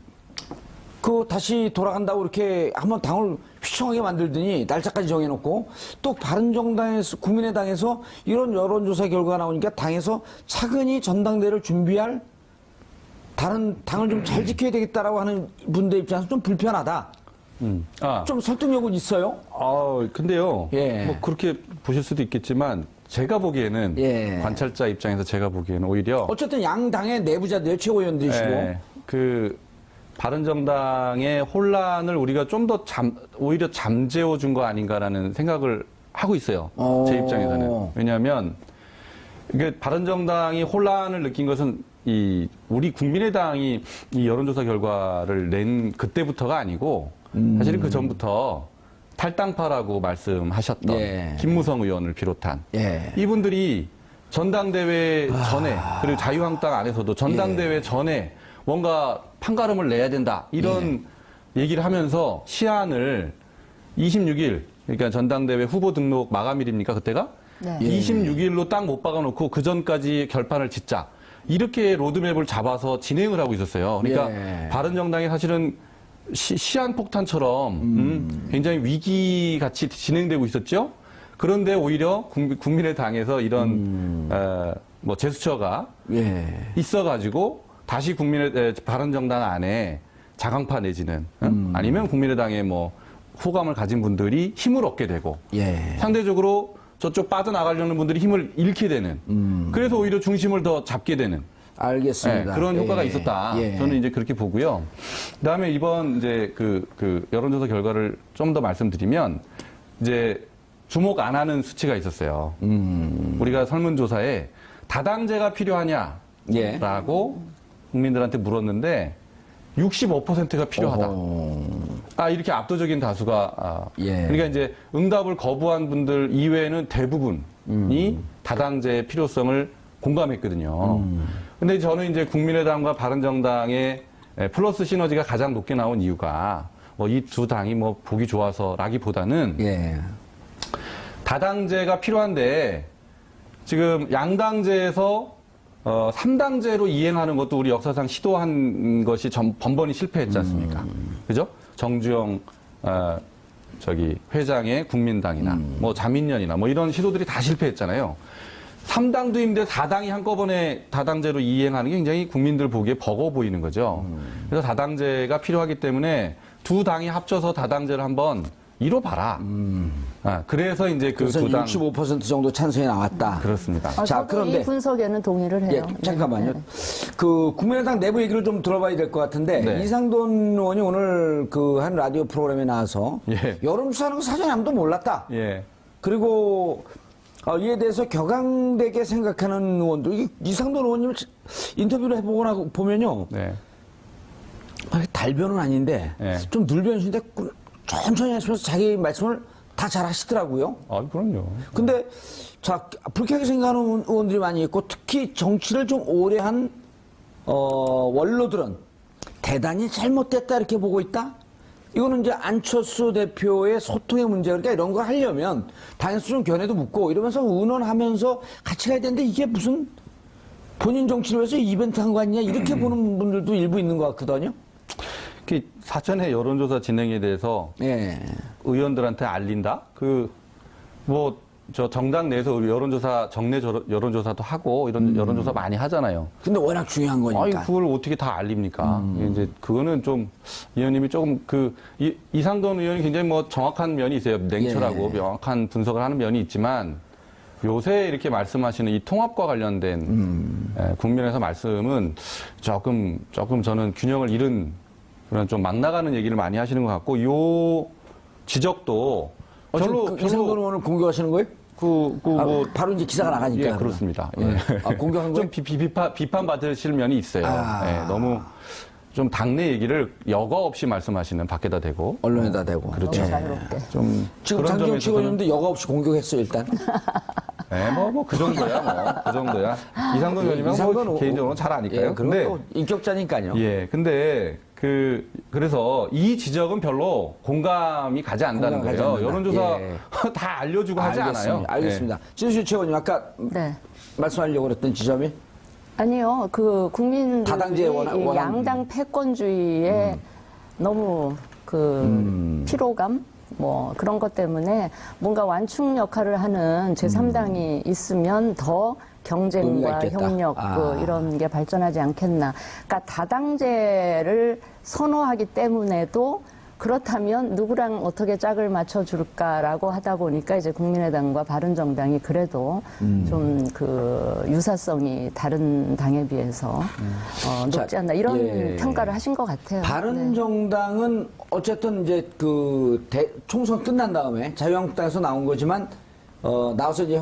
다시 돌아간다고 이렇게 한번 당을 휘청하게 만들더니 날짜까지 정해놓고 또 바른정당에서 국민의당에서 이런 여론조사 결과가 나오니까 당에서 차근히 전당대회를 준비할 다른 당을 좀 잘 지켜야 되겠다라고 하는 분들 입장에서 좀 불편하다. 좀 설득력은 있어요.
근데요.
예.
뭐 그렇게 보실 수도 있겠지만 제가 보기에는 관찰자 입장에서 제가 보기에는 오히려
어쨌든 양당의 내부자들 최고위원들이시고
바른정당의 혼란을 우리가 좀 더 오히려 잠재워 준 거 아닌가라는 생각을 하고 있어요. 제 입장에서는. 왜냐하면 이게 바른정당이 혼란을 느낀 것은 우리 국민의당이 이 여론조사 결과를 낸 그때부터가 아니고 사실은 그 전부터 탈당파라고 말씀하셨던 김무성 의원을 비롯한 이분들이 전당대회 전에 그리고 자유한국당 안에서도 전당대회 전에 뭔가 판가름을 내야 된다 이런 얘기를 하면서 시한을 26일 그러니까 전당대회 후보 등록 마감일입니까 그때가? 26일로 딱 못 박아놓고 그 전까지 결판을 짓자 이렇게 로드맵을 잡아서 진행을 하고 있었어요. 그러니까 바른정당이 사실은 시한폭탄처럼 굉장히 위기같이 진행되고 있었죠. 그런데 오히려 국민의당에서 이런 뭐 제스처가 있어가지고 다시 바른정당 안에 자강파 내지는 아니면 국민의당에 뭐 호감을 가진 분들이 힘을 얻게 되고 상대적으로 저쪽 빠져나가려는 분들이 힘을 잃게 되는 그래서 오히려 중심을 더 잡게 되는
알겠습니다.
그런 효과가 있었다. 저는 이제 그렇게 보고요. 그다음에 이번 이제 그 여론조사 결과를 좀 더 말씀드리면 이제 주목 안 하는 수치가 있었어요. 우리가 설문조사에 다당제가 필요하냐라고 국민들한테 물었는데 65%가 필요하다. 이렇게 압도적인 다수가 그러니까 이제 응답을 거부한 분들 이외에는 대부분이 다당제의 필요성을 공감했거든요. 근데 저는 이제 국민의당과 바른정당의 플러스 시너지가 가장 높게 나온 이유가 뭐 이 두 당이 뭐 보기 좋아서라기보다는 다당제가 필요한데 지금 양당제에서 3당제로 이행하는 것도 우리 역사상 시도한 것이 번번이 실패했지 않습니까? 그죠? 정주영 회장의 국민당이나 뭐 자민련이나 뭐 이런 시도들이 다 실패했잖아요. 3당도인데 4당이 한꺼번에 다당제로 이행하는 게 굉장히 국민들 보기에 버거워 보이는 거죠. 그래서 다당제가 필요하기 때문에 두 당이 합쳐서 다당제를 한번 이뤄봐라. 그래서 이제 그 두 당
65% 정도 찬성이 나왔다.
그렇습니다.
자, 그런데
이 분석에는 동의를 해요.
잠깐만요. 그 국민의당 내부 얘기를 좀 들어봐야 될 것 같은데 이상돈 의원이 오늘 그 한 라디오 프로그램에 나와서 여론조사하는 거 사전에 아무도 몰랐다. 그리고 이에 대해서 격앙되게 생각하는 의원들, 이상돈 의원님 인터뷰를 해보고 보면요. 달변은 아닌데 좀 늘변신데 천천히 하시면서 자기 말씀을 다 잘 하시더라고요.
그럼요.
근데 자, 불쾌하게 생각하는 의원들이 많이 있고 특히 정치를 좀 오래 한 원로들은 대단히 잘못됐다 이렇게 보고 있다. 이거는 이제 안철수 대표의 소통의 문제. 그러니까 이런 거 하려면 당에서 좀 견해도 묻고 이러면서 의논하면서 같이 가야 되는데 이게 무슨 본인 정치를 위해서 이벤트 한 거 아니냐 이렇게 보는 분들도 일부 있는 것 같거든요. 사전에
여론조사 진행에 대해서 의원들한테 알린다? 뭐 저 정당 내에서 우리 여론조사, 정례 여론조사도 하고 이런 여론조사 많이 하잖아요.
근데 워낙 중요한 거니까.
아니, 그걸 어떻게 다 알립니까? 이제 그거는 좀 의원님이 조금 이상돈 의원이 굉장히 뭐 정확한 면이 있어요. 냉철하고 명확한 분석을 하는 면이 있지만 요새 이렇게 말씀하시는 이 통합과 관련된 국민에서 말씀은 조금 저는 균형을 잃은 그런 좀 막 나가는 얘기를 많이 하시는 것 같고 요 지적도 별로
이상돈 의원을 공격하시는 거예요? 뭐 바로 이제 기사가 나가니까.
예, 그렇습니다. 예.
공격한 거예요?
좀 비판 받으실 면이 있어요. 예, 너무 좀 당내 얘기를 여과 없이 말씀하시는 밖에다 대고
언론에다 대고.
그렇죠.
자유롭게.
좀
지금 장기영 측원님도 여과 없이 공격했어요 일단.
네, 그 정도야, 그 정도야. 이상돈 의원이면 뭐 개인적으로 잘 아니까요.
예, 근데 또 인격자니까요.
예, 근데 그래서 이 지적은 별로 공감이 가지 않는다는
공감 가지
거예요.
않는다.
여론조사
예.
다 알려주고 하지 않아요.
알겠습니다. 진수 최원님 아까
네.
말씀하려고 그랬던 지점이
아니요, 국민들이
다당제 원한
양당 패권주의에 너무 피로감 뭐 그런 것 때문에 뭔가 완충 역할을 하는 제3당이 있으면 더 경쟁과 협력 이런 게 발전하지 않겠나. 그러니까 다당제를 선호하기 때문에도 그렇다면 누구랑 어떻게 짝을 맞춰줄까라고 하다 보니까 이제 국민의당과 바른정당이 그래도 좀 유사성이 다른 당에 비해서 높지 않나 이런 평가를 하신 것 같아요.
바른정당은 어쨌든 이제 총선 끝난 다음에 자유한국당에서 나온 거지만 나와서 이제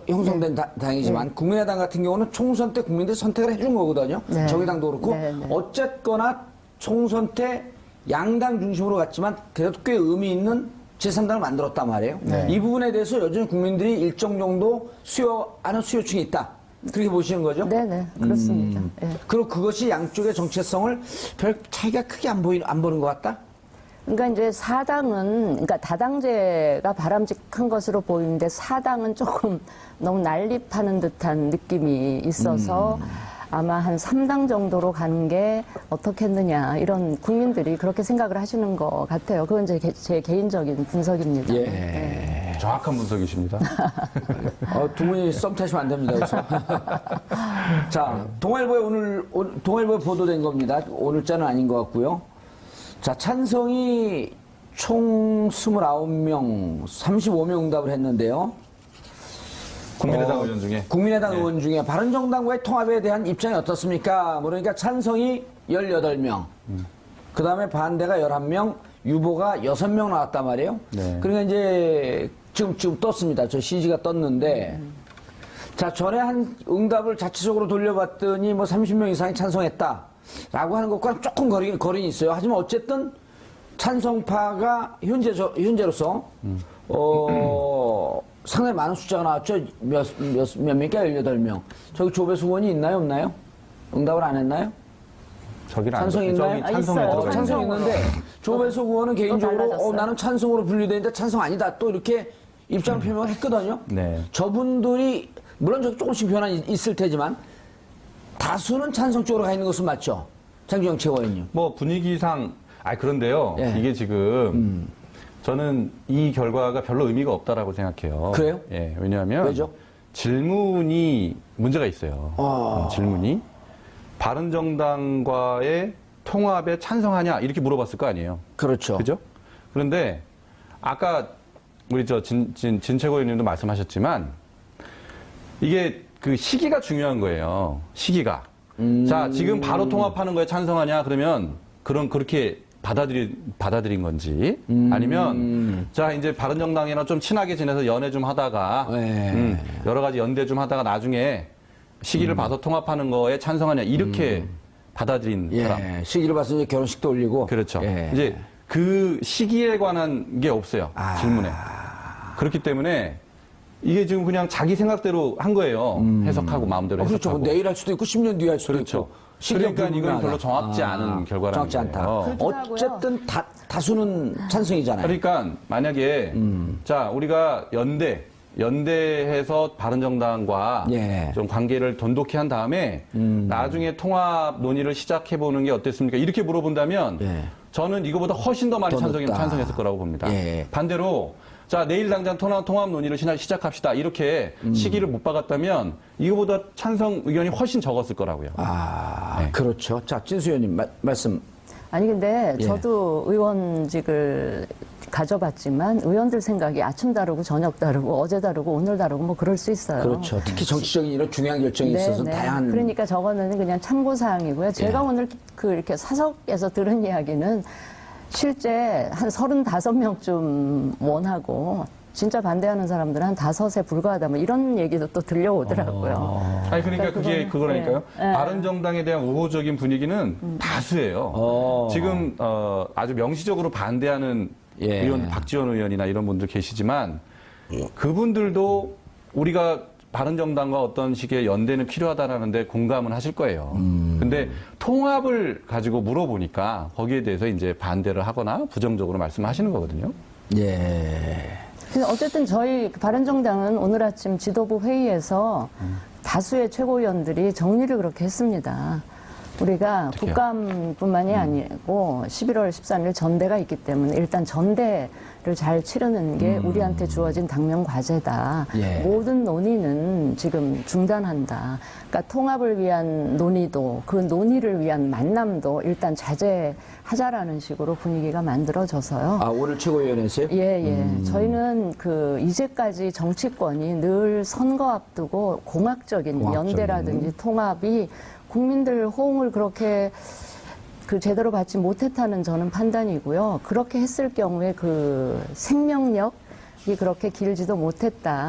형성된 당이지만 국민의당 같은 경우는 총선 때 국민들이 선택을 해준 거거든요. 정의당도 그렇고 어쨌거나 총선 때 양당 중심으로 갔지만 그래도 꽤 의미 있는 제3당을 만들었단 말이에요. 이 부분에 대해서 여전히 국민들이 일정 정도 수요하는 수요층이 있다. 그렇게 보시는 거죠?
네네, 그렇습니다.
그리고 그것이 양쪽의 정체성을 별 차이가 크게 안 보는 것 같다?
그러니까 이제 그러니까 다당제가 바람직한 것으로 보이는데 사당은 조금 너무 난립하는 듯한 느낌이 있어서 아마 한 3당 정도로 가는 게 어떻겠느냐 이런 국민들이 그렇게 생각을 하시는 것 같아요. 그건 제 개인적인 분석입니다.
정확한 분석이십니다.
두 분이 썸 타시면 안 됩니다. 그래서. 자, 동아일보에 동아일보에 보도된 겁니다. 오늘자는 아닌 것 같고요. 자, 찬성이 총 29명, 35명 응답을 했는데요.
국민의당 의원 중에.
국민의당 의원 중에 바른정당과의 통합에 대한 입장이 어떻습니까? 그러니까 찬성이 18명, 그 다음에 반대가 11명, 유보가 6명 나왔단 말이에요. 그러니까 이제 지금 떴습니다. 저 CG가 떴는데, 자, 전에 한 응답을 자체적으로 돌려봤더니 뭐 30명 이상이 찬성했다. 라고 하는 것과는 조금 거리는 있어요. 하지만 어쨌든 찬성파가 현재로서, 상당히 많은 숫자가 나왔죠. 몇 명입니까? 18명. 저기 조배수 의원이 있나요? 없나요? 응답을 안 했나요? 찬성 있나요?
있어요.
찬성 있는데 조배수 의원은 개인적으로 나는 찬성으로 분류되는데 찬성 아니다. 또 이렇게 입장 표명을 했거든요. 저분들이 물론 저기 조금씩 변화는 있을 테지만 다수는 찬성 쪽으로 가 있는 것은 맞죠? 장기영 최고위원님.
뭐 분위기상 그런데요. 이게 지금 저는 이 결과가 별로 의미가 없다라고 생각해요.
그래요?
예, 왜냐하면
왜죠?
질문이 문제가 있어요. 질문이 바른정당과의 통합에 찬성하냐 이렇게 물어봤을 거 아니에요.
그렇죠.
그죠? 그런데 아까 우리 진 최고위원님도 말씀하셨지만 이게 시기가 중요한 거예요. 시기가. 자, 지금 바로 통합하는 거에 찬성하냐 그러면 그렇게 받아들인 건지 아니면 자 이제 바른정당이랑 좀 친하게 지내서 연애 좀 하다가 여러 가지 연대 좀 하다가 나중에 시기를 봐서 통합하는 거에 찬성하냐 이렇게 받아들인 사람.
시기를 봐서 이제 결혼식도 올리고.
그렇죠. 이제 그 시기에 관한 게 없어요. 질문에. 그렇기 때문에 이게 지금 그냥 자기 생각대로 한 거예요. 해석하고 마음대로 해석하고.
그렇죠. 내일 할 수도 있고 10년 뒤에 할 수도 있고.
그러니까 이건 별로 정확지 않은 결과라는
정확지 않다.
거예요.
어쨌든 다수는 찬성이잖아요.
그러니까 만약에 자 우리가 연대해서 바른정당과 좀 관계를 돈독히 한 다음에 나중에 통합 논의를 시작해 보는 게 어땠습니까? 이렇게 물어본다면 저는 이거보다 훨씬 더 많이 찬성했을 거라고 봅니다. 반대로 자, 내일 당장 통합 논의를 시작합시다. 이렇게 시기를 못 박았다면 이거보다 찬성 의견이 훨씬 적었을 거라고요.
네. 그렇죠. 자, 진수 의원님 말씀.
아니 근데
예.
저도 의원직을 가져봤지만 의원들 생각이 아침 다르고 저녁 다르고 어제 다르고 오늘 다르고 뭐 그럴 수 있어요.
그렇죠. 특히 정치적인 이런 중요한 결정이 있어서 다양한.
그러니까 저거는 그냥 참고 사항이고요. 제가 오늘 이렇게 사석에서 들은 이야기는 실제 한 35명쯤 원하고 진짜 반대하는 사람들은 한 5에 불과하다 뭐 이런 얘기도 또 들려오더라고요.
아니 그러니까 그게 그거라니까요. 바른정당에 대한 우호적인 분위기는 다수예요. 지금 아주 명시적으로 반대하는 의원 박지원 의원이나 이런 분들 계시지만 그분들도 우리가 바른정당과 어떤 식의 연대는 필요하다라는데 공감은 하실 거예요. 근데 통합을 가지고 물어보니까 거기에 대해서 이제 반대를 하거나 부정적으로 말씀하시는 거거든요.
예.
근데 어쨌든 저희 바른정당은 오늘 아침 지도부 회의에서 다수의 최고위원들이 정리를 그렇게 했습니다. 우리가
어떡해요?
국감뿐만이 아니고 11월 13일 전대가 있기 때문에 일단 전대를 잘 치르는 게 우리한테 주어진 당면 과제다.
예.
모든 논의는 지금 중단한다. 그러니까 통합을 위한 논의도 그 논의를 위한 만남도 일단 자제하자라는 식으로 분위기가 만들어져서요.
아, 오늘 최고위원회에서요?
예. 저희는 이제까지 정치권이 늘 선거 앞두고 공학적인 연대라든지 통합이 국민들 호응을 그렇게 제대로 받지 못했다는 저는 판단이고요. 그렇게 했을 경우에 생명력이 그렇게 길지도 못했다.